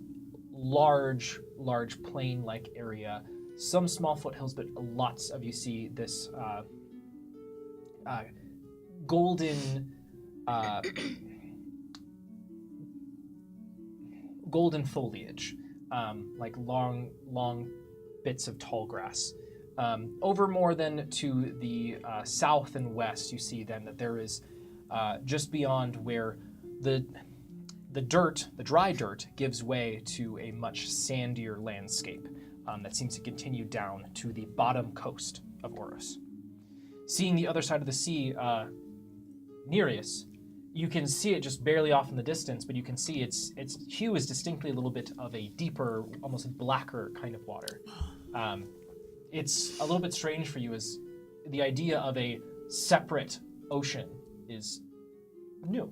large plain-like area. Some small foothills, but lots of, you see this golden foliage, like long bits of tall grass. Over more than to the south and west, you see then that there is just beyond where the dry dirt, gives way to a much sandier landscape that seems to continue down to the bottom coast of Oros. Seeing the other side of the sea, Nereus, you can see it just barely off in the distance, but you can see its hue is distinctly a little bit of a deeper, almost blacker kind of water. It's a little bit strange for you, as the idea of a separate ocean is new.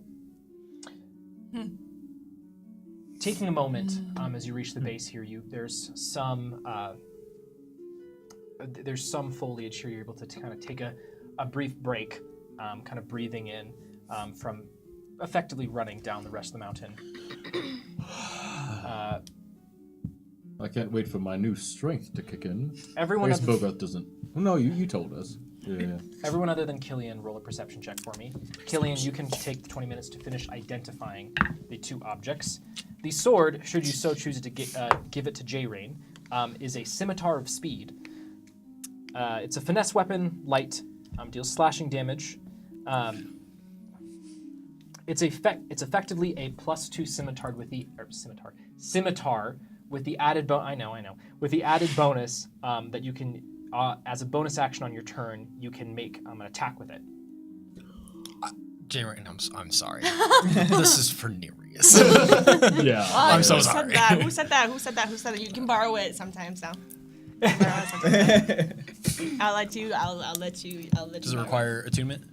Taking a moment as you reach the base here, there's some foliage here. You're able to kind of take a brief break, kind of breathing in from effectively running down the rest of the mountain. I can't wait for my new strength to kick in. Everyone I guess other- Bogart doesn't. Well, no, you told us. Yeah. Everyone other than Killian, roll a perception check for me. Killian, you can take the 20 minutes to finish identifying the two objects. The sword, should you so choose to give it to J-Rain, is a scimitar of speed. It's a finesse weapon, light, deals slashing damage. It's effectively a +2 scimitar with the scimitar with the added with the added bonus that you can, as a bonus action on your turn, you can make an attack with it. J-Rain, I'm sorry. This is for Nereus. Yeah. I'm so Who sorry. said that? Who said that? You can borrow it sometimes now. I'll let you. Does it require attunement?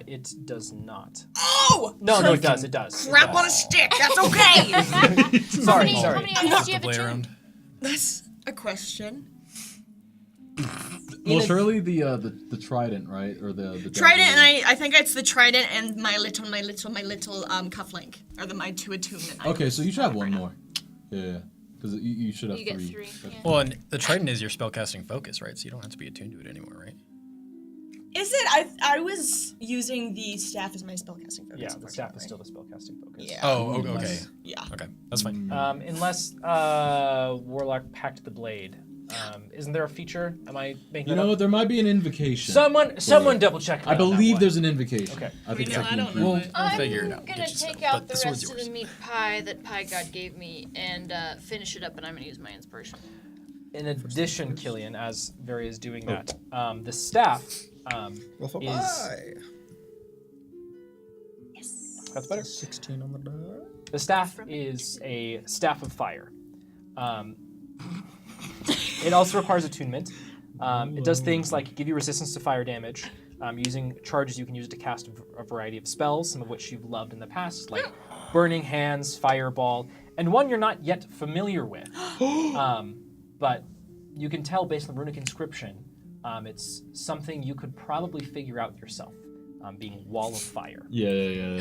It does not. Oh! No, it does. It does. Crap on a stick. That's okay. Sorry. How many items do The you have play attuned? around. That's a question. Well, surely the trident, right, or the Trident, dagger. and I think it's the trident and my little cufflink are my two attunement. Okay, so you should have one more. Yeah, because you should have You get 3. three, yeah. Well, and the trident is your spellcasting focus, right? So you don't have to be attuned to it anymore, right? Is it? I was using the staff as my spellcasting focus. Yeah, the staff is still the spellcasting focus. Yeah. Oh, okay. Yeah. Okay, that's fine. Unless Warlock packed the blade. Isn't there a feature? Am I making You that know up? what? There might be an invocation. Someone double check. I believe there's an invocation. Okay. I think know, it's I like don't the know. We'll I'm figure it out. gonna Get you take some, out but the sword's rest of yours. the meat pie that Pie God gave me and finish it up, and I'm gonna use my inspiration. In addition, Killian, as Varia is doing that, the staff Roll for is pie. that's better. 16 on the die. The staff is a staff of fire. It also requires attunement. It does things like give you resistance to fire damage. Using charges, you can use it to cast a variety of spells, some of which you've loved in the past, like Burning Hands, Fireball, and one you're not yet familiar with. But you can tell based on the runic inscription It's something you could probably figure out yourself, being Wall of Fire. Yeah.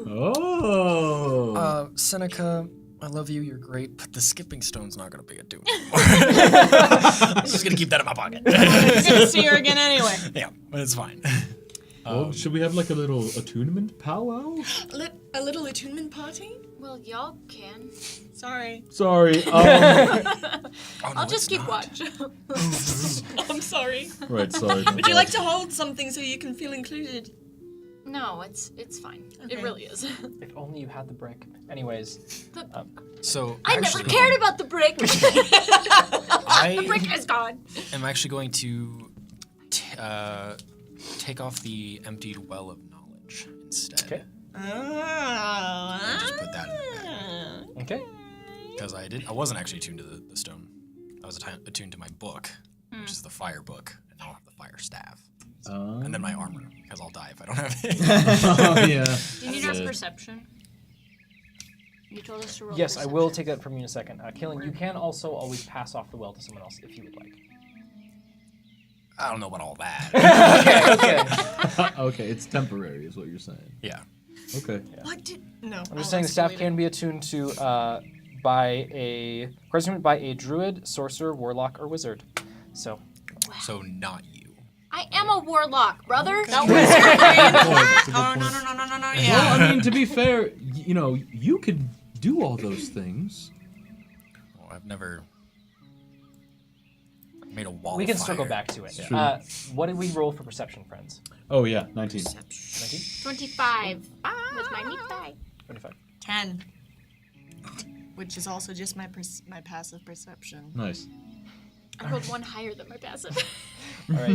Oh. Seneca, I love you. You're great, but the skipping stone's not gonna be a doom anymore. I'm just gonna keep that in my pocket. You're gonna see her again anyway. Yeah, but it's fine. Well, should we have like a little attunement powwow? A little attunement party? Well, y'all can. Sorry. Sorry. I'll just keep watch. I'm sorry. Right, sorry. Would you like to hold something so you can feel included? No, it's fine. Okay. It really is. If only you had the brick. Anyways, So I never cared about the brick. The brick is gone. I'm actually going to take off the emptied well of knowledge instead. okay. Just put that in the bag. Okay. Because I wasn't actually attuned to the stone. I was attuned to my book, which is the fire book, and I'll have the fire staff. And then my armor, because I'll die if I don't have it. Oh, yeah. Do you need our perception? You told us to roll. Yes, I perception. will take that from you in a second. Kaelin, you can also always pass off the well to someone else if you would like. I don't know about all that. Okay. Okay, it's temporary, is what you're saying. Yeah. Okay. What did... No. I'm just saying the staff can be attuned to by a druid, sorcerer, warlock, or wizard. So So not you. I am a warlock, brother. Oh, no. Yeah. Well, I mean, to be fair, you could do all those things. Well, I've never made a wall we of can fire. circle back to it. True. What did we roll for perception, friends? Oh, yeah, 19. 19? 25 with my meat pie. 25. 10. Which is also just my passive perception. Nice. I rolled one higher than my passive. All right.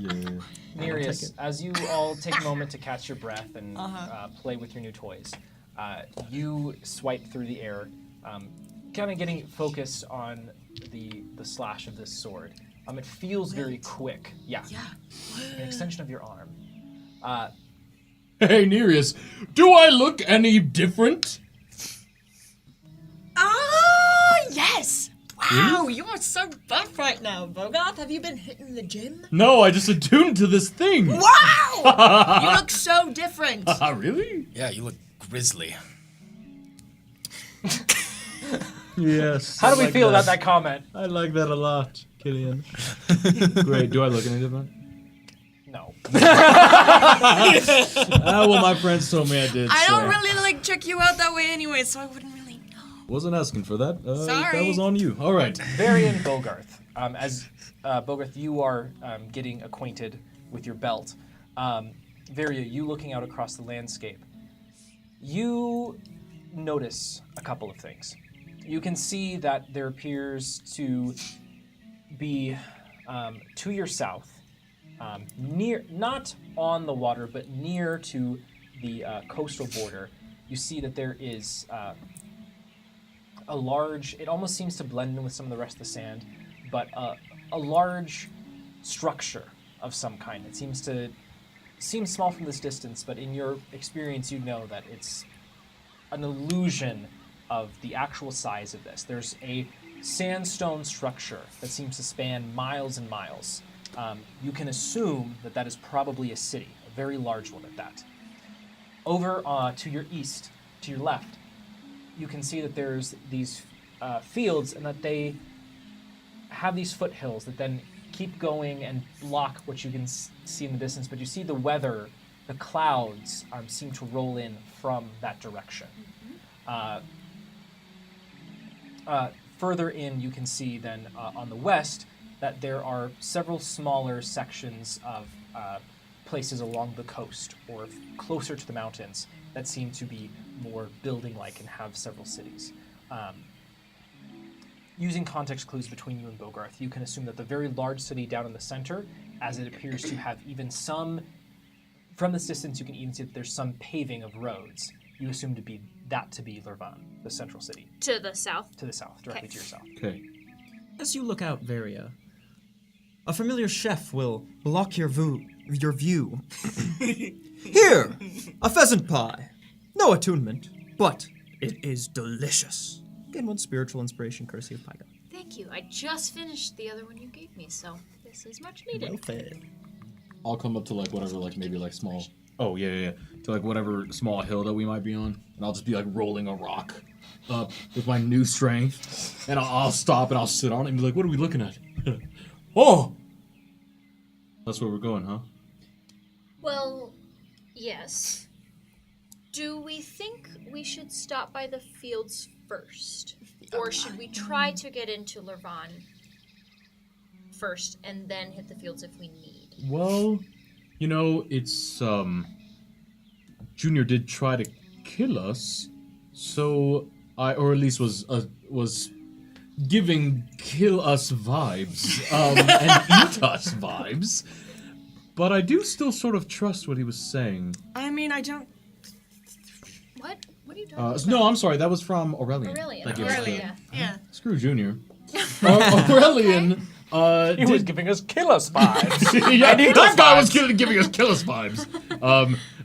Yeah. Nereus, as you all take a moment to catch your breath and play with your new toys, you swipe through the air, kind of getting focused on the slash of this sword. It feels very quick. Yeah. An extension of your arm. Hey, Nereus, do I look any different? Yes! Wow, you are so buff right now, Bogoth. Have you been hitting the gym? No, I just attuned to this thing. Wow! You look so different. Really? Yeah, you look grisly. Yes. How do we feel about that comment? I like that a lot, Killian. Great. Do I look any different? No. Well, my friends told me I did. I don't so. really check you out that way anyway, so I wouldn't really know. Wasn't asking for that. Sorry. That was on you. All right. Varian Bogarth. As Bogarth, you are getting acquainted with your belt. Varia, you looking out across the landscape, you notice a couple of things. You can see that there appears to be to your south, near, not on the water, but near to the coastal border. You see that there is a large, it almost seems to blend in with some of the rest of the sand, but a large structure of some kind. It seems small from this distance, but in your experience, you know that it's an illusion of the actual size of this. There's a sandstone structure that seems to span miles and miles. You can assume that that is probably a city, a very large one at that. Over to your east, to your left, you can see that there's these fields and that they have these foothills that then keep going and block what you can see in the distance, but you see the weather, the clouds seem to roll in from that direction. Further in, you can see then on the west that there are several smaller sections of places along the coast or closer to the mountains that seem to be more building-like and have several cities. Using context clues between you and Bogarth, you can assume that the very large city down in the center, as it appears to have even some, from this distance you can even see that there's some paving of roads. You assume to be Lurvan, the central city. To the south? To the south, directly to your south. Okay. As you look out, Varia, a familiar chef will block your view. Here, a pheasant pie. No attunement, but it is delicious. Gain one spiritual inspiration courtesy of Pygo. Thank you. I just finished the other one you gave me, so This is much needed. Well fed. I'll come up to like whatever, like maybe like small. Oh yeah. To like whatever small hill that we might be on, and I'll just be like rolling a rock up with my new strength, and I'll stop and I'll sit on it and be like, "What are we looking at?" Oh, that's where we're going, huh? Well, yes. Do we think we should stop by the fields first? Or should we try to get into Lurvan first and then hit the fields if we need? Well, you know, it's Junior did try to kill us, so or at least was giving kill us vibes, and eat us vibes. But I do still sort of trust what he was saying. I mean, I don't. What? What are you talking about? No, I'm sorry. That was from Aurelian. Aurelian. That gave us the- Aurelian. Yeah. Screw Junior. Aurelian. He was giving us kill us vibes. Yeah, And eat that us guy was vibes. giving us kill us vibes.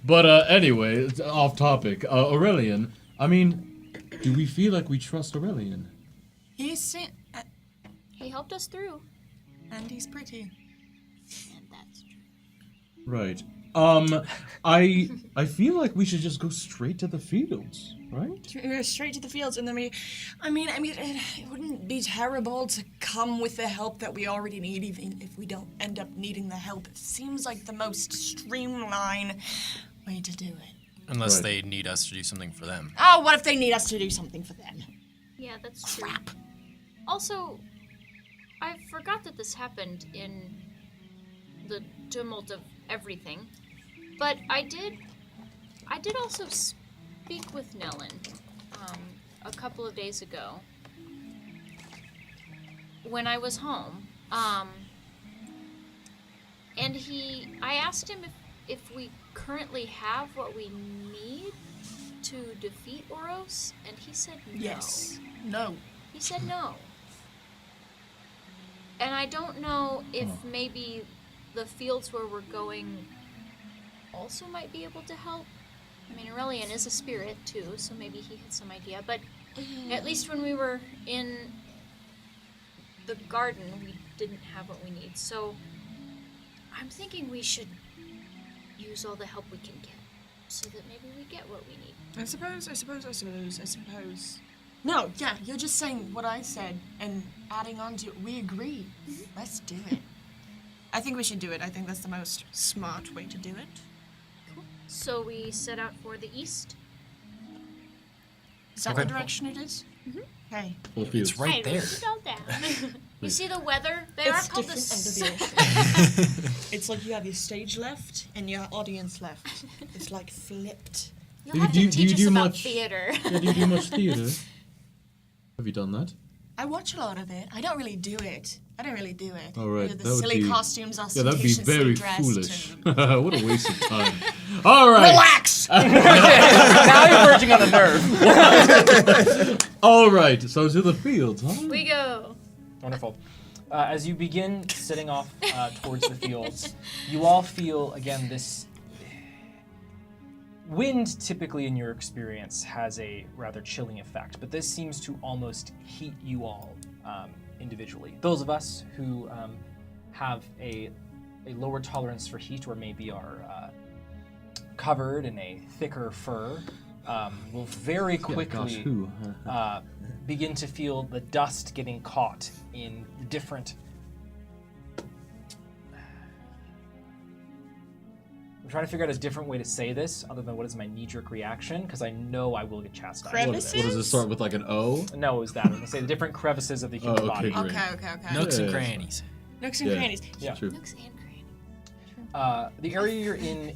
But anyway, it's off topic. Aurelian. I mean, do we feel like we trust Aurelian? He's He helped us through. and he's pretty. And that's true. Right. I feel like we should just go straight to the fields, right? Straight to the fields, and then I mean, it wouldn't be terrible to come with the help that we already need, even if we don't end up needing the help. It seems like the most streamlined way to do it. Unless Right. they need us to do something for them. Oh, what if they need us to do something for them? Yeah, that's true. Also, I forgot that this happened in the tumult of everything, but I did also speak with Nellen a couple of days ago when I was home, and I asked him if we currently have what we need to defeat Oros, and he said no. Yes. No. He said no. And I don't know if maybe the fields where we're going also might be able to help. I mean, Aurelian is a spirit too, so maybe he had some idea. But at least when we were in the garden, we didn't have what we need. So I'm thinking we should use all the help we can get so that maybe we get what we need. I suppose. No, yeah, you're just saying what I said and adding on to it. We agree. Let's do it. I think we should do it. I think that's the most smart way to do it. Cool. So we set out for the east. Is that the direction it is? Okay. It's right there. Wrote it all down. You see the weather? They are It's called different the end of the ocean. It's like you have your stage left and your audience left. It's like flipped. You'll have to teach us about theater. Yeah, do you do much theater? Have you done that? I watch a lot of it. I don't really do it. All right, The that would silly be- costumes, Yeah, that'd be ostentatiously very dressed foolish. and- What a waste of time. All right. Relax! Now you're verging on a nerve. All right. So to the fields, huh? We go. Wonderful. As you begin setting off towards the fields, you all feel, again, this wind typically in your experience has a rather chilling effect, but this seems to almost heat you all individually. Those of us who have a lower tolerance for heat or maybe are covered in a thicker fur will very quickly begin to feel the dust getting caught in different... I'm trying to figure out a different way to say this other than what is my knee-jerk reaction, because I know I will get chastised. What does it start with, like an O? No, it was that. I'm going to say the different crevices of the human body. great. Okay. Nooks and crannies. Nooks and crannies. Yeah. True. Nooks and crannies. The area you're in,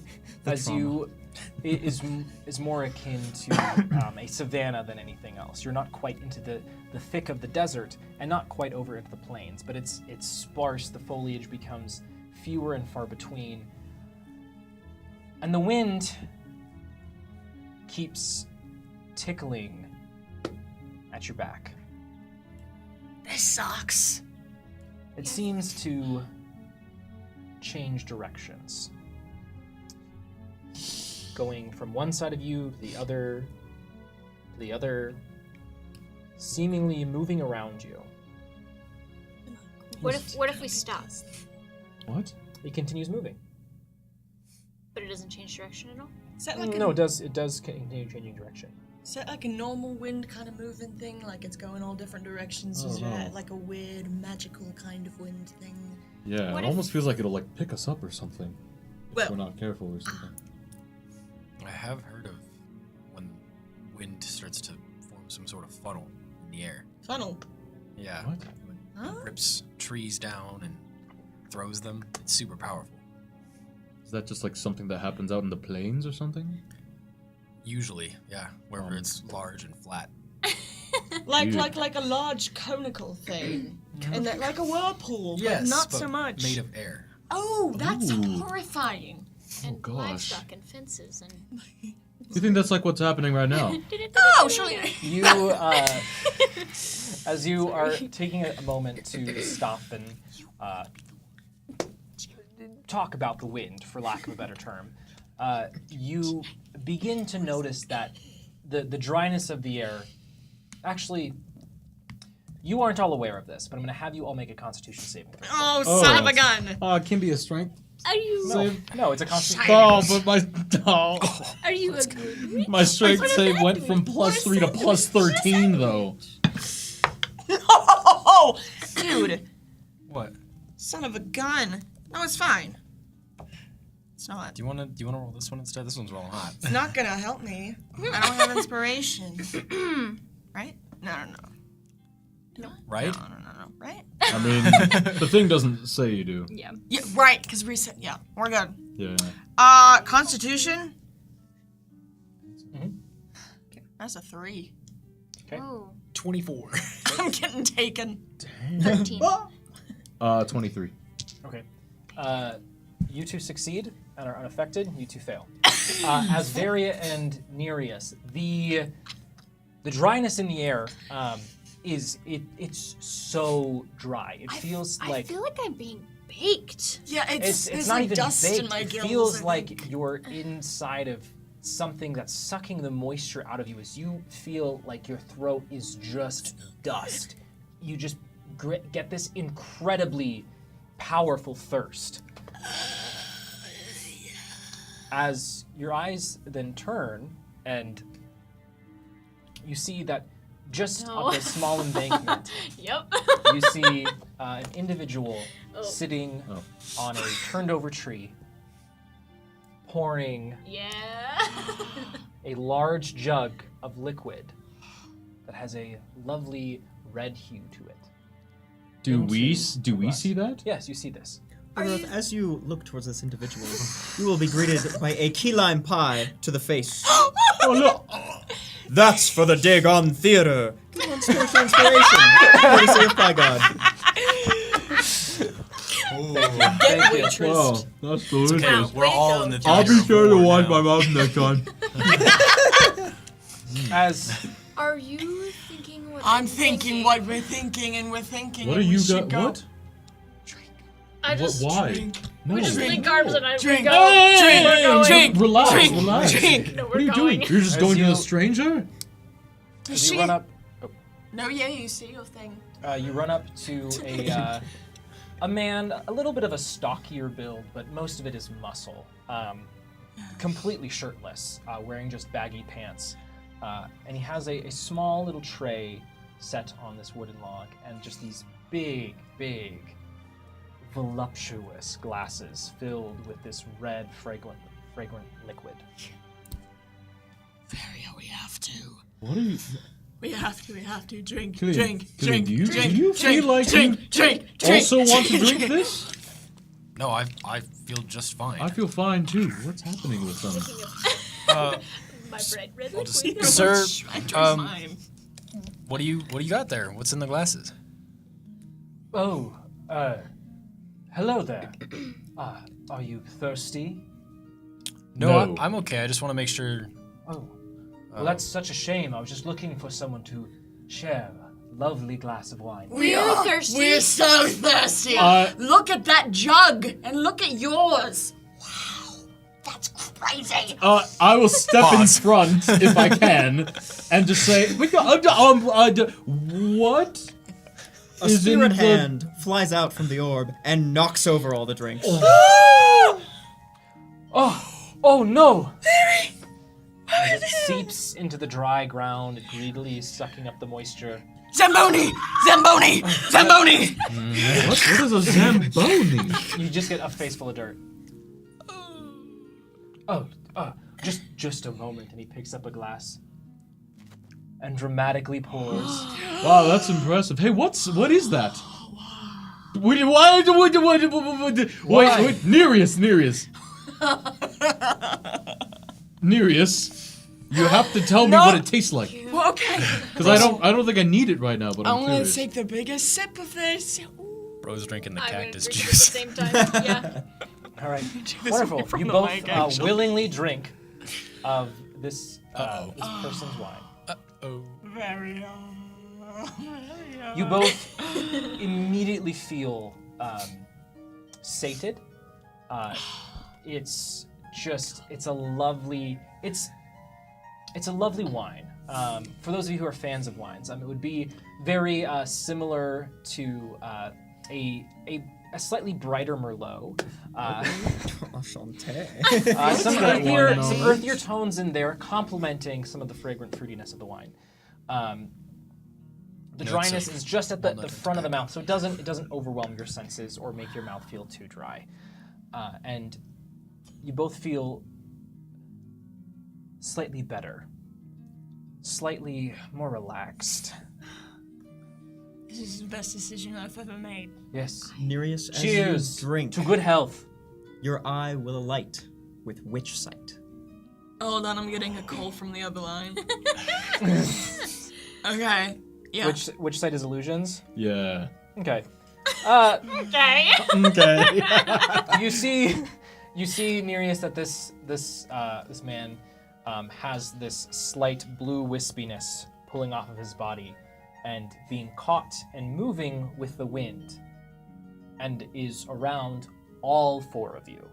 is more akin to a savanna than anything else. You're not quite into the thick of the desert, and not quite over into the plains, but it's sparse. The foliage becomes fewer and far between, and the wind keeps tickling at your back. This sucks. It seems to change directions, going from one side of you to the other, seemingly moving around you. What if we stop? What? He continues moving. But it doesn't change direction at all? Is that like No, a, it does continue changing direction. is that like a normal wind kind of moving thing? Like it's going all different directions? I Is don't know. that like a weird magical kind of wind thing? Yeah, What it if- almost feels like it'll like pick us up or something. If Well- we're not careful or something. I have heard of when wind starts to form some sort of funnel in the air. Funnel. Yeah. What? When Huh? it rips trees down and throws them. It's super powerful. Is that just like something that happens out in the plains or something? Usually, yeah. Wherever it's large and flat. Like Weird. like a large conical thing. And that like a whirlpool, but not so much. Made of air. Oh, that's Ooh. horrifying. And gosh. livestock and fences and. Do you think that's like what's happening right now? Oh, surely. You, as you are taking a moment to stop and talk about the wind, for lack of a better term, you begin to notice that the dryness of the air, actually, you aren't all aware of this, but I'm going to have you all make a Constitution saving throw. Oh, son of a gun. It can be a strength. Are you? No, it's a Constitution. Oh, but Are you a good? my strength save went from +3 to +13 though. Oh, dude. What? Son of a gun. No, it's fine. It's not. Do you wanna roll this one instead? This one's rolling hot. It's not gonna help me. I don't have inspiration. Right? No. Right? No. Right? I mean, the thing doesn't say you do. Yeah. Yeah, right, because reset. Yeah, we're good. Yeah. Constitution? Mhm. Okay, that's a 3. Okay. Oh. 24. I'm getting taken. 13. 23. Okay. You two succeed and are unaffected. You two fail. As Varia and Nereus, the dryness in the air it's so dry. It feels I like feel like I'm being baked. Yeah, it's there's not like even dust baked. in my It gills. feels I like think. you're inside of something that's sucking the moisture out of you as you feel like your throat is just dust. You just get this incredibly powerful thirst. As your eyes then turn and you see that just No. up a small embankment, Yep. you see an individual Oh. sitting Oh. on a turned over tree, pouring Yeah. a large jug of liquid that has a lovely red hue to it. Do Into we the glass. see that? Yes, you see this. Aroth, as you look towards this individual, you will be greeted by a key lime pie to the face. Oh look! That's for the Dagon Theater. Come on, spiritual inspiration. Courtesy of Pie God. Thank you. Wow, that's delicious. Okay, we're all in the I'll be theater sure to war wash now. my mouth next time. As Are you thinking what I'm thinking what we're thinking, and we're thinking. What and are we you should got? go. What? I just Why? No. we just link arms and I Drink. we go. Hey! We're going. Drink. Relax, Drink. relax. Drink. No, What we're are you going. doing? You're just As going to you- the stranger? Does you she? run up, No, yeah, you see your thing. you run up to a man, a little bit of a stockier build, but most of it is muscle. Completely shirtless, wearing just baggy pants, and he has a small little tray set on this wooden log, and just these big, voluptuous glasses filled with this red, fragrant liquid. Varia, we have to. What are you? We have to. Drink. Killian, Drink. Killian, Drink. do you Drink. feel like drink. you Drink. also want to drink this? No, I feel just fine. I feel fine too. What's happening with them? My bright red I'll just, liquid. sir, I drank mine. what do you got there? What's in the glasses? Oh, hello there. Are you thirsty? No. I'm okay. I just want to make sure. Oh, well, that's such a shame. I was just looking for someone to share a lovely glass of wine. We're thirsty. We're so thirsty. Uh, Look at that jug and look at yours. Wow, that's crazy. I will step in Pause. front if I can, and just say, what? A spirit hand flies out from the orb and knocks over all the drinks. Oh no! As it seeps into the dry ground, greedily sucking up the moisture. Zamboni! Zamboni! Zamboni! What is a Zamboni? You just get a face full of dirt. Just a moment, and he picks up a glass and dramatically pours. Wow, that's impressive. Hey, what is that? Wait, Nereus. Nereus, you have to tell me what it tastes like. Okay. Because I don't think I need it right now, but I'm I'm gonna curious. take the biggest sip of this. Bro's drinking the I'm gonna cactus drink it juice. at the same time. Yeah. All right, this wonderful. away from You the both mic, actually. willingly drink of this person's wine. Very You both immediately feel sated. It's a lovely wine. For those of you who are fans of wines, it would be very similar to a slightly brighter Merlot. Enchanté. Some that wine earthier tones in there, complementing some of the fragrant fruitiness of the wine. The dryness is just at the front of the mouth, so it doesn't overwhelm your senses or make your mouth feel too dry. And you both feel slightly better, slightly more relaxed. This is the best decision I've ever made. Yes. Nereus, as Cheers you drink, to good health. your eye will alight with witch sight. Hold on, I'm getting a call from the other line. Okay. Yeah. Which site is illusions? Yeah. Okay. Okay. Okay. You see Nereus that this man has this slight blue wispiness pulling off of his body and being caught and moving with the wind, and is around all four of you.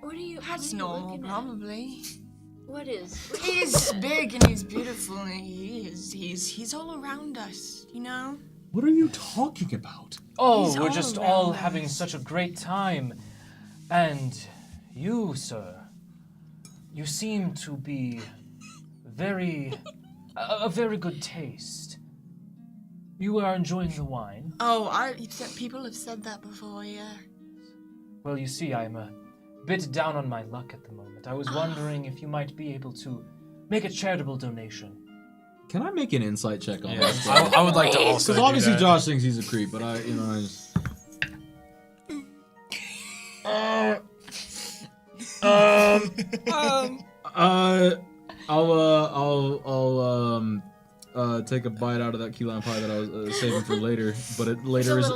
What are you? That's what are you normal, looking at? probably. What is? He's big and he's beautiful and he's all around us, you know? What are you talking about? Oh, He's we're all just around all us. having such a great time. And you, sir, you seem to be a very good taste. You are enjoying the wine. Oh, people have said that before, yeah. Well, you see, I'm a bit down on my luck at the moment. I was wondering if you might be able to make a charitable donation. Can I make an insight check on Yeah, this? I would like to also Because do obviously that. Josh thinks he's a creep, but I just... I'll take a bite out of that key lime pie that I was saving for later, but later is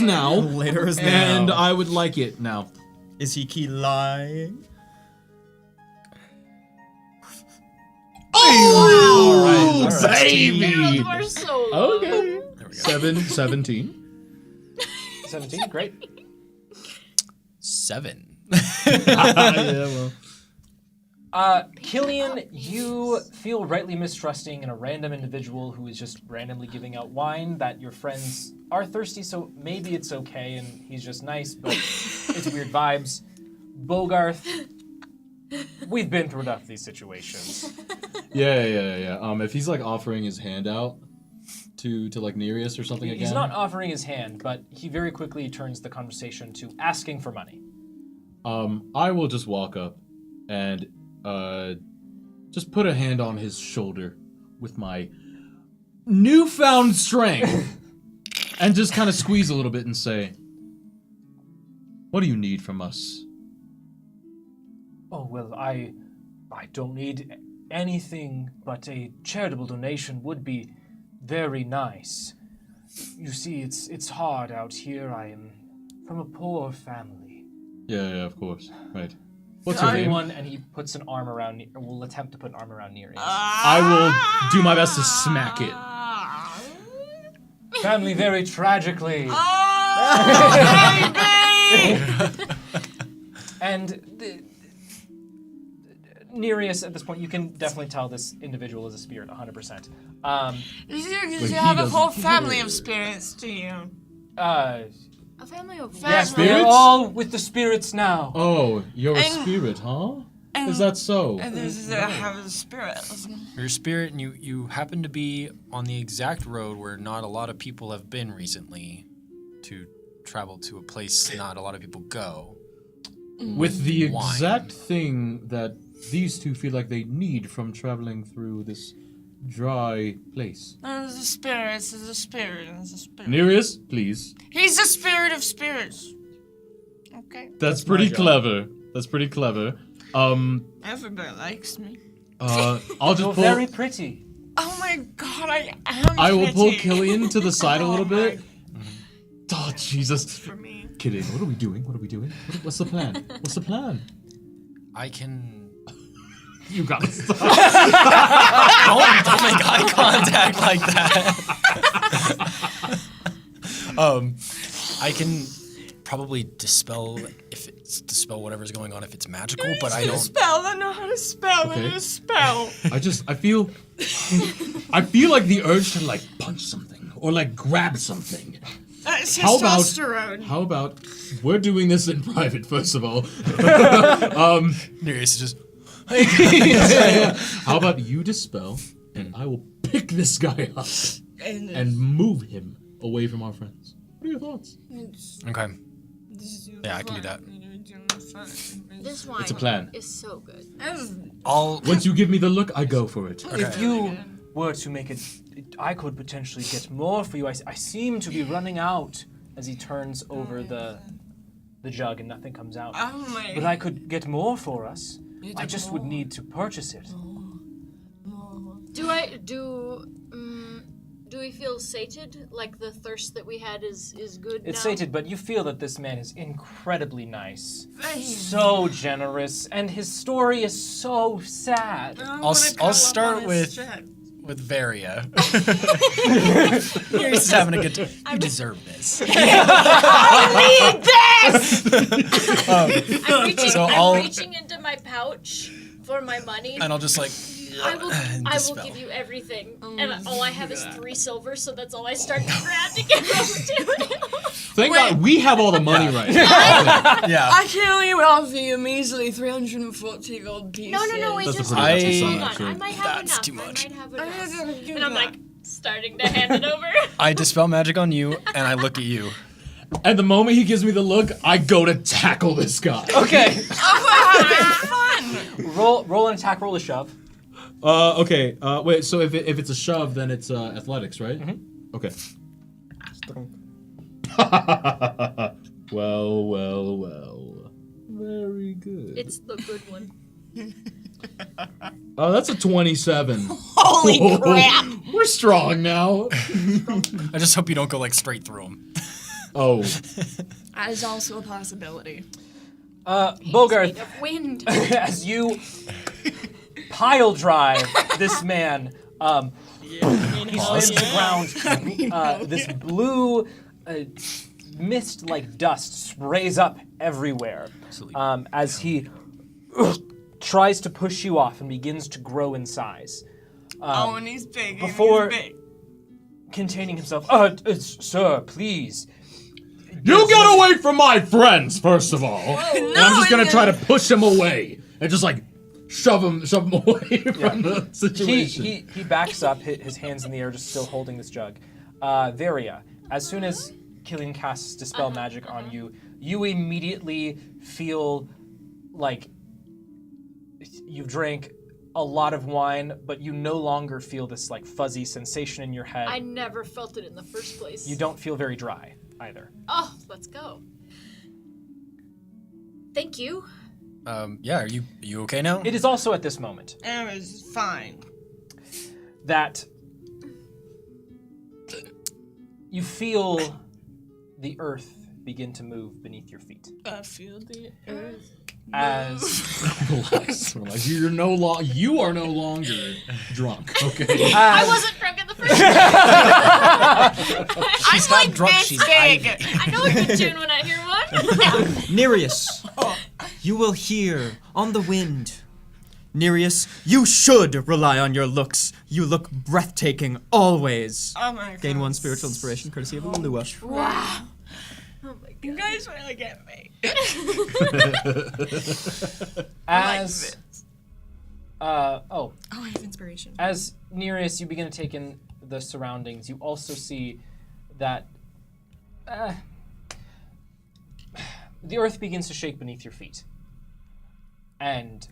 now. Later is now. And I would like it now. Is he key lying? Oh, All right. baby! We're so Okay. There we go. 17. 17, great. 7. Yeah, well. Killian, you feel rightly mistrusting in a random individual who is just randomly giving out wine that your friends are thirsty, so maybe it's okay and he's just nice, but it's weird vibes. Bogarth, we've been through enough of these situations. Yeah. If he's like offering his hand out to like Nereus or something again. He's not offering his hand, but he very quickly turns the conversation to asking for money. I will just walk up and just put a hand on his shoulder with my newfound strength and just kind of squeeze a little bit and say, "What do you need from us?" Oh, well, I don't need anything, but a charitable donation would be very nice. You see, it's hard out here. I am from a poor family. Yeah, of course. Right. What's your name? Everyone, and he puts an arm around, or will attempt to put an arm around Nereus. I will do my best to smack it. Family very tragically. And Nereus, at this point, you can definitely tell this individual is a spirit, 100%. You have a whole family of spirits, do you? A family of Yes, Spirits? they're all with the spirits now. Oh, you're a And- spirit, huh? Is that so? And there's I have a spirit. Your spirit, and you happen to be on the exact road where not a lot of people have been recently to travel to a place not a lot of people go. With the Wine. exact thing that these two feel like they need from traveling through this dry place. There's a spirit. There's a spirit. There's a spirit. Nereus, please. He's the spirit of spirits. Okay. That's pretty clever. That's pretty clever. Everybody likes me. I'll You're just pull. very pretty. Oh my god, I am. I will pull pretty. Killian to the side a little Oh bit. my- Oh Jesus! For me. Killian, what are we doing? What are we doing? What's the plan? What's the plan? I can. You gotta stop. Don't make eye contact like that. I can probably dispel whatever's going on if it's magical, but I don't. Spell. I know how to spell. Okay. I know spell. I feel like the urge to like punch something or like grab something. That's How about- testosterone. How about we're doing this in private first of all? Nereus is just. Yeah. How about you dispel and I will pick this guy up and move him away from our friends. What are your thoughts? Okay. Yeah, I can do that. This wine It's a plan. is so good. Once you give me the look, I go for it. If you were to make it, I could potentially get more for you. I seem to be running out as he turns over the jug and nothing comes out. Oh my. But I could get more for us. I just would need to purchase it. Do we feel sated? Like the thirst that we had is good It's now? sated, but you feel that this man is incredibly nice, so generous, and his story is so sad. I'll start with Varia. You're just having a good time. You deserve this. I'm reaching into my pouch for my money. And I'll just like. I will dispel. give you everything. And all I have is 3 silver, so that's all I start to grab to give over to him. Thank God we have all the money right now. Yeah. I can only offer you measly 340 gold pieces. No, wait, That's a just pretty just sum, hold on. actually. I might have That's enough. too much. I might have enough. And I'm like starting to hand it over. I dispel magic on you, and I look at you. At the moment he gives me the look, I go to tackle this guy. Okay. Fun. roll an attack, roll a shove. Okay. Wait. So if it's a shove, then it's athletics, right? Mm-hmm. Okay. Well. Very good. It's the good one. Oh, that's a 27. Holy crap. We're strong now. I just hope you don't go like straight through him. Oh. That is also a possibility. Bogarth, Speed of wind. as you pile drive this man, he slams to the ground. This blue mist-like dust sprays up everywhere as he tries to push you off and begins to grow in size. And he's big. before- He's big. Containing himself, sir, please. You get away from my friends, first of all. And I'm just gonna try to push him away and just like shove him away from the situation. He backs up, his hands in the air, just still holding this jug. Varia, as soon as Killian casts Dispel Magic on you, you immediately feel like you've drank a lot of wine, but you no longer feel this like fuzzy sensation in your head. I never felt it in the first place. You don't feel very dry either. Oh, let's go. Thank you. Yeah, are you okay now? It is also at this moment It was fine. that you feel the earth begin to move beneath your feet. I feel the earth. As Relax. You are no longer drunk. Okay. I wasn't drunk in the first place. She's not drunk, she's ivy. I know a good tune when I hear one. Nereus, you will hear on the wind Nereus, you should rely on your looks. You look breathtaking always. Oh my god. Gain 1 spiritual inspiration courtesy of Lua. Wow. You guys really get me. As I have inspiration. As Nereus, you begin to take in the surroundings. You also see that the earth begins to shake beneath your feet. And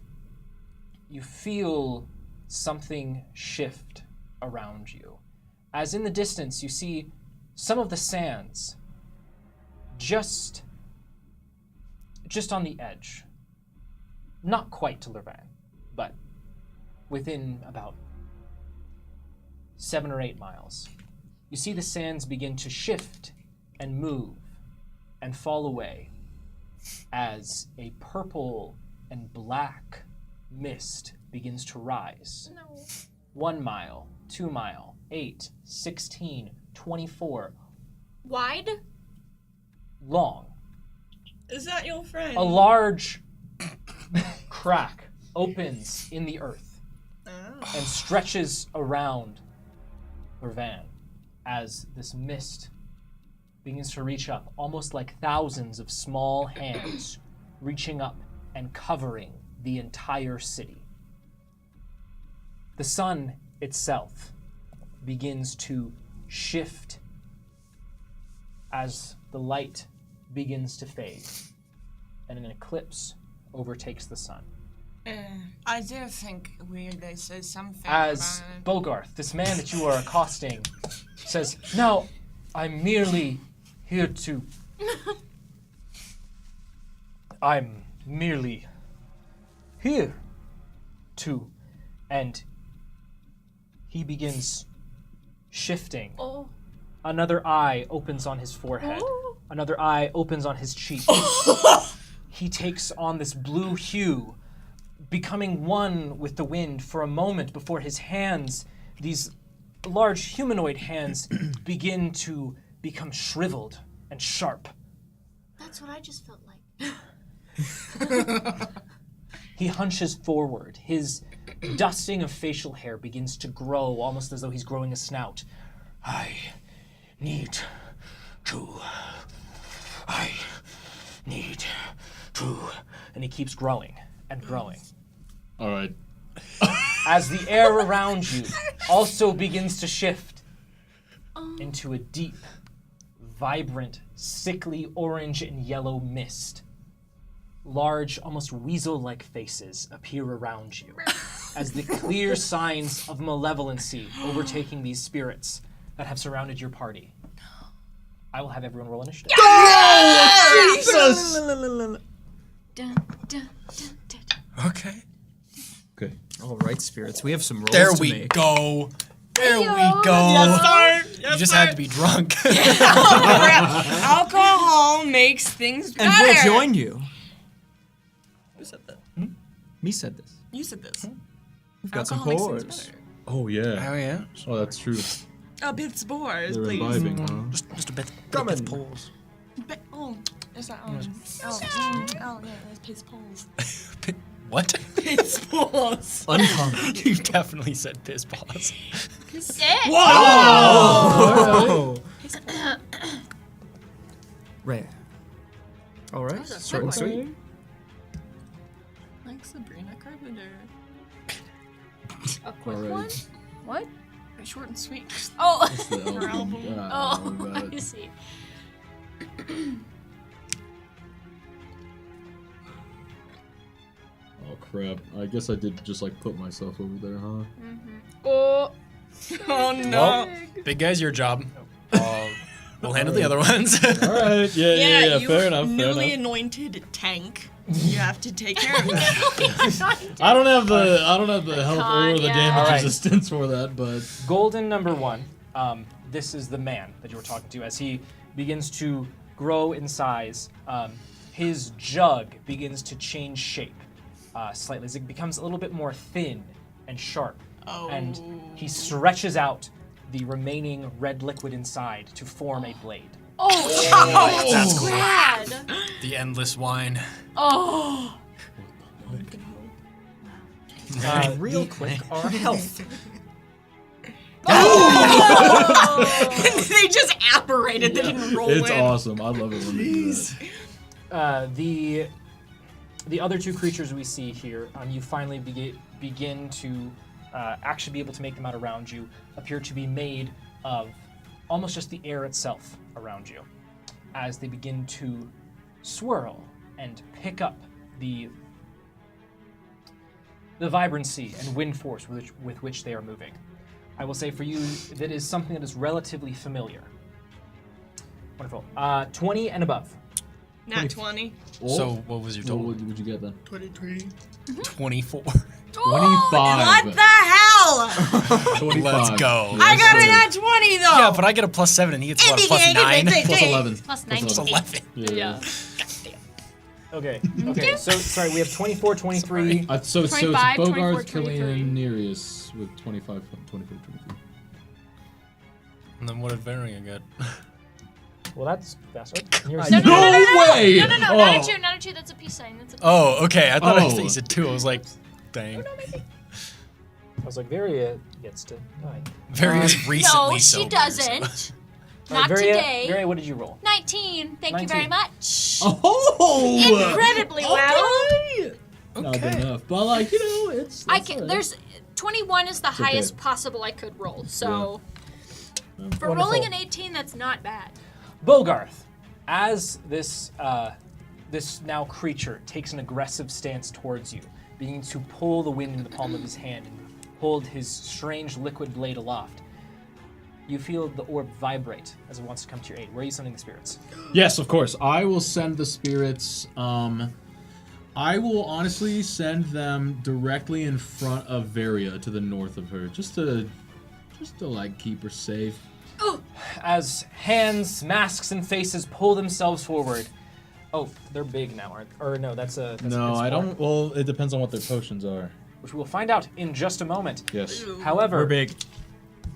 you feel something shift around you. As in the distance, you see some of the sands just on the edge. Not quite to Lervan, but within about 7 or 8 miles. You see the sands begin to shift and move and fall away as a purple and black mist begins to rise. No. 1 mile, 2 mile, 8, 16, 24, Wide? long. Is that your friend? A large crack opens in the earth and stretches around Lervan as this mist begins to reach up, almost like thousands of small hands reaching up and covering the entire city. The sun itself begins to shift as the light begins to fade, and an eclipse overtakes the sun. I do think this is something. As Bogarth, this man that you are accosting, says, "No, I'm merely here to... I'm merely here to..." And he begins shifting. Oh. Another eye opens on his forehead. Oh. Another eye opens on his cheek. He takes on this blue hue, becoming one with the wind for a moment before his hands, these large humanoid hands, begin to become shriveled and sharp. That's what I just felt like. He hunches forward. His dusting of facial hair begins to grow, almost as though he's growing a snout. I need to. And he keeps growing and growing. All right. As the air around you also begins to shift into a deep, vibrant, sickly orange and yellow mist. Large, almost weasel-like faces appear around you as the clear signs of malevolency overtaking these spirits that have surrounded your party. I will have everyone roll initiative. Jesus! Dun, dun, dun, dun. Okay. Okay. All right, spirits. We have some rolls There to we make. go. There we Heyo. go. You just had to be drunk. Alcohol makes things better. And we'll join you. Who said that? Me said this. You said this. We've got some Alcohol makes pours. things better. Oh yeah. Oh yeah. Oh, that's true. A bit spores, They're please. imbibing, huh? Just a bit. Come bit in. pulls. Is that yeah, there's piss poles. What? Piss poles. Uncommon. You definitely said piss balls. Sit. Whoa! Rare. All right. Short and sweet. Like Sabrina Carpenter. A quick Alright. one? What? Short and sweet. Oh. That's the Her album. Oh, I see. Oh crap! I guess I did just like put myself over there, huh? Oh. Oh no. Well, big guy's your job. We'll handle the other ones. All right. Yeah. you Fair enough. Fair newly enough. anointed tank. You have to take care of that. I don't have the health God, or the yeah. damage All right. resistance for that, but Golden number 1. This is the man that you were talking to. As he begins to grow in size, his jug begins to change shape slightly as it becomes a little bit more thin and sharp. And he stretches out the remaining red liquid inside to form a blade. Oh, That's cool. bad. The endless wine. Oh. Real quick, our health. They just apparated. They didn't roll It's in. awesome. I love it when they do that. The other two creatures we see here, you finally begin to actually be able to make them out around you, appear to be made of almost just the air itself around you, as they begin to swirl and pick up the vibrancy and wind force with which they are moving. I will say for you, that is something that is relatively familiar. Wonderful. 20 and above. Not 20. So what was your total? What would you get then? 23. 24. 25. What the hell? 25. Let's go. I got it at 20 though. Yeah, but I get a +7 and he gets what, +9? Plus 11. Plus Plus 19. 11. Yeah. Okay. Okay. So sorry, we have 24, 23. So it's 25, Bogarth, 24, Killian, Nereus with 25, 24, 23. And then what did Varian get? Well, that's faster. No, way! No, not a 2, not a 2. That's a peace sign. That's a peace Oh, okay. I thought Oh. he said 2. I was like, dang. I was like, Varia gets to 9. Various recently No, she sober, doesn't. so- Not today. Varia, what did you roll? 19. Thank you very 19. much. Oh! Incredibly well. Not good enough. But, like, you know, it's. There's 21 is the okay. highest possible I could roll. So for Wonderful. rolling an 18, that's not bad. Bogarth, as this now creature takes an aggressive stance towards you, beginning to pull the wind in the palm of his hand and hold his strange liquid blade aloft, you feel the orb vibrate as it wants to come to your aid. Where are you sending the spirits? Yes, of course. I will send the spirits. I will honestly send them directly in front of Varia to the north of her, just to like keep her safe. As hands, masks, and faces pull themselves forward. Oh, they're big now, aren't they? Or no, that's a No, it's I small, don't. Well, it depends on what their potions are. Which we will find out in just a moment. Yes. However, We're big.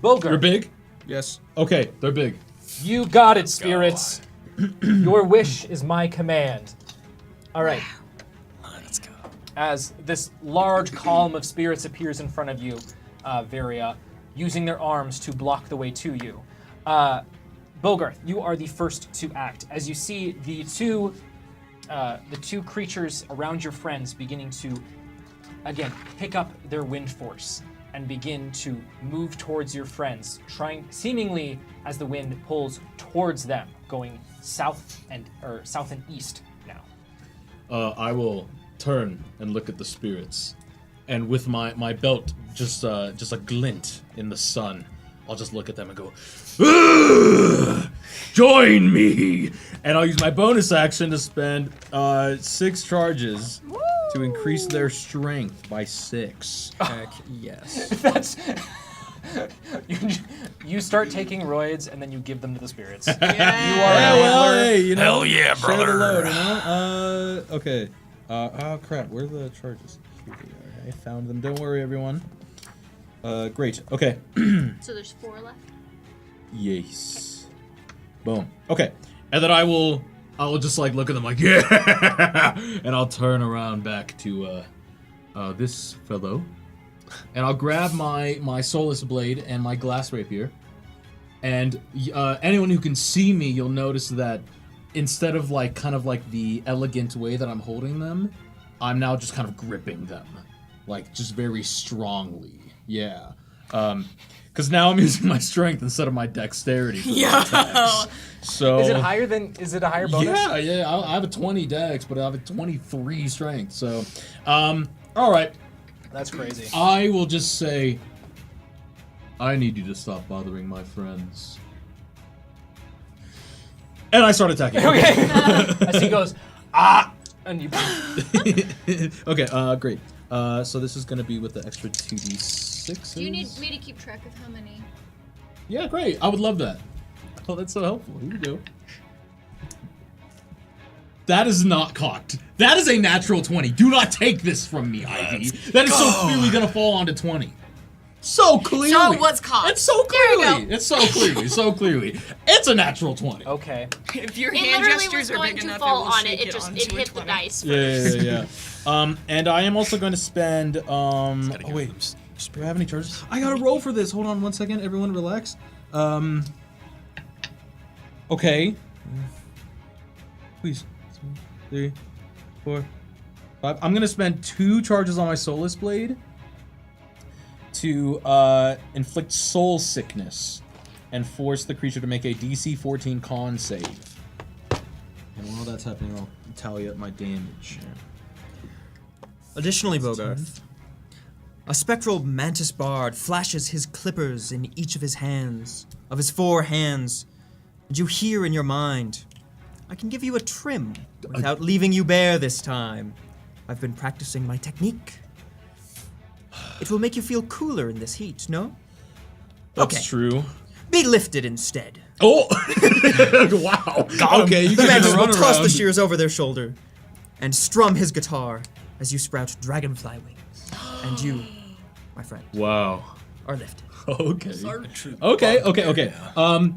Bogarth, They're big? Yes. Okay, they're big. you got it, spirits. Your wish is my command. All right. Let's go. As this large column of spirits appears in front of you, Varia, using their arms to block the way to you. Bogarth, you are the first to act. As you see the two creatures around your friends beginning to, again, pick up their wind force and begin to move towards your friends, trying seemingly as the wind pulls towards them, going south and east now. I will turn and look at the spirits, and with my belt just a glint in the sun, I'll just look at them and go, "Ugh! Join me!" And I'll use my bonus action to spend 6 charges to increase their strength by 6. Heck yes. That's you start taking roids and then you give them to the spirits. You are Yeah, an well, handler. hey, you know, Hell yeah, share the brother. load, you know? Okay. Oh crap, where are the charges? Here they are. I found them. Don't worry, everyone. Great. Okay. So there's 4 left. Yes. Boom. Okay. And then I will just like look at them like, yeah, and I'll turn around back to this fellow, and I'll grab my soulless blade and my glass rapier, and anyone who can see me, you'll notice that instead of like kind of like the elegant way that I'm holding them, I'm now just kind of gripping them, like just very strongly. Yeah. Because now I'm using my strength instead of my dexterity. For Yo. attacks. So Is it a higher bonus? Yeah. I have a 20 dex, but I have a 23 strength. So, all right. That's crazy. I will just say, I need you to stop bothering my friends. And I start attacking. Okay. As he goes, and you. Okay. Great. So this is gonna be with the extra 2d6. Do you need me to keep track of how many? Yeah, great. I would love that. Oh, that's so helpful. Here we go. That is not cocked. That is a natural 20. Do not take this from me, Ivy. That is so clearly gonna fall onto 20. So clearly. So it was caught. It's so There you clearly. go. It's so clearly. So clearly. It's a natural 20. Okay. If your It hand literally gestures was are going big to enough, fall it will on it. shake It just onto it a hit the 20. dice. Yeah. And I am also going to spend. Gotta Oh get wait, them do I have any charges? I gotta roll for this. Hold on 1 second. Everyone, relax. Okay. Please. 3, 4, 5. I'm gonna spend 2 charges on my Soulless Blade to inflict soul sickness and force the creature to make a DC 14 con save. And while that's happening, I'll tally up my damage. Additionally, Bogarth, a spectral mantis bard flashes his clippers in each of his hands, of his 4 hands, and you hear in your mind, I can give you a trim without leaving you bare this time. I've been practicing my technique. It will make you feel cooler in this heat, no? That's Okay. true. Be lifted instead. Oh! Wow. Okay, you The can mantis will run toss the around. shears over their shoulder and strum his guitar as you sprout dragonfly wings. And you, my friend, Wow. are lifted. Okay. Okay.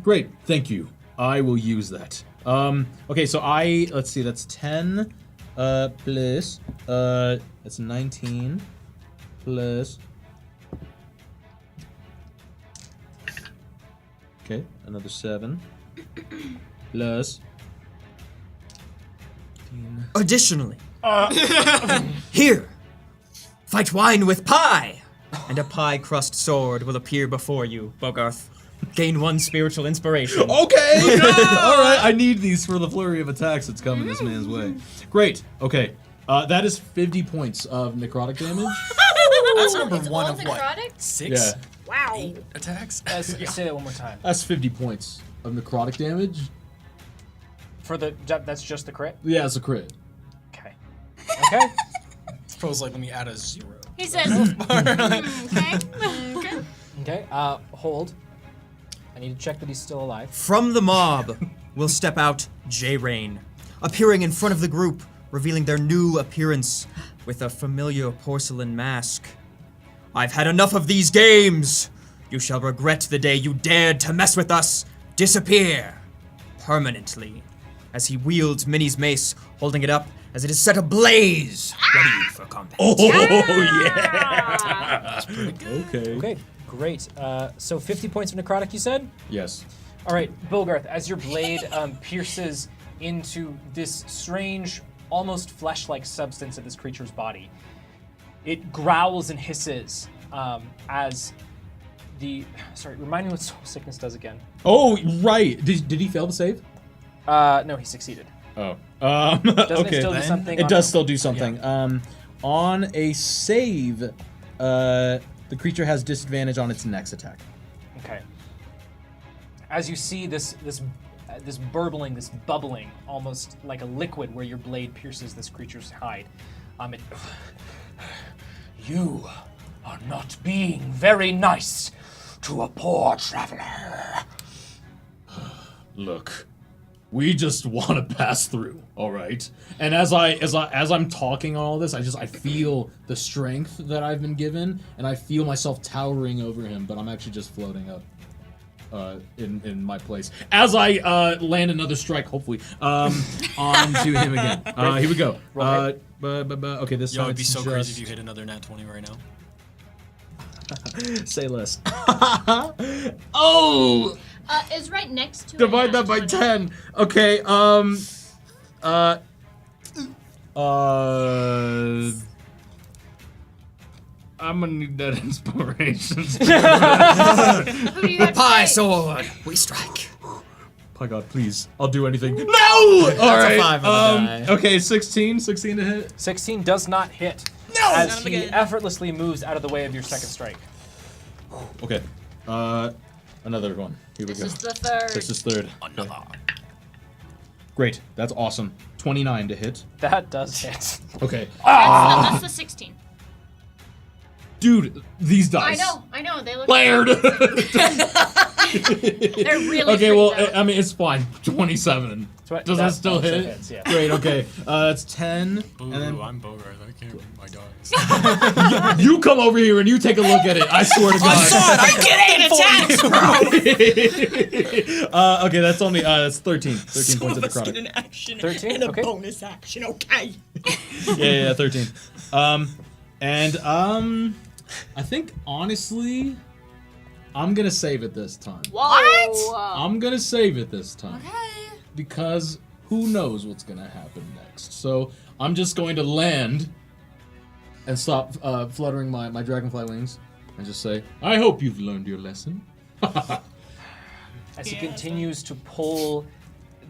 Great. Thank you. I will use that. Okay, so let's see, that's 10, plus, that's 19, plus, okay, another 7, plus, 15. Additionally, here, fight wine with pie, and a pie crust sword will appear before you, Bogarth. Gain 1 spiritual inspiration. Okay! Alright, I need these for the flurry of attacks that's coming this man's way. Great, okay. That is 50 points of necrotic damage. That's number It's 1 all of what? necrotic? 6? Yeah. Wow. 8 attacks? Say that one more time. That's 50 points of necrotic damage. For the that's just the crit. Yeah, it's a crit. Okay. Okay. I was like, let me add a 0. He says, okay. Okay. Hold. I need to check that he's still alive. From the mob will step out J-Rain, appearing in front of the group, revealing their new appearance with a familiar porcelain mask. I've had enough of these games. You shall regret the day you dared to mess with us. Disappear permanently. As he wields Minnie's mace, holding it up as it is set ablaze, ready for combat. Oh, yeah! That's pretty good. Okay. Okay. Great. So 50 points of necrotic, you said? Yes. All right, Bilgarth, as your blade pierces into this strange, almost flesh-like substance of this creature's body, it growls and hisses as the... Sorry, remind me what soul sickness does again. Oh, right. Did he fail to save? No, he succeeded. Oh. Doesn't Okay. it still do something? It on does a- still do something. On a save, the creature has disadvantage on its next attack. Okay. As you see this burbling, this bubbling, almost like a liquid where your blade pierces this creature's hide, you are not being very nice to a poor traveler. Look, we just want to pass through, all right? And as I'm talking all this, I feel the strength that I've been given, and I feel myself towering over him, but I'm actually just floating up in my place. As I land another strike, hopefully, onto him again. Here we go. Okay, this Yo, time it'd be it's so crazy just- if you hit another nat 20 right now. Say less. Oh! Is right next to Divide it. that by 10. Okay, I'm gonna need that inspiration. Who do you have Pie to say? sword, we strike. My God, please, I'll do anything. No! All right. 5 on the die. Okay, 16 to hit. 16 does not hit. No! As Not he again. effortlessly moves out of the way of your second strike. Okay, another one. Here we This go. is the third. This is third. Great, that's awesome. 29 to hit. That does hit. Okay, That's the 16. dude, these dice. I know. They look Layered. They're really Okay, well, pretty, though. I mean, it's fine. 27. Does that still also hit? hits, yeah. Great. Okay. That's 10. Ooh, and then I'm Bogart. I can't read my dice. you come over here and you take a look at it. I swear to God. I saw it. I get it for you. Okay, that's only that's 13. 13 points of Let's get necrotic. an action 13? and a Okay. bonus action. Okay. Yeah, 13. I think honestly, I'm gonna save it this time. What? I'm gonna save it this time Okay. because who knows what's gonna happen next. So I'm just going to land and stop fluttering my dragonfly wings and just say, I hope you've learned your lesson. As he continues to pull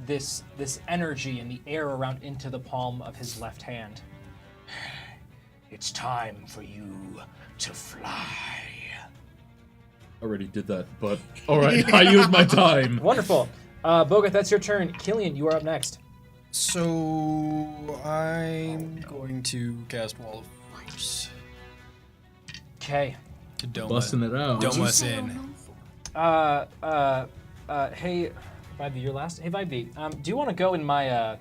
this energy and the air around into the palm of his left hand. It's time for you to fly. Already did that, but alright, I used my time. Wonderful. Bogart, that's your turn. Killian, you are up next. So I'm going to cast Wall of Force Okay. to dome Busting it out. Dome us in. Hey, Vibey, you're last. Hey, Vibey, do you want to go in my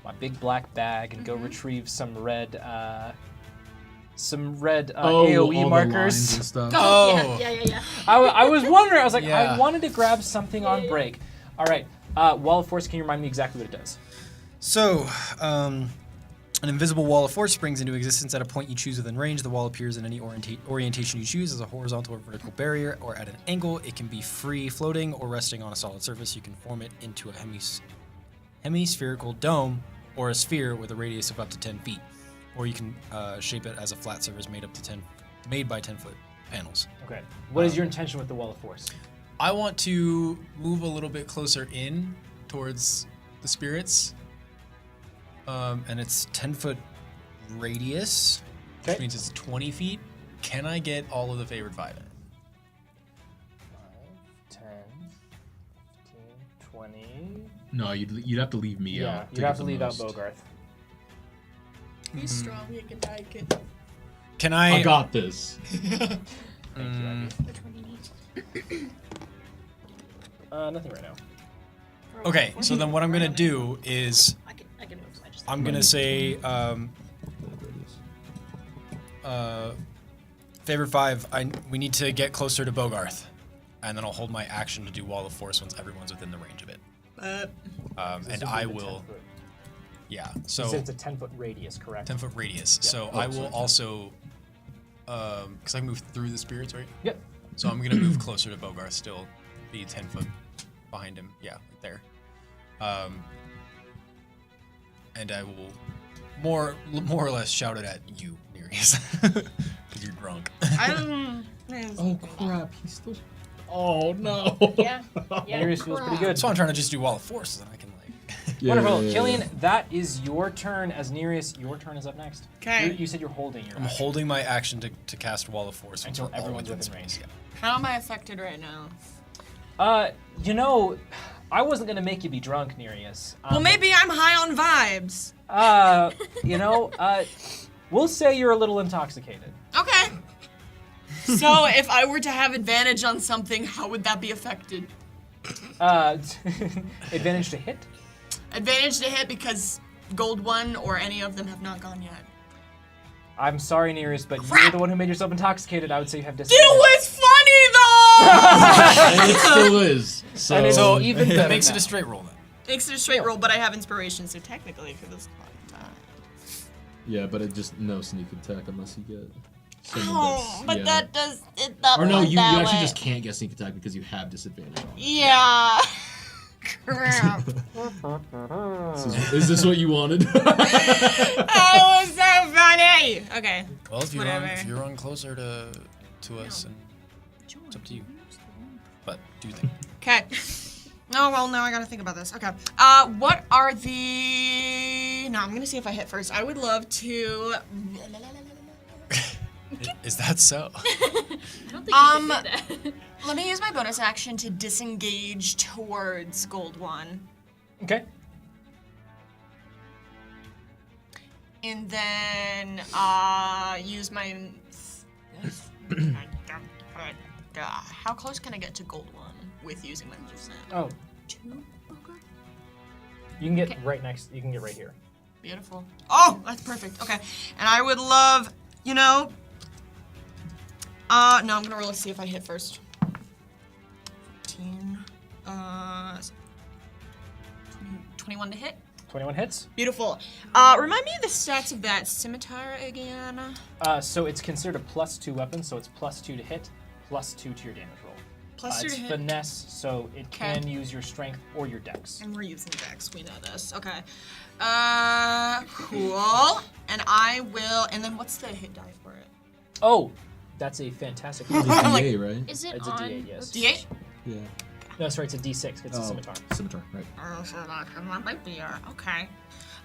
my big black bag and go retrieve some red AOE all the lines markers? and stuff. Oh. Yeah. I was wondering. I was like, Yeah. I wanted to grab something on break. All right. Wall of Force. Can you remind me exactly what it does? So, an invisible wall of force springs into existence at a point you choose within range. The wall appears in any orientation you choose as a horizontal or vertical barrier or at an angle. It can be free floating or resting on a solid surface. You can form it into a hemispherical dome or a sphere with a radius of up to 10 feet. Or you can shape it as a flat surface made by 10-foot panels. Okay. What is your intention with the Wall of Force? I want to move a little bit closer in towards the spirits. And it's 10-foot radius, which Okay. means it's 20 feet. Can I get all of the favored 5 in it? 5, 10, 15, 20. No, you'd have to leave me Yeah, out. you'd have to leave out Bogarth. He's strong. He can take it. Can I got this. Nothing right now. Okay, so then what I'm gonna do is I can move. I just I'm gonna say favored 5. We need to get closer to Bogarth, and then I'll hold my action to do Wall of Force once everyone's within the range of it. And I will. Yeah. So You said it's a 10-foot radius, correct? 10-foot radius. So I will also, because I move through the spirits, right? Yep. So I'm gonna move closer to Bogarth, still be 10 foot behind him. Yeah, right there. And I will more or less shout it at you, Nereus, because you're drunk. Oh crap, he's still. Oh no. Yeah. Nereus feels pretty good. So I'm trying to just do Wall of Force, so then I can like. Wonderful. Killian, that is your turn. As Nereus, your turn is up next. 'Kay. You said you're holding your I'm action. holding my action to cast Wall of Force Until once we're all everyone's within within space. range. Yeah. How am I affected right now? You know, I wasn't gonna make you be drunk, Nereus. Well, maybe I'm high on vibes. We'll say you're a little intoxicated. Okay. So if I were to have advantage on something, how would that be affected? Advantage to hit? Advantage to hit because Gold 1 or any of them have not gone yet. I'm sorry, Nereus, but Crap. you're the one who made yourself intoxicated. I would say you have It disadvantage. was funny though! And it still is. And it's So even it better makes it now. a straight roll then. Makes it a straight roll, but I have inspiration, so technically it could have time. Yeah, but it just no sneak attack unless you get. someone Oh, that's- but yeah. that does it not Or no, work you that actually way. just can't get sneak attack because you have disadvantage on it. Yeah. Crap. Is this what you wanted? That was so funny. Okay. Well, if Whatever. you run closer to us, and it's up to you. But do you think? Okay. Oh, well, now I gotta think about this. Okay. What are the... No, I'm gonna see if I hit first. I would love to... Is that so? I don't think you can do that. Let me use my bonus action to disengage towards Gold 1. Okay. And then, use my... How close can I get to Gold 1 with using my movement? Oh. You can get right next. You can get right here. Beautiful. Oh, that's perfect. Okay. And I would love, no, I'm gonna roll to see if I hit first. 14, 21 to hit. 21 hits. Beautiful. Remind me of the stats of that scimitar again. So it's considered a +2 weapon, so it's +2 to hit, +2 to your damage roll. +2 to it's hit. finesse, so it can use your strength or your dex. And we're using dex, we know this. Okay. Cool. And I will, and then what's the hit die for it? Oh, that's a fantastic. It's DA, right? Is it It's a on? D8, yes. D8? Yeah. No, sorry, it's a D6. It's a scimitar. Scimitar, right. Oh, so that might be okay.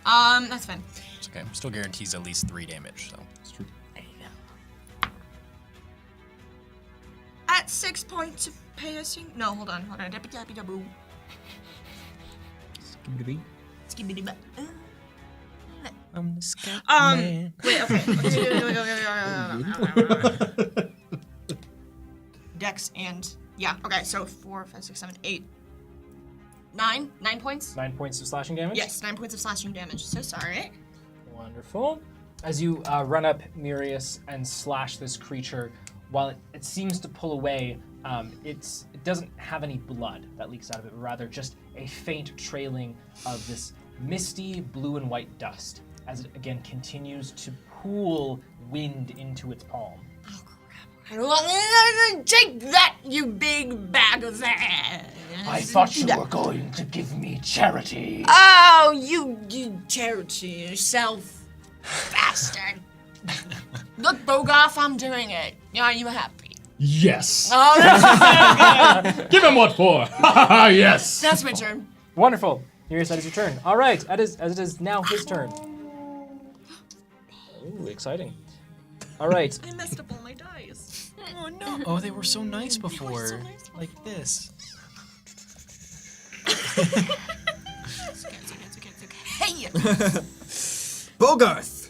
That's fine. It's okay. Still guarantees at least 3 damage, so. It's true. At 6 points of piercing. No, hold on. Dabby-dabby-daboo. Skibidi-ba. I'm the scat Wait, okay. Dex and yeah, okay, so 4, 5, 6, 7, 8. 9 points? 9 points of slashing damage? Yes, 9 points of slashing damage. So sorry. Wonderful. As you run up Murius and slash this creature, while it seems to pull away, it doesn't have any blood that leaks out of it, but rather just a faint trailing of this misty blue and white dust as it again continues to pool wind into its palm. Take that, you big bag of ass. I thought you were going to give me charity. Oh, you charity yourself, bastard. Look, Bogoth, I'm doing it. Are you happy? Yes. Oh, that's good. Give him what for? Yes. That's my turn. Wonderful. Murius, that is your turn. All right, as it is now his turn. Ooh, exciting. All right. I messed up all my dice. Oh no! Oh, they were so nice before. Like this. It's okay. Hey! Bogarth.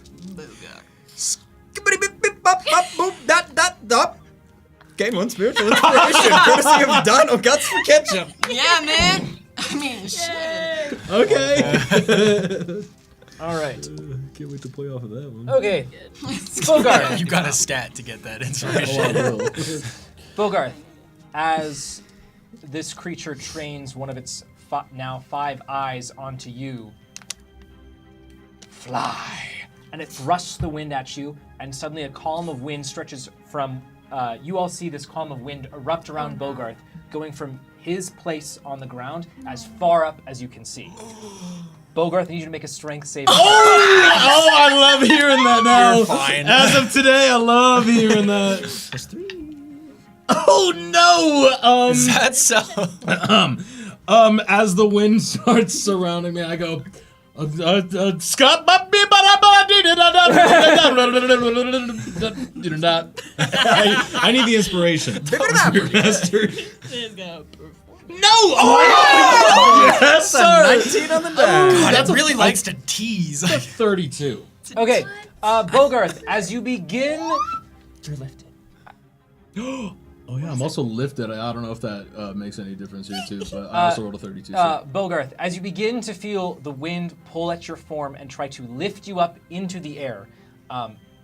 Gain 1 spiritual inspiration, courtesy of Dino Guts for Ketchup. Yeah, man. I mean, shit. Okay. All right. Can't wait to play off of that one. Okay. Bogarth. You got a stat to get that inspiration. Bogarth, as this creature trains one of its now 5 eyes onto you, fly, and it thrusts the wind at you, and suddenly a column of wind stretches from. You all see this column of wind erupt around Bogarth, going from his place on the ground as far up as you can see. Bogarth, I need you to make a strength save. Oh, I love hearing that now. You're fine. As of today, I love hearing that. Plus 3. Oh no! Is that so? As the wind starts surrounding me, I go. Scott, I need the inspiration. Master. No! Oh! Yes, sir! 19 on the die. God, That's it a- really likes to tease. That's a 32. Okay, Bogarth, as you begin, you're lifted. Oh yeah, I'm also lifted. I don't know if that makes any difference here too, but I also rolled a 32. So. Bogarth, as you begin to feel the wind pull at your form and try to lift you up into the air,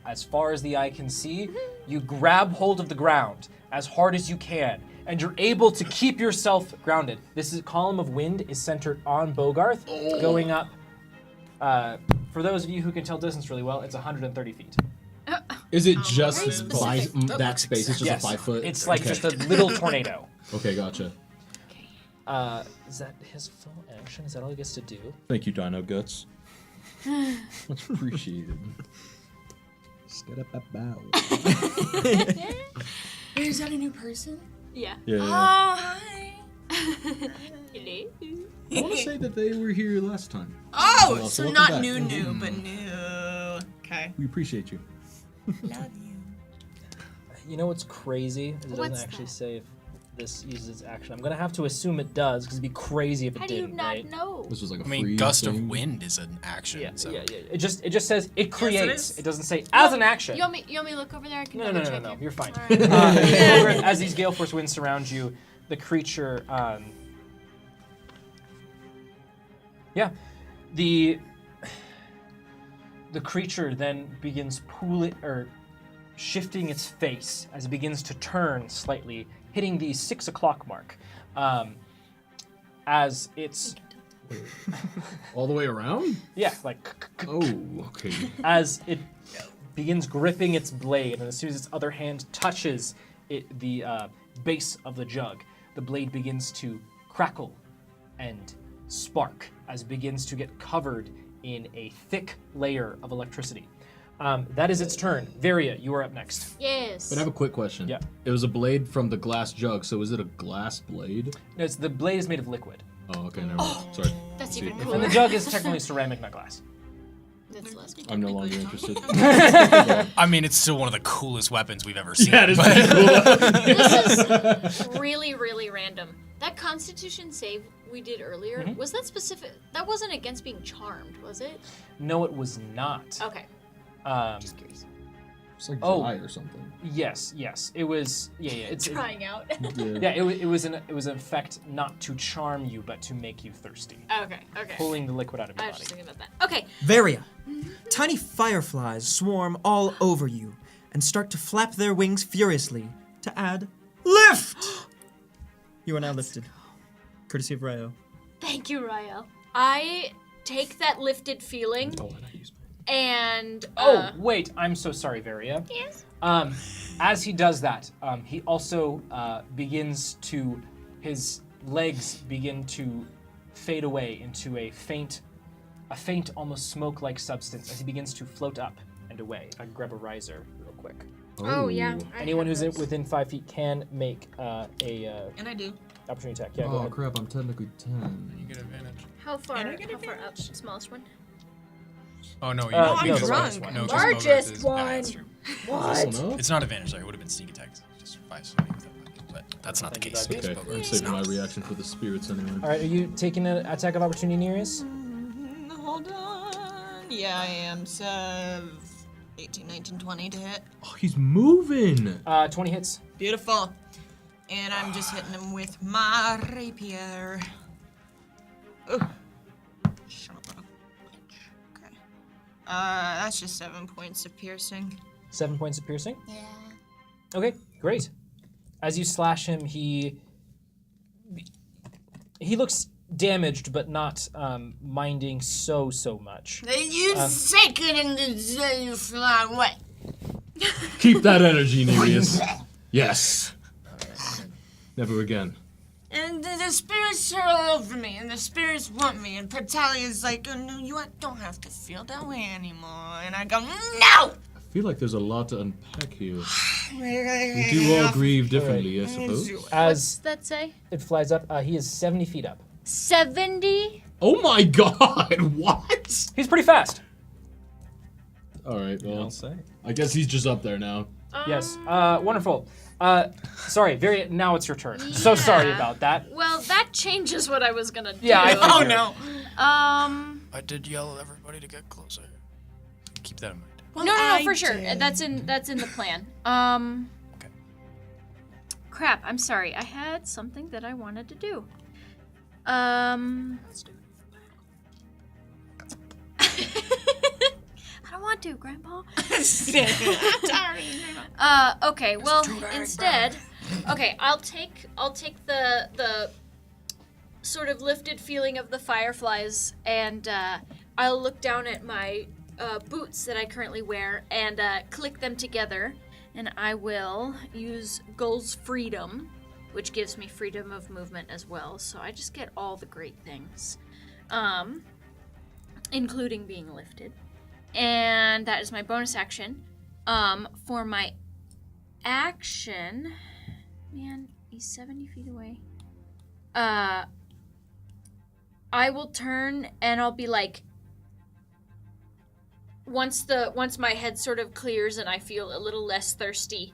as far as the eye can see, you grab hold of the ground as hard as you can, and you're able to keep yourself grounded. This column of wind is centered on Bogarth, going up. For those of you who can tell distance really well, it's 130 feet. Is it just specific. that space? It's just Yes, a 5 foot. it's like Okay. just a little tornado. Okay, gotcha. Is that his full action? Is that all he gets to do? Thank you, Dino Guts. Much appreciated. Is that a new person? Yeah. Yeah. Oh, hi. Hello. I want to say that they were here last time. Oh, Well, so welcome not back. new, but new. Okay. We appreciate you. Love you. You know what's crazy? Is it doesn't What's actually that? say if this uses action. I'm gonna have to assume it does, because it'd be crazy if it How do you didn't, not right? know? This was like a I mean, free gust thing. of wind is an action. Yeah, so. yeah. It just says it creates. is. It doesn't say as an action. You want me to look over there? I can No, double check no. it. You're fine. All right. Bogarth, as these gale force winds surround you, the creature, The creature then begins shifting its face as it begins to turn slightly, hitting the 6 o'clock mark. As it's All the way around? yeah, like Oh, okay. as it begins gripping its blade, and as soon as its other hand touches the base of the jug, the blade begins to crackle and spark as it begins to get covered in a thick layer of electricity. That is its turn. Varia, you are up next. Yes. But I have a quick question. Yeah. It was a blade from the glass jug, so is it a glass blade? No, the blade is made of liquid, Oh, okay, never mind. Sorry. That's See, even if and the cooler. jug is technically ceramic, not glass. That's less cool. I'm no longer interested. I mean, it's still one of the coolest weapons we've ever seen. Yeah, it is but- pretty cool. This is really, really random. That Constitution save we did earlier, was that specific? That wasn't against being charmed, was it? No, it was not. Okay, Um, just curious. It's like Oh. dry or something. yes, it was. Yeah, it's Trying out. yeah. It was an effect not to charm you, but to make you thirsty, Okay. pulling the liquid out of I your was just body. thinking about that. Okay. Varia, tiny fireflies swarm all over you and start to flap their wings furiously to add lift. You are now lifted, courtesy of Ryo. Thank you, Rael. I take that lifted feeling and. Oh, wait, I'm so sorry, Varia. Yes. As he does that, he also begins to, his legs begin to fade away into a faint, almost smoke-like substance as he begins to float up and away. I can grab a riser real quick. Oh, yeah. Anyone who's within 5 feet can make a And I do. opportunity attack. Yeah, go Oh ahead. crap! I'm technically 10. You get advantage. How far? And I get How far up? advantage. Smallest one. Oh no, you Uh, don't. no, because the Bogart- largest no, one. 'cause Largest Bogart is- one. No, that's true. What? It's not advantage. Sorry, it would have been sneak attack. Just 5 so with that, but that's not the Thank you, case. Bobby. because Okay, Bogart I'm is saving my not. reaction for the spirits anyway. All right, are you taking an attack of opportunity, Nereus? Hold on. Yeah, I am. So 18, 19, 20 to hit. Oh, he's moving. 20 hits. Beautiful. And I'm just hitting him with my rapier. Ugh. Shut up, little bitch. Okay. That's just 7 points of piercing. 7 points of piercing. Yeah. Okay, great. As you slash him, he looks damaged, but not minding so much. You second and then you fly away. Keep that energy, Nereus. Yes. Never again. And the spirits are all over me, and the spirits want me, and Patalia's like, oh, no, you don't have to feel that way anymore. And I go, no! I feel like there's a lot to unpack here. We do all grieve differently, I suppose. What's As that say? it flies up, he is 70 feet up. 70? Oh my god, what? He's pretty fast. Alright, well, I'll say. I guess he's just up there now. Yes, wonderful. Sorry, now it's your turn. So sorry Yeah. about that. Well, that changes what I was gonna do. Yeah, I Oh, figured. no. I did yell at everybody to get closer. Keep that in mind. Well, No, I for sure. did. That's in the plan. Okay. Crap, I'm sorry. I had something that I wanted to do. Let's do it. I don't want to, Grandpa. I'm sorry. Okay, well, instead, okay, I'll take the sort of lifted feeling of the fireflies, and I'll look down at my boots that I currently wear and click them together, and I will use Gull's Freedom, which gives me freedom of movement as well. So I just get all the great things, including being lifted, and that is my bonus action. For my action, man, he's 70 feet away. I will turn and I'll be like, once my head sort of clears and I feel a little less thirsty,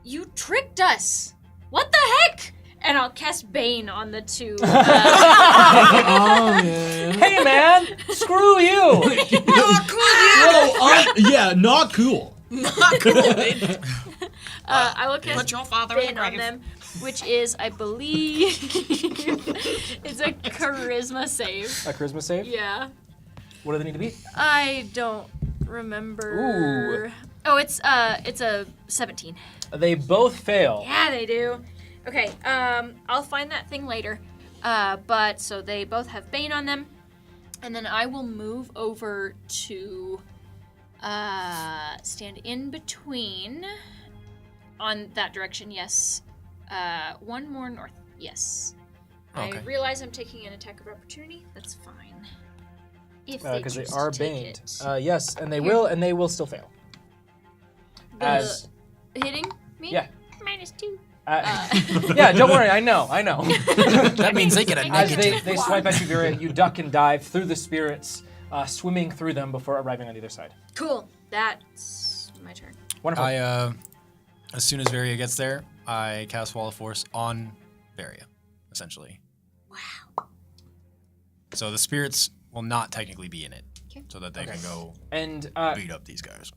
you tricked us. What the heck? And I'll cast Bane on the two. Oh man. Hey, man! Screw you! Yeah, not cool. Not cool. I will cast Put your father in Bane the on grave. them, which is, I believe, it's a charisma save. A charisma save? Yeah. What do they need to be? I don't remember. Oh, it's a 17. They both fail. Yeah, they do. Okay, I'll find that thing later. But so they both have Bane on them, and then I will move over to stand in between on that direction. Yes, one more north. Yes. Okay. I realize I'm taking an attack of opportunity. That's fine. If Because they choose are to take baned. it. Yes, and they will still fail. As Hitting me? Yeah. -2. Yeah, don't worry. I know. That means they get a As negative. they swipe at you, Vera, you duck and dive through the spirits, swimming through them before arriving on the other side. Cool. That's my turn. Wonderful. As soon as Varia gets there, I cast Wall of Force on Varia, essentially. Wow. So the spirits will not technically be in it, Okay. so that they can go And beat up these guys.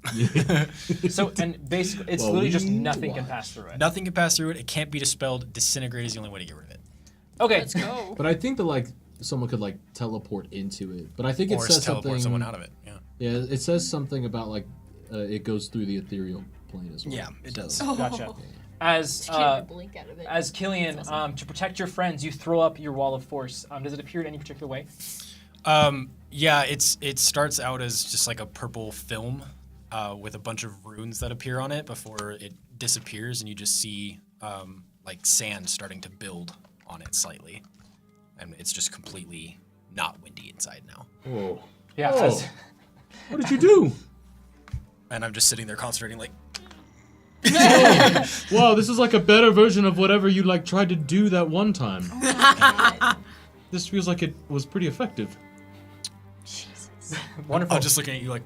and basically, it's Well, literally just we nothing can watch. pass through it. Nothing can pass through it. It can't be dispelled. Disintegrate is the only way to get rid of it. Okay. Let's go. But I think that like someone could like teleport into it. But I think it Or says teleport something. someone out of it. Yeah. Yeah, it says something about like it goes through the ethereal plane as well. Yeah, it does. Gotcha. As Can't blink out of it. as Killian, That's awesome. to protect your friends, you throw up your wall of force. Does it appear in any particular way? Yeah, it starts out as just like a purple film with a bunch of runes that appear on it before it disappears, and you just see like sand starting to build on it slightly, and it's just completely not windy inside now. Oh. Yeah. Oh. as- What did you do? And I'm just sitting there concentrating, like, Wow, this is like a better version of whatever you like tried to do that one time. This feels like it was pretty effective. Wonderful. I'm just looking at you like,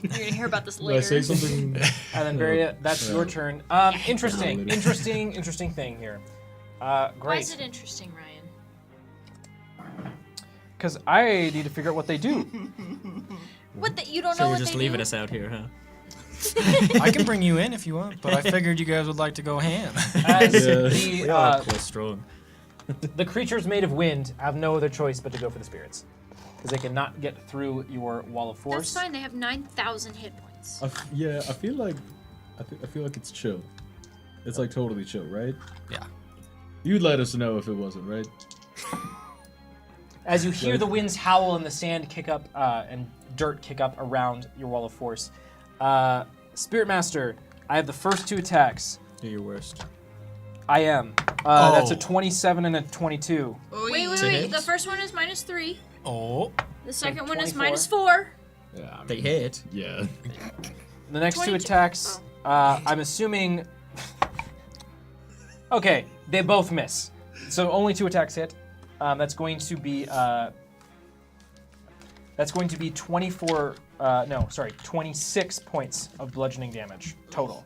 You're gonna hear about this Did later. I say something? And then Varia, that's your turn. Interesting, Yeah. interesting thing here. Why Great. is it interesting, Ryan? Because I need to figure out what they do. What? That you don't So know you're what just they leaving do? us out here, huh? I can bring you in if you want, but I figured you guys would like to go ham. As We are the quite strong. the creatures made of wind have no other choice but to go for the spirits, because they cannot get through your wall of force. That's fine. They have 9,000 hit points. Yeah, I feel like I feel like it's chill. It's like totally chill, right? Yeah. You'd let us know if it wasn't, right? As you hear the winds howl and the sand kick up and dirt kick up around your wall of force, Spirit Master, I have the first two attacks. You're your worst. I am. That's a Oh. 27 and a 22. Wait. The first one is -3. Oh. The second one is 24. -4. Yeah, I They mean, hit. yeah. The next two 22. attacks, I'm assuming. Okay, they both miss. So only two attacks hit. That's going to be 24. 26 points of bludgeoning damage total,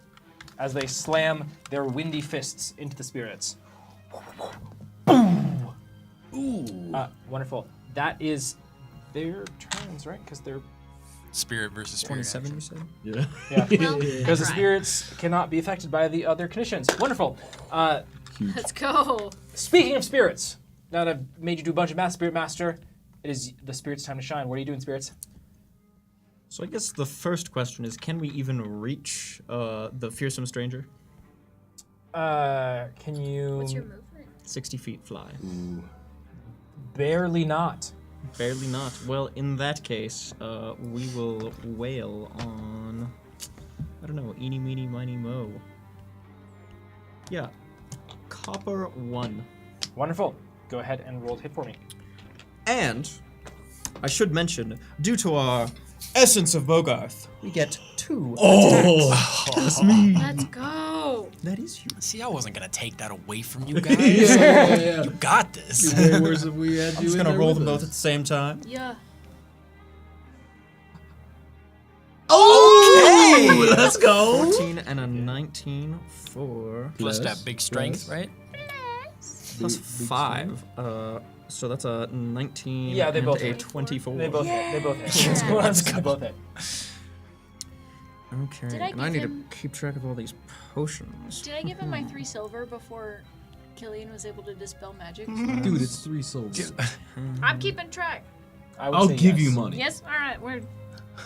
as they slam their windy fists into the spirits. Boom! Ooh. Wonderful. That is their turns, right? Because they're Spirit versus spirit. 27, you said? Yeah. yeah. Well, Because the right. spirits cannot be affected by the other conditions. Wonderful. Let's go. Speaking of spirits, now that I've made you do a bunch of math, Spirit Master, it is the spirits' time to shine. What are you doing, spirits? So I guess the first question is, can we even reach the fearsome stranger? Can you? What's your movement? 60 feet fly. Barely not. Barely not. Well, in that case, we will wail on, I don't know, eeny, meeny, miny, mo. Yeah. Copper 1. Wonderful. Go ahead and roll to hit for me. And, I should mention, due to our essence of Bogarth, we get 2 attacks. That's me. Let's go. That is you. See, I wasn't gonna take that away from you guys. Yeah. You got this. Way worse if we had I'm you just in gonna there roll with them both us. at the same time. Yeah. Okay! Let's go! 14 and a 19 for... Plus Plus, that big strength, plus. right? Plus Big 5. So that's a 19 Yeah, they and both a hit. 24. They both hit. They both hit. What's going on? They both hit. Okay, Did I and I give need him- to keep track of all these potions. Did I give him my 3 silver before Killian was able to dispel magic? Dude, it's 3 souls. I'm keeping track. I would I'll say give yes. you money. Yes. All right. We're.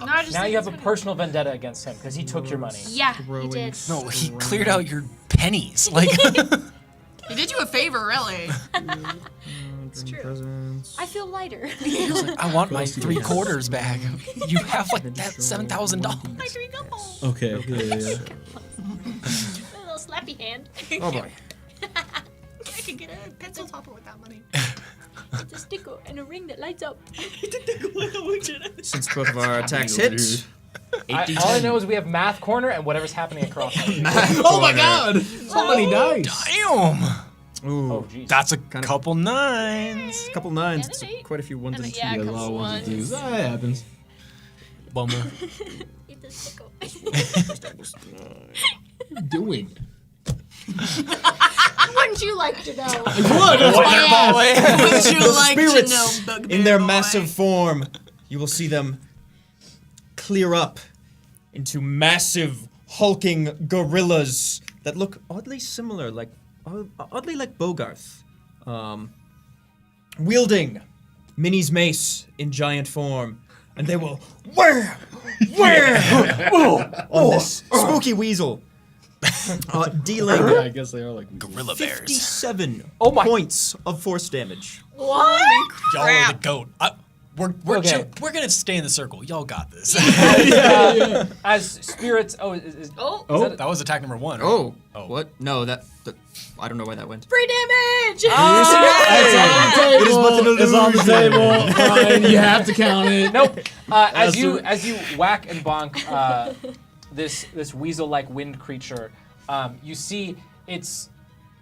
No, I just Now think you have it's a gonna- personal vendetta against him because he took your money. Yeah, he did. No, he cleared out your pennies. Like, He did you a favor, really. It's true. I feel lighter. I want my 3/4 back. You have like that $7,000. My 3 couples. Okay. Yeah. A little slappy hand. Oh boy. I could get a pencil topper with that money. It's a sticker and a ring that lights up. Since both of our attacks hit, All I know is we have math corner and whatever's happening across. Oh my God! So many dice. Damn. Ooh, Oh, jeez. That's a couple 9s. couple 9s. And It's an 8. quite a few 1s and 2s. Yeah, a Yeah, a couple lot of ones and twos. ones. That happens. Bummer. It's a sticker. What are you doing? Wouldn't you like to know? Would you like to Spirits know, Bugbear in their boy? massive form, you will see them clear up into massive hulking gorillas that look oddly similar, oddly like Bogarth, wielding Minnie's mace in giant form, and they will where on this spooky weasel, dealing Yeah, I guess they are like Gorilla bears. 57 Oh my- points of force damage. What? Y'all are the goat. We're Okay. we're gonna stay in the circle. Y'all got this. As spirits. Oh, is Oh, That was attack number 1. Oh, Oh. what? No, that I don't know why that went. free damage! It is but an It's on the illusion. table. Fine, you have to count it. Nope. As you whack and bonk this weasel-like wind creature, you see it's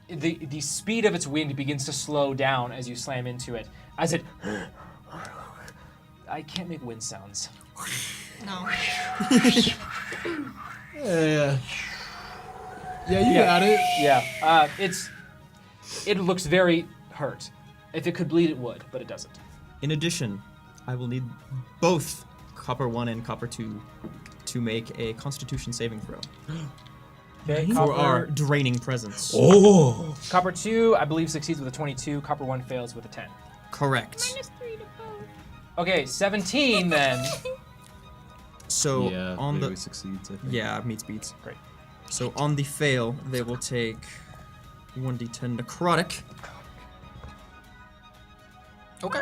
the speed of its wind begins to slow down as you slam into it. As it, I can't make wind sounds. No. Yeah. Yeah, you got it. Yeah. It looks very hurt. If it could bleed, it would, but it doesn't. In addition, I will need both Copper 1 and Copper 2 to make a Constitution saving throw Okay. for our draining presence. Oh. Copper 2, I believe, succeeds with a 22. Copper 1 fails with a 10. Correct. -3 to both. Okay, 17 then. So Yeah, on barely the succeeds, I think. yeah meets beats. Great. So on the fail, they will take 1d10 necrotic, Okay.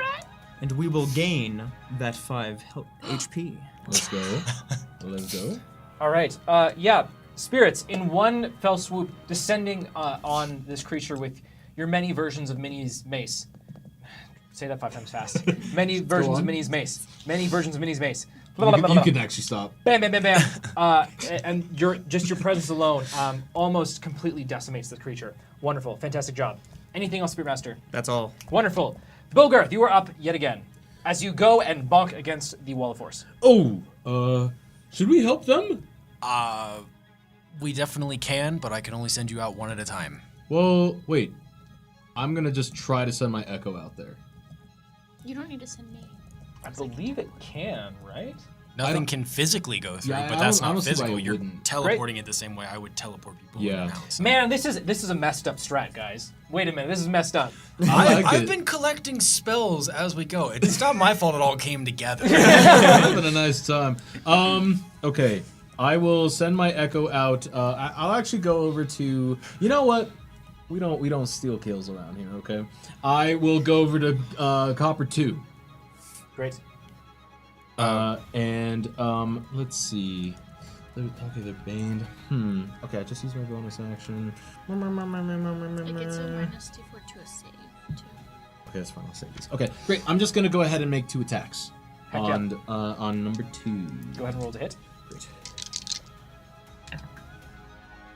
and we will gain that 5 HP. Let's go. Let's go. All right. Yeah, spirits in one fell swoop, descending on this creature with your many versions of Minnie's mace. Say that 5 times fast. Many versions of on. Minnie's mace. Many versions of Minnie's mace. You can actually stop. Bam, bam, bam, bam. And your presence alone almost completely decimates the creature. Wonderful, fantastic job. Anything else, Spirit Master? That's all. Wonderful. Bilgarth, you are up yet again as you go and bonk against the wall of force. Oh, should we help them? We definitely can, but I can only send you out one at a time. Well, wait. I'm gonna just try to send my echo out there. You don't need to send me. I believe it can, right? Nothing can physically go through, Yeah, but I that's don't- I not don't see why physical. it You're wouldn't. teleporting it the same way I would teleport people in Yeah. and out. So. Man, this is a messed up strat, guys. Wait a minute, this is messed up. I've been collecting spells as we go. It's not my fault it all came together. Having a nice time. Okay. I will send my echo out. I'll actually go over to. You know what? We don't steal kills around here. Okay. I will go over to Copper 2. Great. Let's see. They're baned. Okay, I just use my bonus action. It gets a -2 to a save, too. Okay, that's fine. I'll save these. Okay, great. I'm just gonna go ahead and make 2 attacks Heck yeah. on number 2. Go ahead and roll to hit. Great.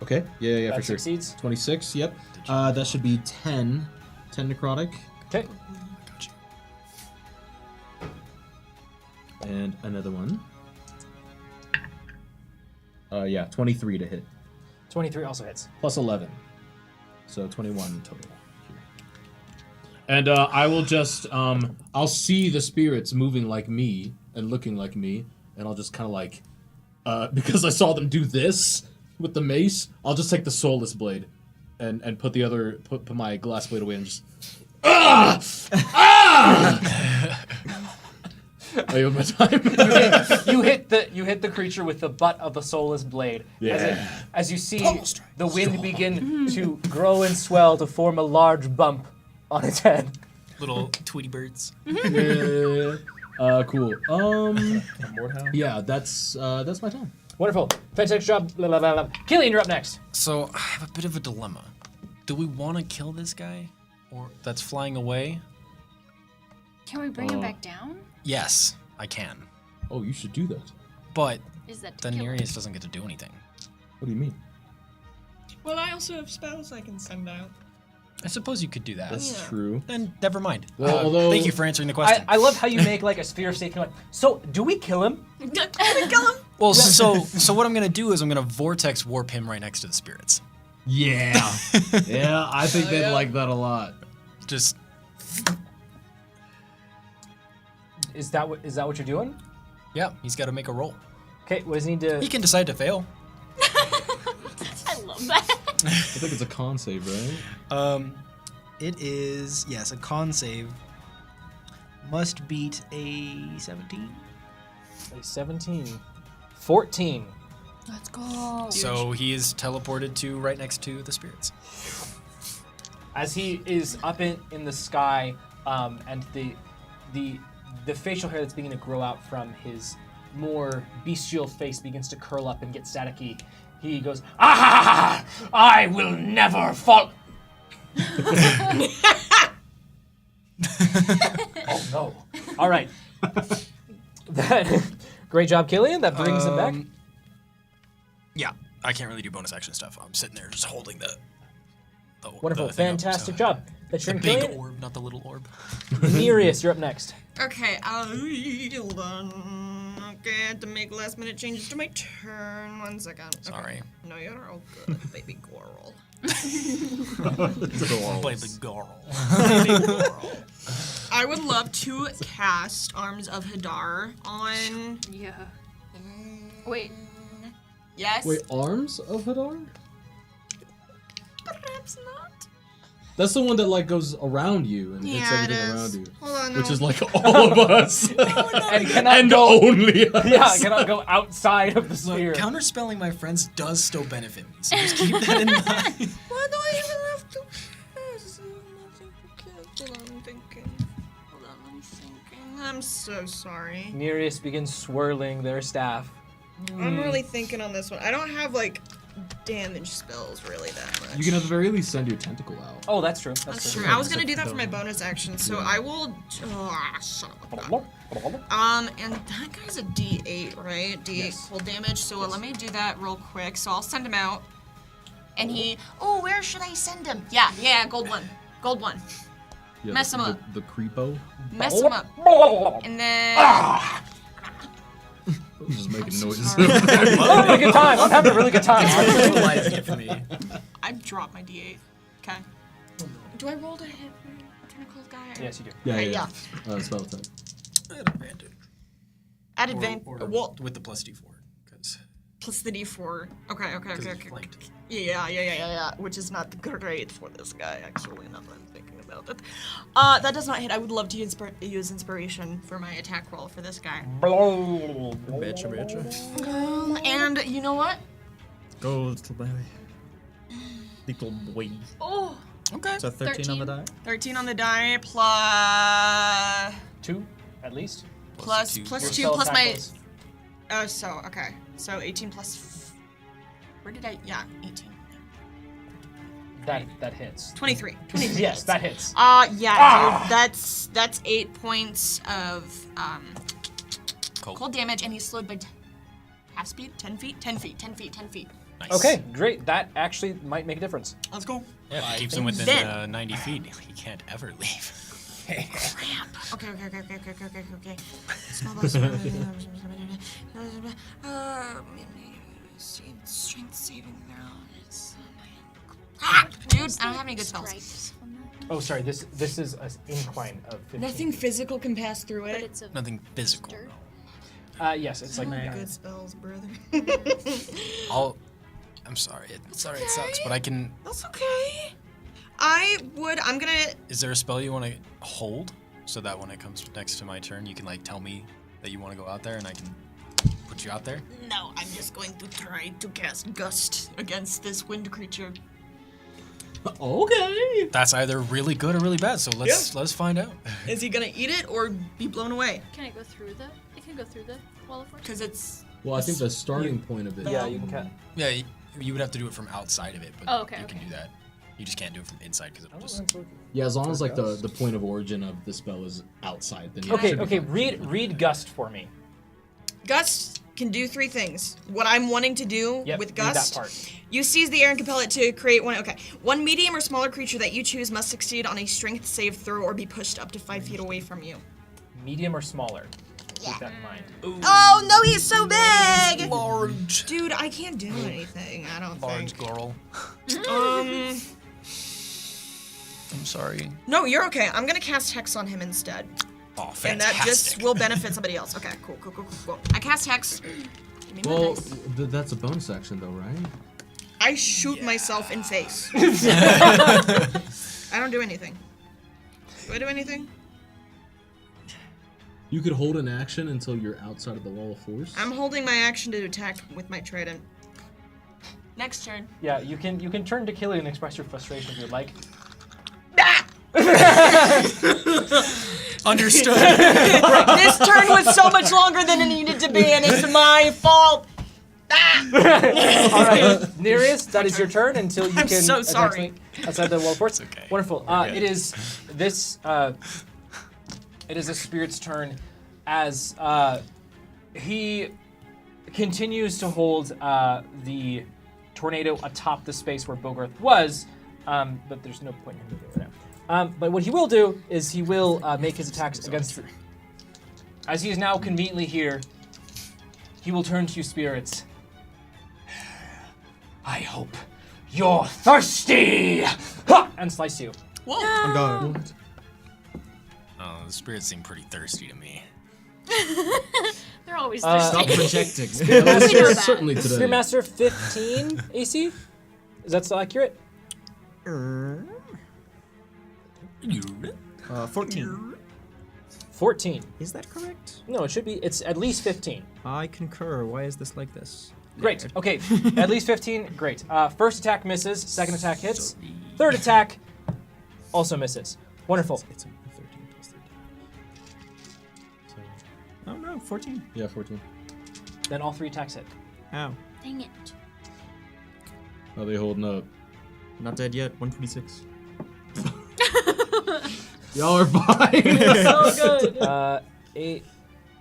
Okay. Yeah, That for sure. succeeds. 26. Yep. That should be 10 necrotic, Okay. and another one. 23 to hit, 23 also hits. plus 11, so 21 total. And I will just I'll see the spirits moving like me and looking like me, and I'll just kind of like because I saw them do this with the mace, I'll just take the soulless blade and put the other put my glass blade away and just I owe my time. You hit the creature with the butt of the soulless blade. Yeah. As you see the wind begin to grow and swell to form a large bump on its head. Little Tweety birds. Yeah. Cool. Yeah, that's my time. Wonderful. Fantastic job. Blah, blah, blah, blah. Killian, you're up next. So I have a bit of a dilemma. Do we want to kill this guy, or that's flying away? Can we bring him back down? Yes, I can. Oh, you should do that. But Is that to then kill him? Nereus doesn't get to do anything. What do you mean? Well, I also have spells I can send out. I suppose you could do that. That's true. Then never mind. Well, although- thank you for answering the question. I love how you make like a sphere of safety. Like, so, do we kill him? Kill him. Well, so what I'm gonna do is I'm gonna vortex warp him right next to the spirits. Yeah. Yeah, I think they'd like that a lot. Just Is that what you're doing? yeah, he's got to make a roll. Okay, what does he need to? He can decide to fail. I love that. I think it's a con save, right? It is yes, a con save. Must beat a 17. A 17. 14. Let's go. So he is teleported to right next to the spirits. As he is up in the sky, and the facial hair that's beginning to grow out from his more bestial face begins to curl up and get staticky. He goes, "Ah! I will never fall." Oh no! All right. Great job, Killian. That brings him back. Yeah, I can't really do bonus action stuff. I'm sitting there just holding the Wonderful, the thing up, fantastic so- job. That's The your big Killian. orb, not the little orb. Nereus, you're up next. Okay, hold on. Okay, I had to make last minute changes to my turn. 1 second. Okay. Sorry. No, you're all good, baby girl. Baby girl. I would love to cast Arms of Hadar on. Yeah. Wait. Yes. Wait, Arms of Hadar? Perhaps not. That's the one that like goes around you and hits Yeah, it everything is. around you. Hold on, Which no. is like all of us. And cannot and go. only us. Yeah, I cannot go outside of the sphere. Look, counterspelling my friends does still benefit me, so just keep that in mind. Why do I even have to? Hold on, I'm thinking. Hold on, I'm thinking. I'm so sorry. Nereus begins swirling their staff. I'm really thinking on this one. I don't have like damage spells really that much. You can at the very least send your tentacle out. Oh, that's true. That's true. I was gonna do that for my bonus action, so I will. Son of a gun. And that guy's a D8, right? D8 Yes. cold damage. So let me do that real quick. So I'll send him out. And he. Oh, where should I send him? Yeah, gold one. Gold one. Yeah, Mess him up. The creepo. Mess him up. And then. I'm just making noises. I'm having a good time. I'm having a really good time. Visualizing it for me. I dropped my D8. Okay. Do I roll to hit tentacle guy? Yes, you do. yeah. Spell attack. At advantage. At advantage. Or Well, with the plus D4, because plus the D4. Okay. it's flanked. Yeah. Which is not great for this guy, actually, now that I'm thinking about it. That does not hit. I would love to use inspiration for my attack roll for this guy. Betcha. And you know what? Go, little boy. Little boy. Oh. Okay. So 13 on the 13. die? 13 on the die plus 2, at least. plus two. Your 2 spell plus attack my. was- Okay. So 18 plus. Where did I? Yeah, 18. That hits. 23. Yes, that hits. Dude, that's 8 points of cold damage, and he's slowed by half speed, 10 feet. Nice. Okay, great. That actually might make a difference. Let's go. Yeah, if it keeps him within Then- 90 feet, he can't ever leave. Crap. Okay. Small strength saving throw. Dude, I don't have any good spells. Stripes on that. Oh, sorry. This is an incline of 15. Nothing physical can pass through But it. it's a Nothing physical. dirt. Yes, it's like Good spells, brother. I'm sorry. It sucks, but I can. That's okay. I'm gonna. Is there a spell you want to hold so that when it comes next to my turn, you can like tell me that you want to go out there and I can put you out there? No, I'm just going to try to cast Gust against this wind creature. Okay. That's either really good or really bad, so let's find out. Is he gonna eat it or be blown away? Can it go through the? It can go through the wall of force. Because it's. Well, I think the starting point of it. Yeah, you can cut. Yeah, you would have to do it from outside of it, but Oh, okay, you can okay. do that. You just can't do it from inside because it'll just. Yeah, as long as like the point of origin of the spell is outside, then you Okay, should be okay. fine. Read Gust for me. Gust can do 3 things. What I'm wanting to do Yep, with read that Gust. part. You seize the air and compel it to create one. Okay. One medium or smaller creature that you choose must succeed on a strength save throw or be pushed up to 5 feet away from you. Medium or smaller. Keep that in mind. Oh no, he's so big! Large. Dude, I can't do anything. I don't Large think. girl. I'm sorry. No, you're okay. I'm gonna cast Hex on him instead. Oh, And that just will benefit somebody else. Okay, cool. I cast Hex. Give me my Well, dice. that's a bonus action though, right? I shoot myself in face. I don't do anything. Do I do anything? You could hold an action until you're outside of the wall of force. I'm holding my action to attack with my trident. Next turn. Yeah, you can turn to Killian and express your frustration if you'd like. Understood. This turn was so much longer than it needed to be, and it's my fault. All right, Nereus, that is your turn until you I'm can so attack sorry. something outside the wall of force. okay. Wonderful. Okay. It is this. It is the spirit's turn as he continues to hold the tornado atop the space where Bogarth was, but there's no point in him moving right now. But what he will do is he will make his attacks against. As he is now conveniently here, he will turn to you, spirits. I hope you're thirsty! Ha! And slice you. I'm done. Oh, the spirits seem pretty thirsty to me. They're always Stop thirsty. projecting. We know that. Certainly today. Spearmaster 15 AC? Is that still accurate? 14. 14. Is that correct? No, it should be. It's at least 15. I concur. Why is this like this? Great. Okay, at least 15. Great. First attack misses. Second attack hits. Third attack also misses. Wonderful. It's a 13 plus 13. So, Oh no, 14. yeah, 14. Then all 3 attacks hit. Ow. Dang it. How are they holding up? Not dead yet. 126. Y'all are fine. So good. 8,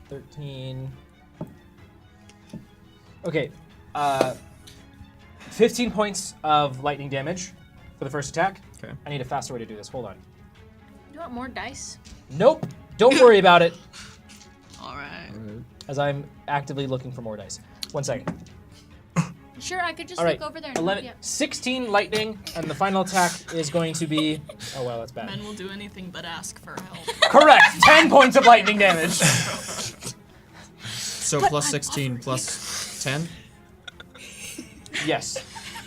13. Okay. 15 points of lightning damage for the first attack. Okay. I need a faster way to do this. Hold on. You want more dice? Nope. Don't worry about it, All right. as I'm actively looking for more dice. 1 second. Sure, I could just All right. look over there and 11, yeah. 16 lightning, and the final attack is going to be. Oh wow, that's bad. Men will do anything but ask for help. Correct. 10 points of lightning damage. So plus 16 plus 10? Yes.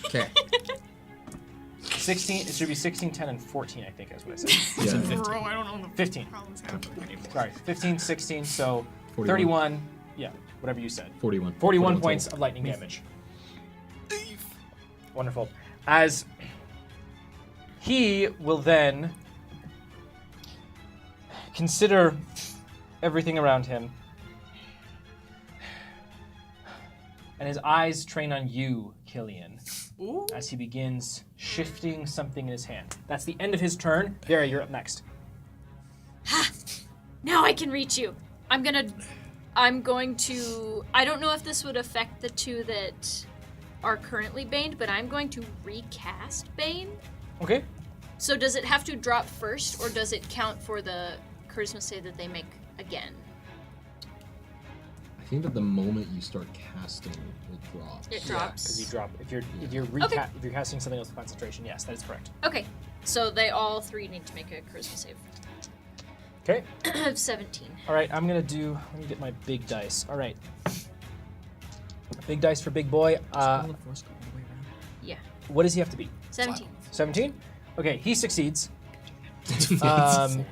Okay. 16. It should be 16, 10, and 14. I think is what I said. Yeah. Bro, I don't know the 15. problems happening anymore. Sorry, 15, 16. So 41. 31. Yeah, whatever you said. 41. 41 points of lightning damage. Wonderful. As he will then consider everything around him, and his eyes train on you, Killian, as he begins shifting something in his hand. That's the end of his turn. Vera, you're up next. Now I can reach you. I'm going to. I don't know if this would affect the 2 that are currently baned, but I'm going to recast Bane. Okay. So does it have to drop first, or does it count for the charisma save that they make again? I think that the moment you start casting, it drops. It Because drops. you drop if you're Okay. if you're casting something else with concentration. Yes, that is correct. Okay, so they all 3 need to make a charisma save. Okay. 17. All right, I'm gonna do. Let me get my big dice. All right. Big dice for big boy. Yeah. What does he have to be? 17. 17. Okay, he succeeds. As well.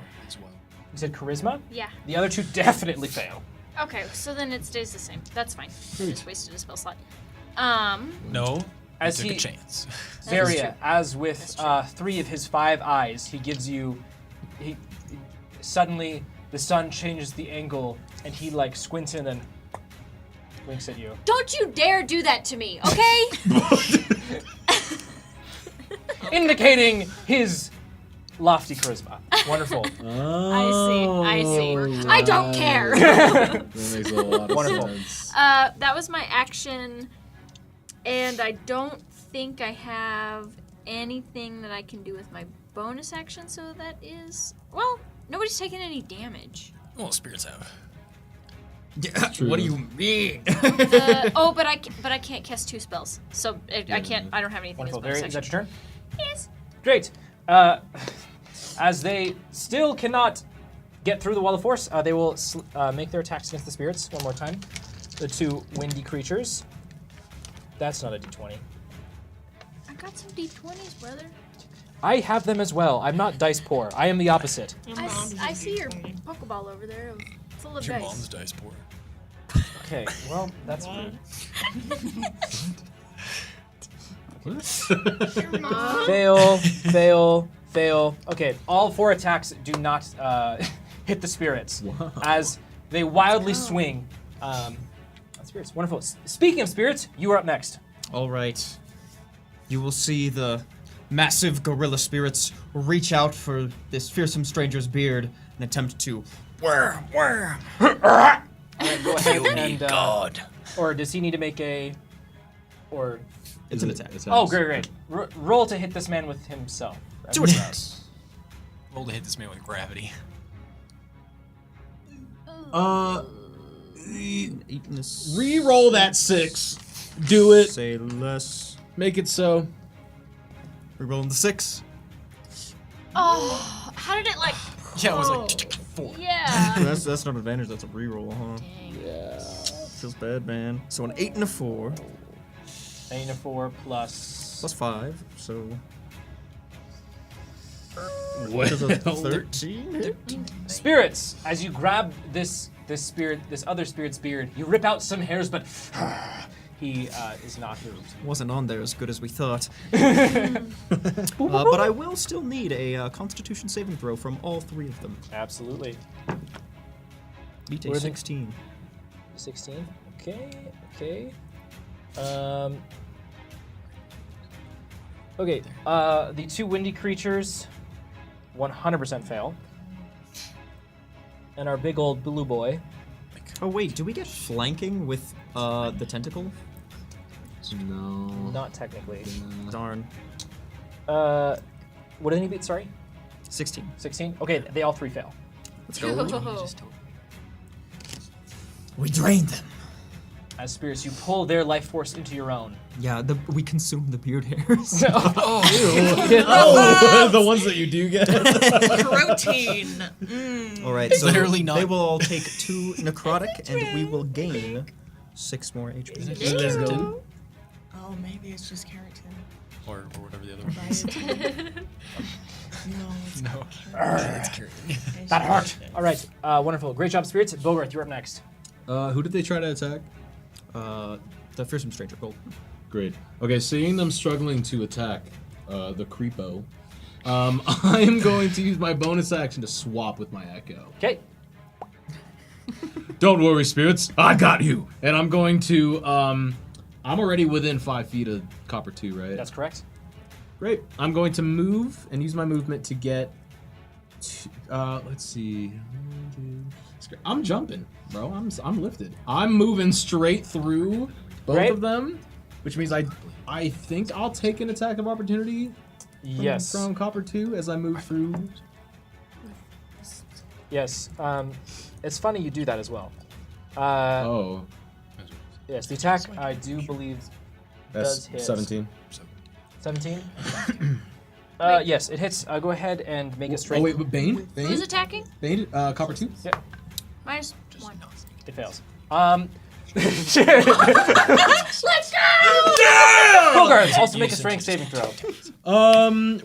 You said charisma. Yeah. The other 2 definitely fail. Okay, so then it stays the same. That's fine. I just wasted a spell slot. No, As I took he- a chance. Varia, as with 3 of his 5 eyes, he gives you. Suddenly, the sun changes the angle, and he like squints in and winks at you. Don't you dare do that to me, okay? Indicating his lofty charisma. Wonderful. I see. I don't care. That makes a lot of Wonderful. sense. That was my action, and I don't think I have anything that I can do with my bonus action, so that is... Well, nobody's taken any damage. Well, spirits have. What do you mean? But I can't cast 2 spells, so I can't. I don't have anything as Wonderful. bonus Varia, is that action. your turn? Yes. Great. As they still cannot get through the wall of force, they will make their attacks against the spirits one more time. The 2 windy creatures. That's not a d20. I got some d20s, brother. I have them as well. I'm not dice poor. I am the opposite. I see your Pokeball over there, full of Your dice. mom's dice poor. Okay, well, that's rude. Fail, fail, fail. Okay, all 4 attacks do not hit the spirits as they wildly swing. Spirits, wonderful. Speaking of spirits, you are up next. All right. You will see the massive gorilla spirits reach out for this fearsome stranger's beard and attempt to worm. All right, go ahead and God. or does he need to make a or It's an attack. oh great. Roll to hit this man with himself. Two attacks. Roll to hit this man with gravity. Re-roll that 6. Do it. Say less. Make it so. Rerolling the 6. Oh, how did it like? Yeah, it was like 4. Yeah. That's not advantage. That's a reroll, huh? Dang. Yeah. Feels bad, man. So an 8 and a 4 8 and a 4 plus plus 5. So What? does a 13 hit? spirits. As you grab this other spirit's beard, you rip out some hairs, but he is not moved. Wasn't on there as good as we thought. But I will still need a Constitution saving throw from all 3 of them. Absolutely. Beat What a are they- 16. 16. Okay. Okay. The 2 windy creatures 100% fail. And our big old blue boy. Oh wait, do we get flanking with the tentacle? No. Not technically. Darn. What did he beat? Sorry? 16. 16? Okay, they all 3 fail. Let's go. Oh. We drained them. As spirits, you pull their life force into your own. Yeah, we consume the beard hairs. Oh, the ones that you do get. Protein. All right, so Literally not. they will all take 2 necrotic, and we will gain 6 more HP. Let's go. Oh, maybe it's just keratin. Or whatever the other one is. No, it's No. It's carrying. That hurt. All right, wonderful. Great job, spirits. Bogarth, you're up next. Who did they try to attack? The fearsome stranger. Gold. Great. Okay, seeing them struggling to attack the creepo, I am going to use my bonus action to swap with my echo. Okay. Don't worry, spirits. I got you. And I'm going to. I'm already within 5 feet of Copper 2, right? That's correct. Great. I'm going to move and use my movement to get. Let's see. I'm jumping, bro. I'm lifted. I'm moving straight through both Great. of them, which means I think I'll take an attack of opportunity. Yes. From Copper 2 as I move through. Yes. It's funny you do that as well. Oh, Yes, the attack, I do believe, does that's hit. 17. 17? Yes, it hits. Go ahead and make it straight. Oh wait, but Bane? Who's attacking? Bane? Copper 2? Yeah, -1. it fails. Let's go! Bogarth, also make a strength saving throw.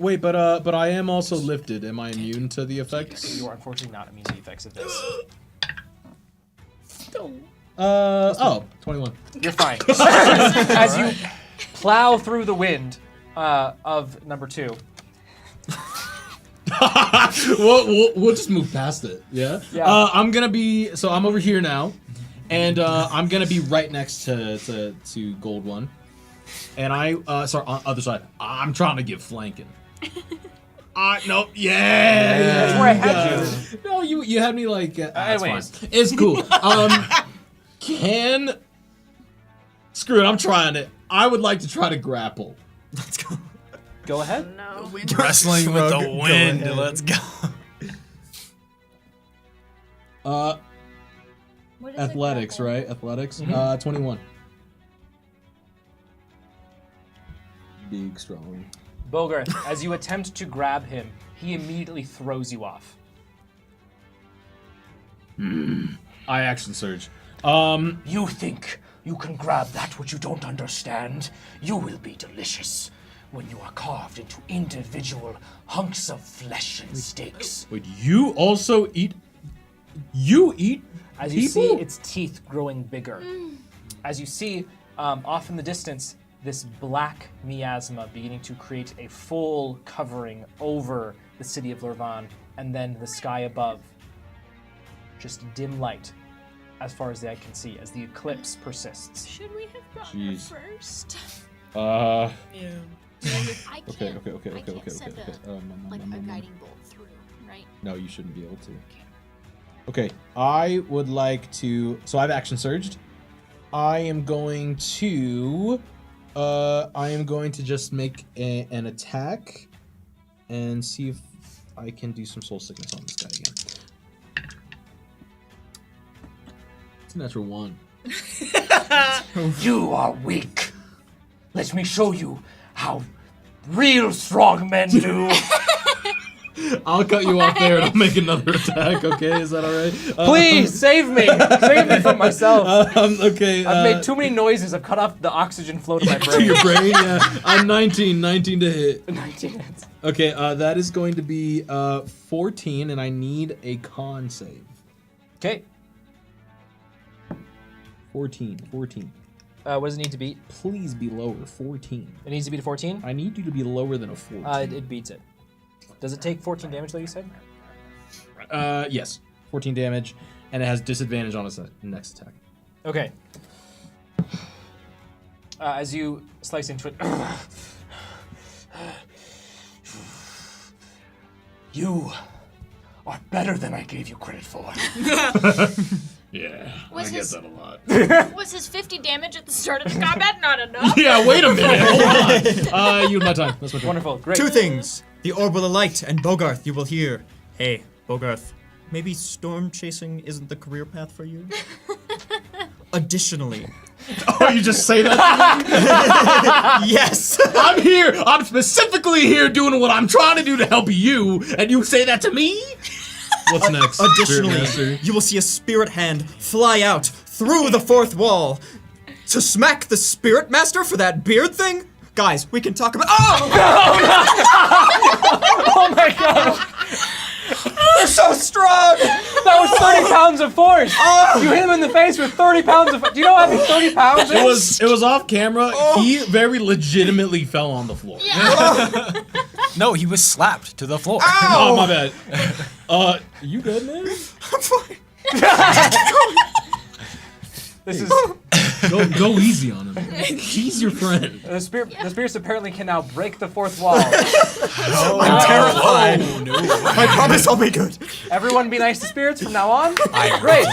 Wait, but I am also lifted. Am I immune to the effects? You are unfortunately not immune to the effects of this. Oh, 21. You're fine. As you plow through the wind of number 2. we'll just move past it. Yeah. Yeah. I'm gonna be. So I'm over here now, and I'm gonna be right next to Gold One, and sorry, on other side. I'm trying to get flanking. Nope. Yeah. That's where I had you. No, you had me like. It's Anyways. fine. It's cool. Screw it. I'm trying it. I would like to try to grapple. Let's go. Go ahead. No. Wrestling with the Go wind. ahead. Let's go. What is Athletics, it, right? Athletics. 21. Big, strong. Bogarth, as you attempt to grab him, he immediately throws you off. I action surge. You think you can grab that which you don't understand? You will be delicious when you are carved into individual hunks of flesh and steaks. Wait, you also eat? You eat As you people? see its teeth growing bigger. As you see, off in the distance, this black miasma beginning to create a full covering over the city of Lurvan, and then the sky above. Just dim light as far as the eye can see as the eclipse persists. Should we have gotten Jeez. it first? Yeah. I Okay, can't, okay. I can't send a guiding bolt through, right? No, you shouldn't be able to. Okay, I would like to. So I've action surged. I am going to just make an attack and see if I can do some soul sickness on this guy again. It's a natural 1. You are weak. Let me show you how real strong men do. I'll cut you off there and I'll make another attack. Okay, is that all right? Please save me! Save me from myself. Okay. I've made too many noises. I've cut off the oxygen flow to my brain. To your brain, yeah. I'm 19 to hit. 19 hits. Okay, that is going to be 14, and I need a con save. Okay. 14. What does it need to beat? Please be lower. 14. It needs to beat a 14? I need you to be lower than a 14. It beats it. Does it take 14 damage, though, you said? Yes. 14 damage, and it has disadvantage on its next attack. Okay. As you slice into it, You are better than I gave you credit for. Yeah, Was I get his- that a lot. Was his 50 damage at the start of the combat not enough? Yeah, wait a minute. Hold on. Use my time. That's my turn. wonderful, great. 2 things. The orbital light and Bogarth, you will hear. Hey, Bogarth, maybe storm chasing isn't the career path for you? Additionally. Oh, you just say that? Yes! I'm here. I'm specifically here doing what I'm trying to do to help you, and you say that to me? What's next? Additionally, Spirit Master? you will see a spirit hand fly out through the 4th wall to smack the spirit master for that beard thing. Guys, we can talk about. Oh! Oh my god! They're so strong! That was 30 pounds of force! You hit him in the face with 30 pounds of. Do you know how heavy 30 pounds is? It was off camera. He very legitimately fell on the floor. No, he was slapped to the floor. Oh, my bad. You good, man? I'm fine. This is Go easy on him. He's your friend. the spirits apparently can now break the 4th wall. I'm terrified. Oh, no. I promise I'll be good. Everyone be nice to spirits from now on. Great.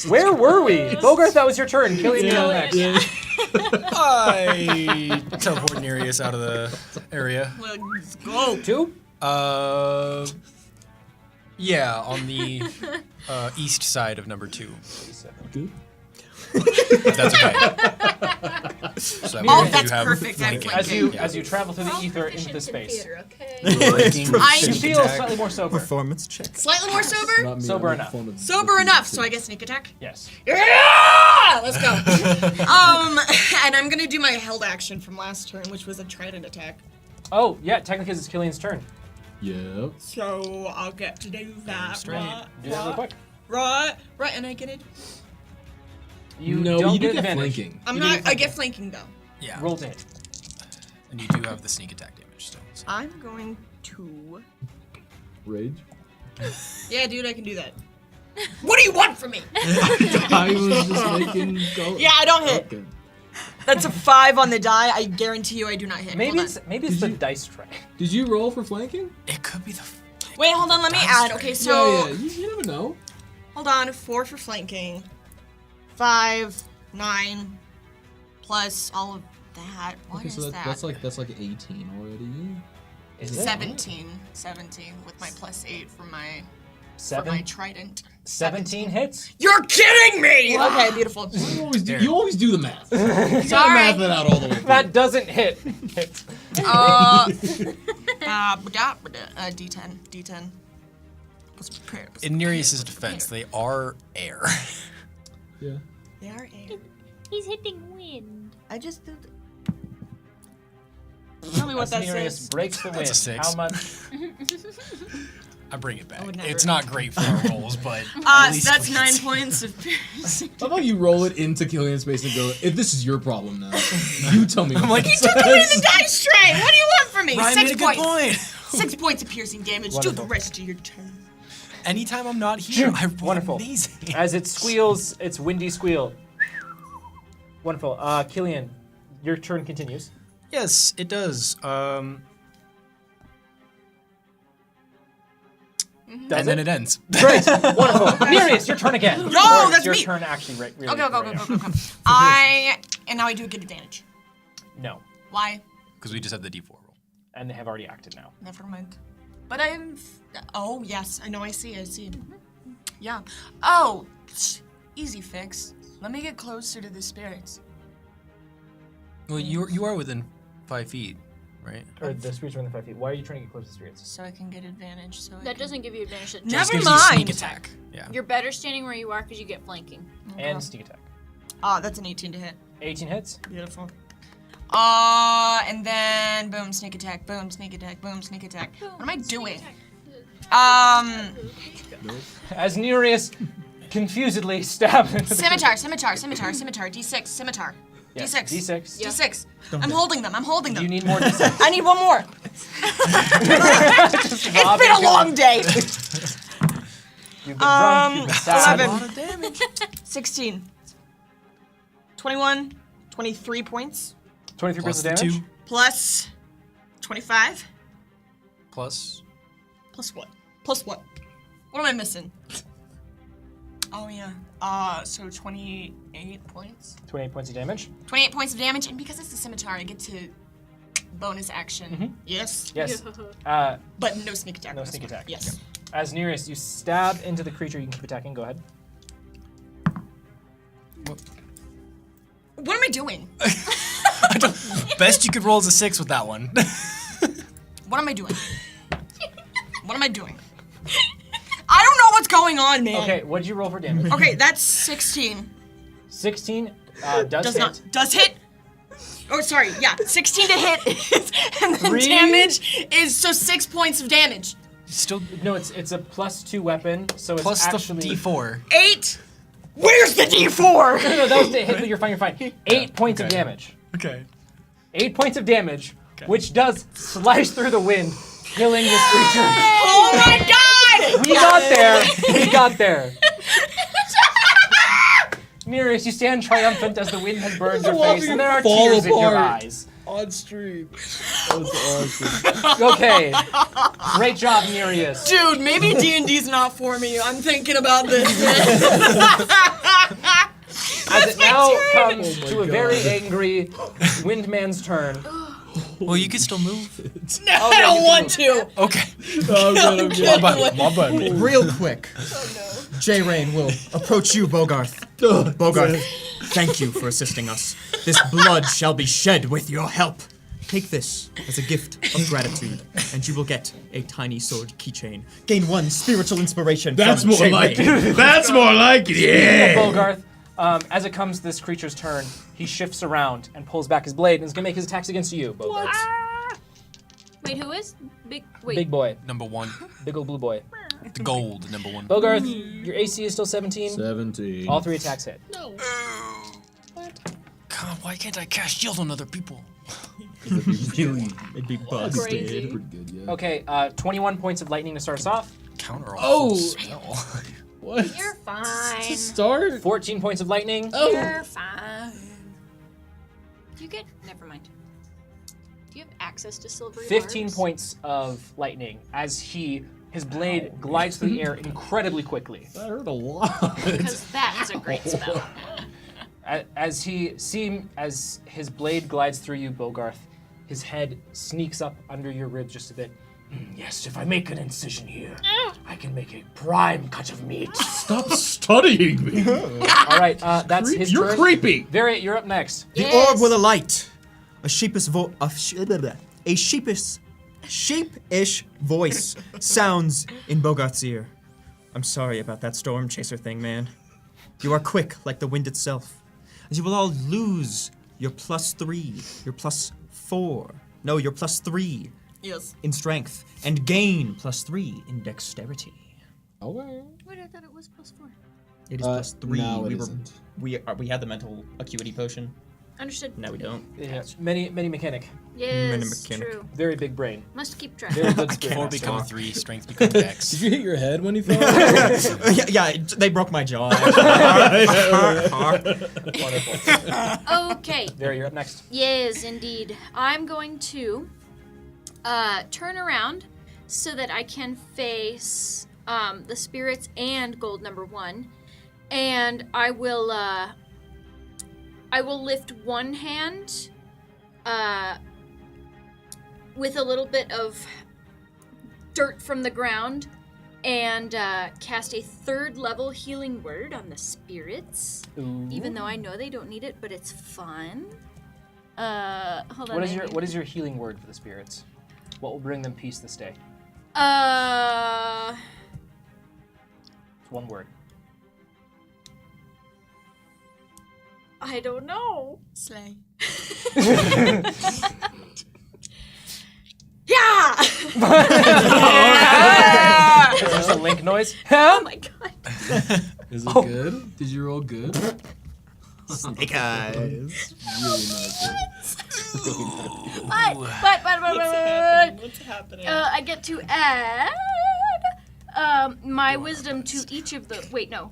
Where were we? Bogarth, that was your turn. Killian, you're next. I teleport Nereus out of the area. Let's go. 2? Yeah, on the east side of number 2. Good. If that's okay. So that Oh, way that's you have perfect. flanking. As you travel through the ether into the space, Flanking, you sneak feel attack. slightly more sober. Performance check. Slightly more sober? Not me, Sober I make enough. fun of Sober enough, so I get sneak attack? Yes. Yeah! Let's go. And I'm gonna do my held action from last turn, which was a trident attack. Oh, yeah. Technically, it's Killian's turn. Yep. So I'll get to do that. straight. Do that real quick. Right, and I get it. You no, don't you do get get advantage. flanking. I'm not. I get flanking though. Yeah. Roll to hit. And you do have the sneak attack damage still. So. I'm going to. Rage. Yeah, dude, I can do that. What do you want from me? I was just making go. Yeah, I don't hit. Okay. That's a 5 on the die. I guarantee you, I do not hit. Maybe Hold it's the dice tray. Did you roll for flanking? It could be the. on. Wait, hold on. Let me add. Okay, so Yeah. You never know. hold on. 4 for flanking. 5, 9, plus all of that. What is so that? that's like 18 already. Is it? 17 with my plus 8 for my trident. 17 hits? You're kidding me! Okay, beautiful. You always do the math. You gotta Sorry. math it out all the way. That doesn't hit. D10. In Nereus's defense, they are air. Yeah. They are 8. He's hitting wind. I just did. Tell me what that Nereus says. breaks the wind. That's a 6. How much? I bring it back. would never. It's not great for our rolls, but at least That's we 9 can see. points of piercing. How about you roll it into Killian's space and go, if this is your problem now, you tell me. I'm like, He took away the dice tray. What do you want from me? Ryan 6 made a good points. point. 6 points of piercing damage. Wonderful. Do the rest of your turn. Anytime I'm not here, I roll Wonderful. amazing. As it squeals, its windy squeal. Wonderful. Killian, your turn continues. Yes, it does. Does and then it ends. Great. Wonderful. Nereus, your turn again. No, Or it's that's your me. turn actually. Really, Okay. right now. And now I do get advantage. No. Why? Because we just have the D4 roll. And they have already acted now. Never mind. But I'm. Oh yes, I know. I see. Yeah. Oh, easy fix. Let me get closer to the spirits. Well, you are within 5 feet, right? Or the spirits are in the 5 feet. Why are you trying to get close to the spirits? So I can get advantage. So That doesn't give you advantage. That Never Just gives mind. you sneak attack. Yeah. You're better standing where you are because you get flanking. And sneak attack. That's an 18 to hit. 18 hits. Beautiful. And then boom, sneak attack. Boom, sneak attack. Boom, sneak attack. What am I doing? As Nereus confusedly stabs into the Scimitar. D6. Scimitar. Yes, D6. D6. Yeah. D6. I'm holding them. Do you need more D6? I need one more. Just It's been a long day. You've been drunk, you've been sad. 11. 16. 21. 23 points. 23 points Plus of damage. 2. Plus 25. Plus. Plus what? Plus what? What am I missing? Oh yeah. So 28 points. 28 points of damage. 28 points of damage, and because it's a scimitar, I get to bonus action. Yes. Yes. But no sneak attack. No on this sneak one. attack. Yes. As Nereus, you stab into the creature. You can keep attacking. Go ahead. What am I doing? Best you could roll is a 6 with that one. What am I doing? What am I doing? I don't know what's going on, man. Okay, what'd you roll for damage? Okay, that's 16. 16 does Does hit. not. Does hit. Oh, sorry. Yeah, 16 to hit, and then 3? damage is so 6 points of damage. Still No, it's a +2 weapon, so it's plus actually the D4. 8. Where's the D4? No, that was the hit, but you're fine. You're fine. 8 points of damage. Okay. 8 points of damage, which does slice through the wind, killing this creature. Oh my God! We got there. We got there. Nereus, you stand triumphant as the wind has burned your face, and there are Fall tears in your apart. eyes. On stream. That's awesome. Okay. Great job, Nereus. Dude, maybe D&D's not for me. I'm thinking about this. As it now comes to a very angry Windman's turn. Well, you could still move. No, I don't want to. Okay. I'm good. My bad. Real quick. J. Rain will approach you, Bogarth. Bogarth, thank you for assisting us. This blood shall be shed with your help. Take this as a gift of gratitude, and you will get a tiny sword keychain. Gain 1 spiritual inspiration. That's from more J. like Rain. it. That's more like it. Yeah. Bogarth, as it comes to this creature's turn, he shifts around and pulls back his blade and is going to make his attacks against you, Bogarth. Wait, who is? Wait. Big boy. Number 1. Big old blue boy. The gold, number 1. Bogarth, your AC is still 17. 17. All 3 attacks hit. God, why can't I cast shield on other people? It'd be busted. Crazy. Pretty good, yeah. Okay, 21 points of lightning to start us off. Counter Oh! full spell. What? You're fine. To start? 14 points of lightning. You're fine. Do you get? Never mind. Do you have access to silvery 15 barbs? points of lightning as his blade glides through the air incredibly quickly. That hurt a lot. Because that is a great spell. As his blade glides through you, Bogarth, his head sneaks up under your ribs just a bit. Yes, if I make an incision here, I can make a prime cut of meat. Stop studying me. All right, that's his You're turn. creepy. Very, you're up next. The Yes. orb will alight. A sheepish voice sounds in Bogart's ear. I'm sorry about that storm chaser thing, man. You are quick like the wind itself. And you will all lose your +3, your +4. No, your +3 Yes. in strength, and gain +3 in dexterity. Okay. Wait, I thought it was +4. It is +3. No, we it isn't. we had the mental acuity potion. Understood. Now we don't. Yeah, many mechanic. Yes, mechanic. true. Very big brain. Must keep track. Very good spirit. 4 master. become 3, strength become dex. Did you hit your head when you fell? yeah, they broke my jaw. Actually. Okay. Very, you're up next. Yes, indeed. I'm going to turn around so that I can face the spirits and gold number 1, and I will lift one hand with a little bit of dirt from the ground and cast a 3rd level healing word on the spirits. Ooh. Even though I know they don't need it, but it's fun. Hold on. What is your healing word for the spirits? What will bring them peace this day? It's 1 word. I don't know. Slay. Yeah! Is this a link noise? Oh my god. Is it good? Did you roll good? Snake eyes. Really nice. But. What's happening? I get to add my wisdom to each of the. Wait, no.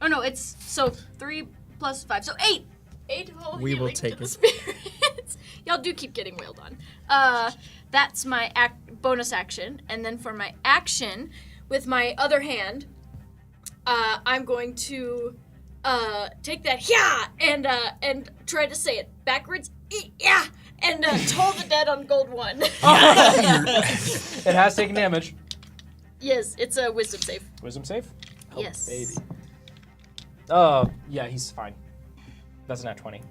Oh no, it's so 3 plus 5, so 8. 8 whole We will healing take to the it. spirits. Y'all do keep getting wailed on. That's my bonus action, and then for my action, with my other hand, I'm going to take that and try to say it backwards. Yeah, and toll the dead on gold 1. It has taken damage. Yes, it's a wisdom save. Wisdom save? Oh, Yes. baby. Oh, yeah, he's fine. That's not 20.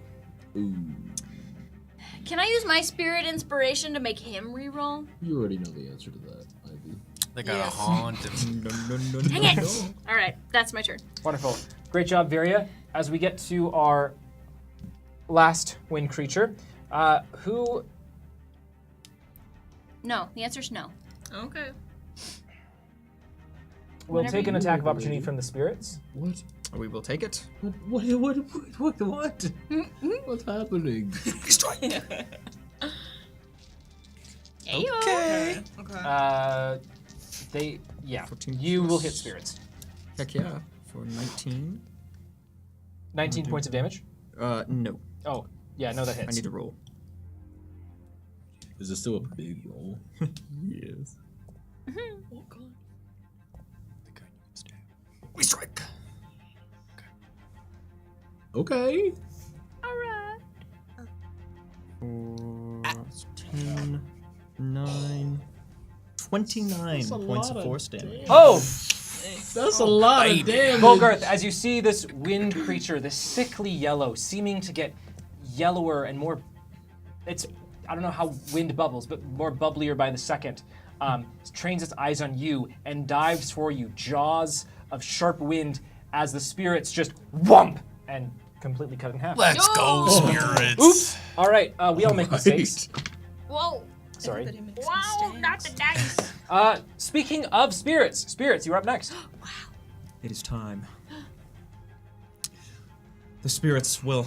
Can I use my spirit inspiration to make him reroll? You already know the answer to that, Ivy. They got a haunt and Dang it! All right, that's my turn. Wonderful. Great job, Varia. As we get to our last wind creature, who... No, the answer's no. Okay. will Whenever take an you- attack of opportunity from the spirits. What? We will take it. What? What's happening? Okay. Yeah, 14 you will plus- hit spirits. Heck yeah. For 19. 19 points of damage. No. Oh, yeah, no, that I hits. need to roll. Is it still a big roll? Yes. Oh god. We strike. Okay. All right. 10, 9, 29 points of force damage. Oh! That's a lot of damage. Golgarth, as you see this wind creature, this sickly yellow, seeming to get yellower and more. It's, I don't know how wind bubbles, but more bubblier by the second. Trains its eyes on you and dives for you, jaws of sharp wind, as the spirits just whomp and completely cut in half. let's go, spirits. Oops! All right, we all make mistakes. Whoa. Sorry. Everybody makes Wow, mistakes. not the dice. Speaking of spirits, you're up next. It is time. The spirits will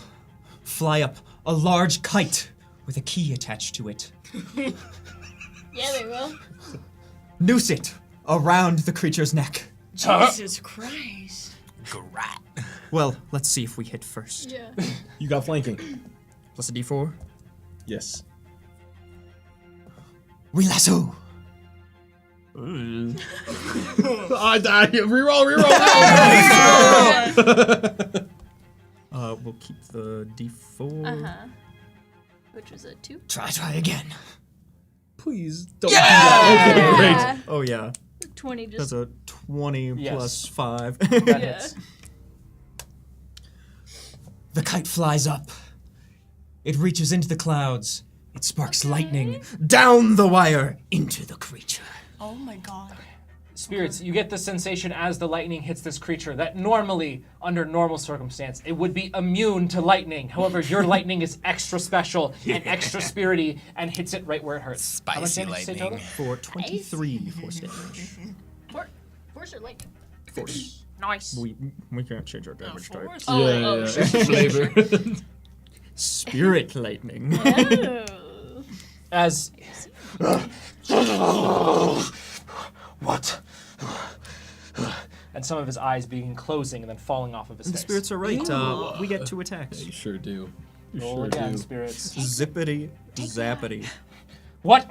fly up a large kite with a key attached to it. Yeah, they will. Noose it around the creature's neck. Jesus Christ. Well, let's see if we hit first. Yeah. You got flanking. Plus a d4. Yes. We lasso. I died. Reroll. We'll keep the d4. Which was a 2. Try again. Please don't do that. Okay, great. Oh yeah. 20 just. That's a 20 Yes. plus 5. That Yeah. hits. The kite flies up. It reaches into the clouds. It sparks lightning down the wire into the creature. Oh my god. Spirits, you get the sensation as the lightning hits this creature that normally, under normal circumstance, it would be immune to lightning. However, your lightning is extra special and extra spirity and hits it right where it hurts. How much Spicy damage did you say lightning. total? For 23 force damage. Force or lightning? Force. Nice. We can't change our damage type. Oh, Flavor. Spirit lightning. Oh. As What? and some of his eyes begin closing and then falling off of his The face. spirits are right. We get 2 attacks. You sure do. You Roll sure again, do. spirits. Zippity zappity. What?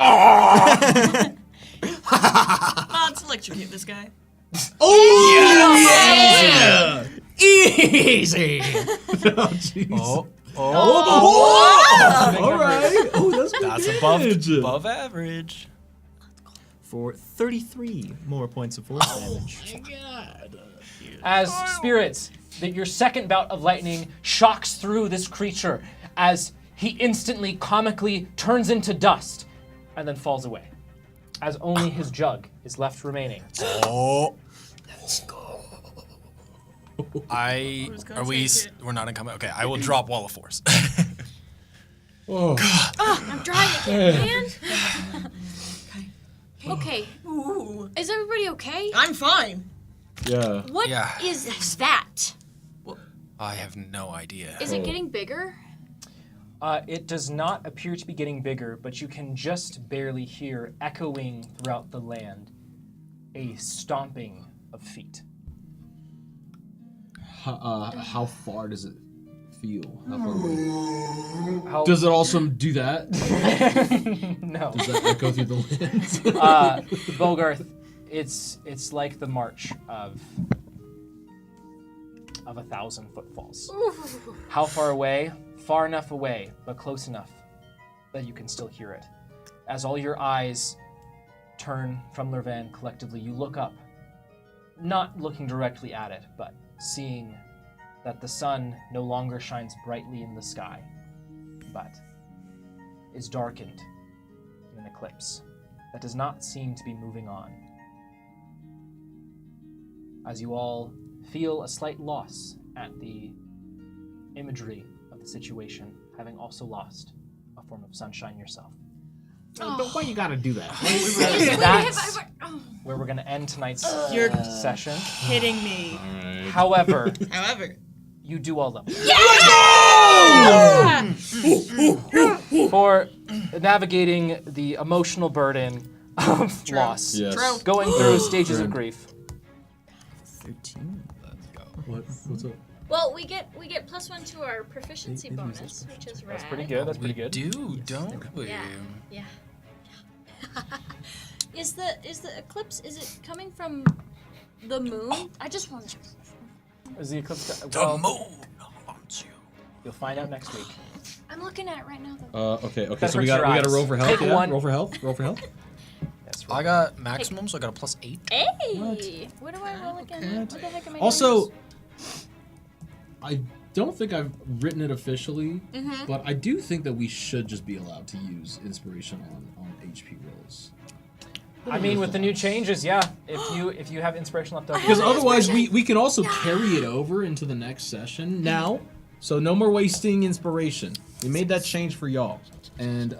Let's electrocute this guy. Easy. Oh, jeez. Oh. All right. Oh, that's pretty That's good. above average. For 33 more points of force damage. As spirits, that your second bout of lightning shocks through this creature as he instantly comically turns into dust and then falls away. As only his jug is left remaining. Oh. Let's go. Who's gonna take it? We're not in combat. Okay, I will drop Wall of Force. Oh. I'm drying again, man. Okay. Ooh. Is everybody okay? I'm fine. Yeah. What Yeah. is that? I have no idea. Is it getting bigger? It does not appear to be getting bigger, but you can just barely hear echoing throughout the land a stomping of feet. How far does it feel? How far away? How, Does it also do that? no. Does that echo through the land? Bogarth, it's like the march of 1,000 footfalls. How far away? Far enough away, but close enough that you can still hear it. As all your eyes turn from Lervan collectively, you look up, not looking directly at it, but seeing that the sun no longer shines brightly in the sky, but is darkened in an eclipse that does not seem to be moving on. As you all feel a slight loss at the imagery of the situation, having also lost a form of sunshine yourself. But why you gotta do that? That's where we're going to end tonight's You're session. kidding me. However, However. you do all level. For navigating the emotional burden of loss, Yes. True. going through stages of grief. 13. What's up? Well, we get +1 to our proficiency bonus, which is rad. That's pretty good. That's pretty good. Don't we? Yeah. Yeah. Is the eclipse? Is it coming from the moon? I just want to. Is the eclipse? The moon haunts you. You'll find out next week. I'm looking at it right now, though. Okay. That So we hurts got your to eyes. roll for health. Take Yeah? one. Roll for health. Roll for health. That's I got maximum, so I got a +8. Hey! What do I roll again? What the heck am I Also, doing? I don't think I've written it officially, but I do think that we should just be allowed to use inspiration on HP rolls. I mean, with the new changes, yeah. If you have inspiration left over, Because otherwise, we can also carry it over into the next session now. So no more wasting inspiration. We made that change for y'all and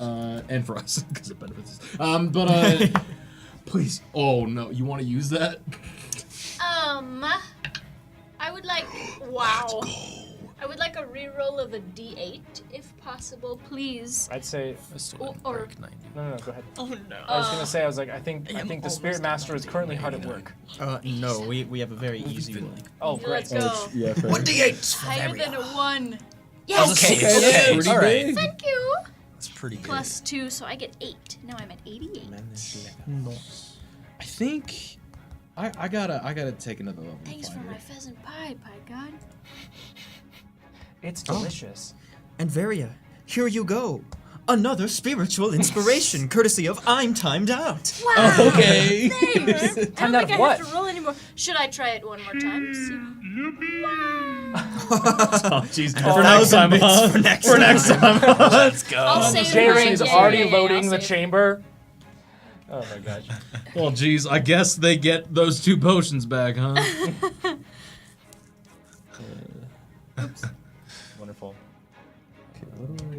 for us because it benefits us. Please. Oh no, you want to use that? I would like. Wow. I would like a reroll of a D8, if possible, please. I'd say. Or No, go ahead. Oh no. I was gonna say, I think the Spirit Master is currently hard at work. No, we have a very easy one. Oh, great. let's go. Yeah. Fair. What D8s? Higher than a 1. Yes. Okay, Pretty all right. big. Thank you. That's pretty good. Plus 2, so I get 8. Now I'm at 88. I think I gotta take another level. Thanks for my pheasant pie, God. It's delicious. And Varia, here you go. Another spiritual inspiration, courtesy of I'm Timed Out. Wow. Okay. Thanks. I Timed don't out think of I what? have to roll anymore. Should I try it one more time? Oh jeez. For next time, huh? For next time. Let's go. I'll save J-Ray mine. is Yeah, already yeah, yeah, loading I'll the save- chamber. Oh my gosh. Well, geez, I guess they get those 2 potions back, huh? Wonderful.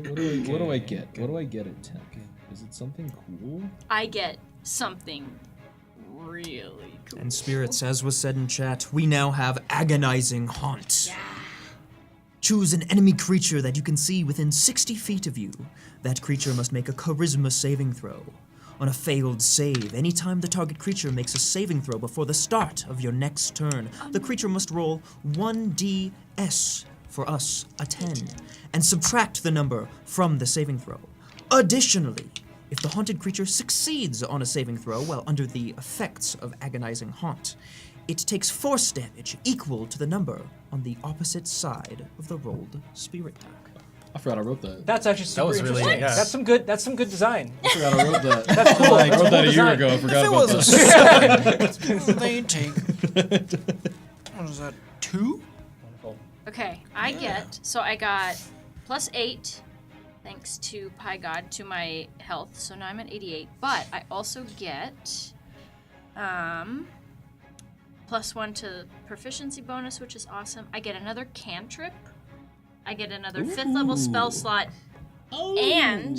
Okay, what do I get? What do I get at 10? Is it something cool? I get something really cool. And spirits, as was said in chat, we now have Agonizing Haunt. Choose an enemy creature that you can see within 60 feet of you. That creature must make a charisma saving throw. On a failed save, anytime the target creature makes a saving throw before the start of your next turn, the creature must roll 1d(s), for us, a 10, and subtract the number from the saving throw. Additionally, if the haunted creature succeeds on a saving throw while under the effects of Agonizing Haunt, it takes force damage equal to the number on the opposite side of the rolled spirit die. I forgot I wrote that. That's actually super was really- interesting. yeah. That's some good design. I forgot I wrote that. That's cool. I wrote that a year design. ago. I forgot about that. They take. What is that? 2? Wonderful. Okay, I got plus 8, thanks to Pie God, to my health, so now I'm at 88. But I also get plus 1 to proficiency bonus, which is awesome. I get another cantrip. I get another 5th level spell slot, and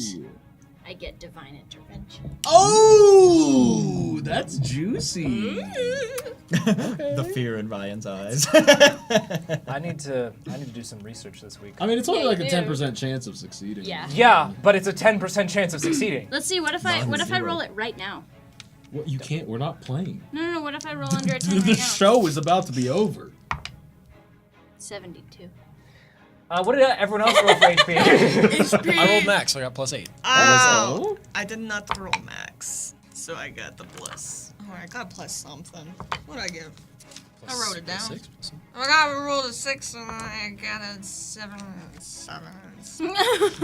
I get divine intervention. Oh, that's juicy. The fear in Ryan's eyes. I need to do some research this week. I mean, it's only Yeah, like you a do. 10% chance of succeeding. Yeah. Yeah, but it's a 10% chance of succeeding. Let's see. What if I roll it right now? Well, you can't. We're not playing. No. What if I roll under a 10 right The now? show is about to be over. 72. What did everyone else roll for HP? HP. I rolled max, so I got plus 8. Oh, I did not roll max, so I got the plus. Oh, I got plus something. What did I get? I wrote it down. 6? I got rolled a 6 and I got a 7.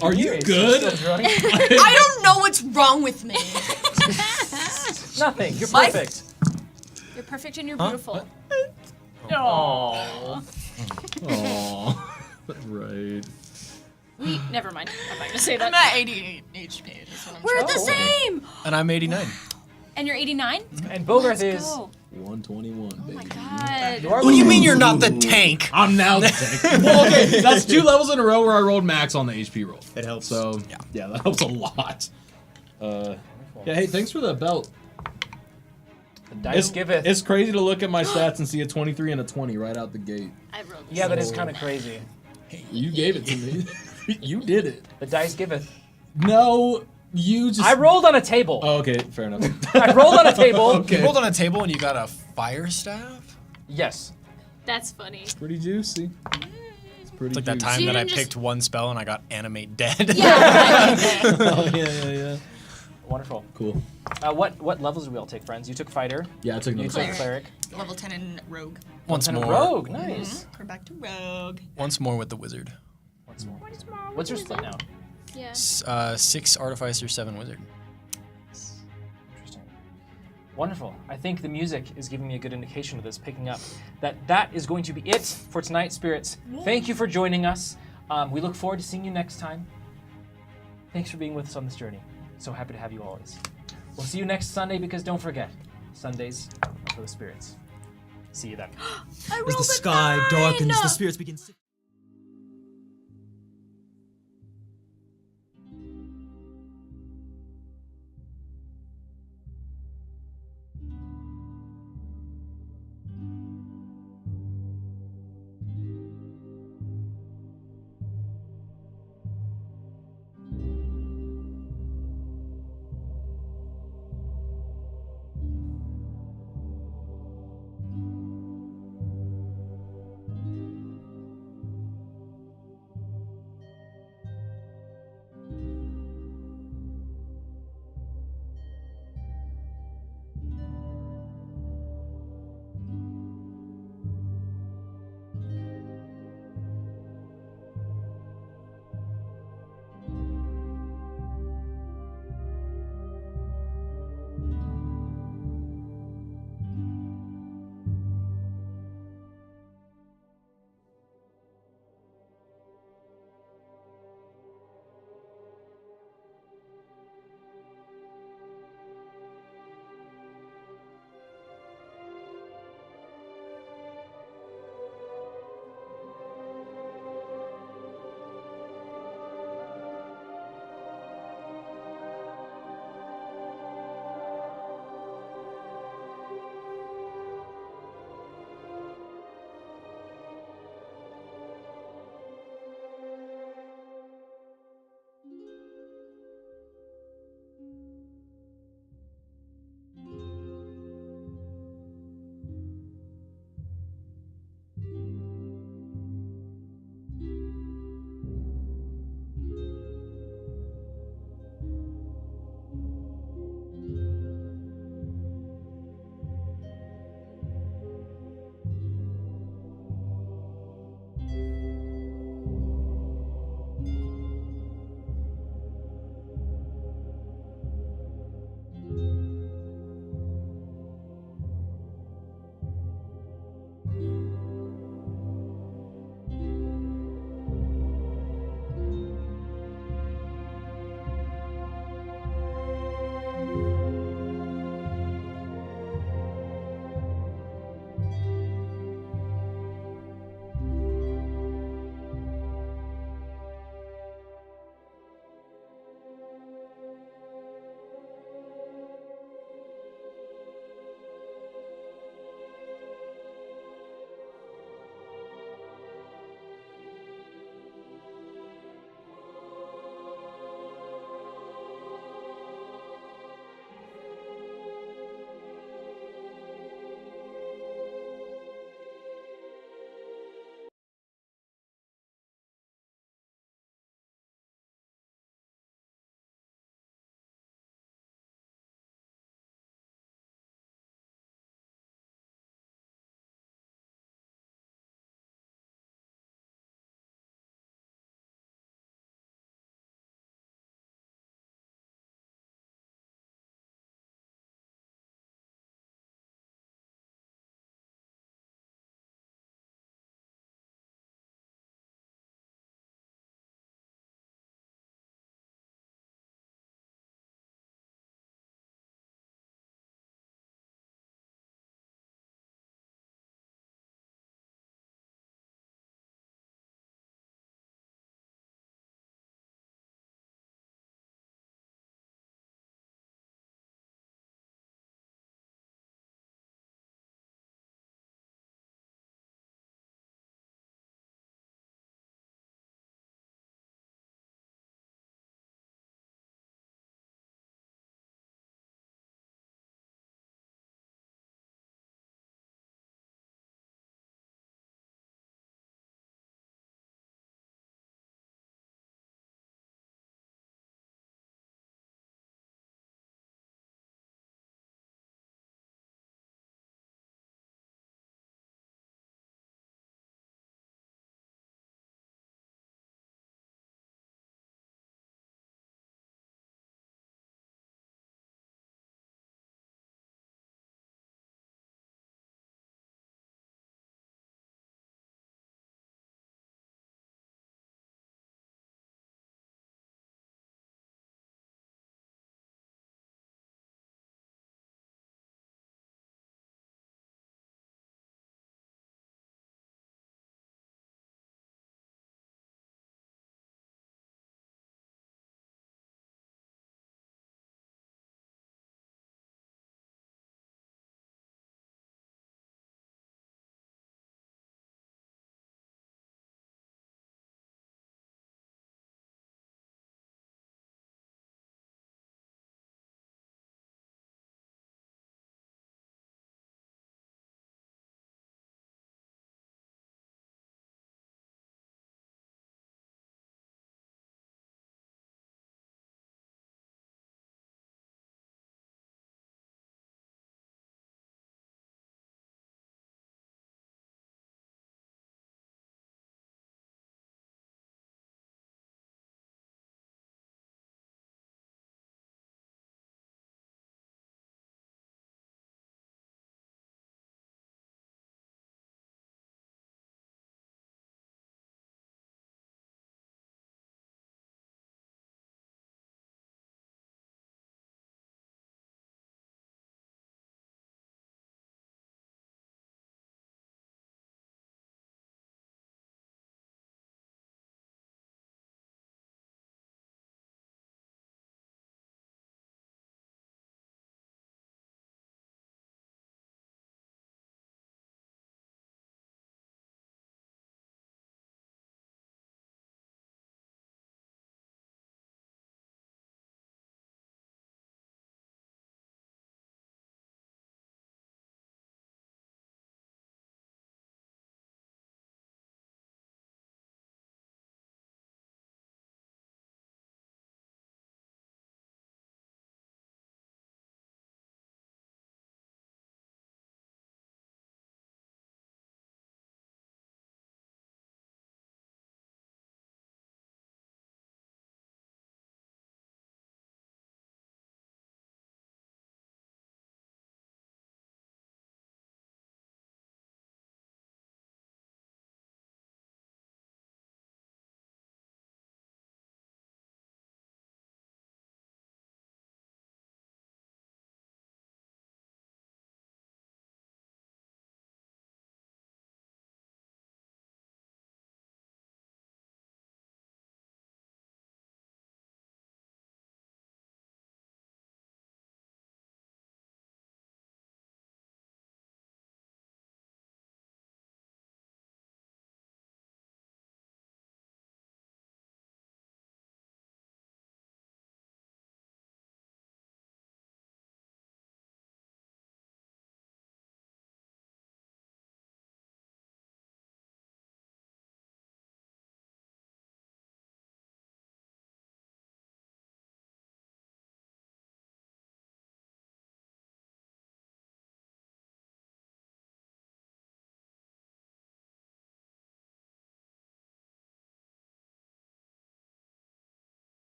Are you good? I don't know what's wrong with me. Nothing. You're Life- perfect. You're perfect and you're beautiful. Aww. Aww. Right. Never mind. I'm not gonna say that. I'm at 88 HP. That's what I'm We're trying the to say. same. And I'm 89. And you're 89. And Bogarth Let's is. go. 121, Oh my baby. god. You are What do you mean you're not the tank? I'm now the tank. Well, okay, that's 2 levels in a row where I rolled max on the HP roll. It helps. So, yeah, that helps a lot. Yeah, hey, thanks for the belt. The dice giveth. It's crazy to look at my stats and see a 23 and a 20 right out the gate. I rolled this. Yeah, that is kind of crazy. You gave it to me. You did it. The dice giveth. No, you just... I rolled on a table. Oh, okay, fair enough. I rolled on a table. Okay. You rolled on a table and you got a fire staff? Yes. That's funny. Pretty juicy. It's pretty It's like that juicy. time So you that I didn't just- picked one spell and I got animate dead. Yeah. Oh, yeah. Wonderful. Cool. What levels did we all take, friends? You took fighter. Yeah, I took You another took cleric. Level 10 in Rogue. Once And a more. rogue. Nice. We're back to Rogue. Once more with the wizard. Once more. What's your split now? Yeah. 6 artificer, 7 wizard. Interesting. Wonderful. I think the music is giving me a good indication of this picking up. That is going to be it for tonight, spirits. Thank you for joining us. We look forward to seeing you next time. Thanks for being with us on this journey. So happy to have you always. We'll see you next Sunday because don't forget, Sundays are for the spirits. See you then. As the sky darkens, the spirits begin.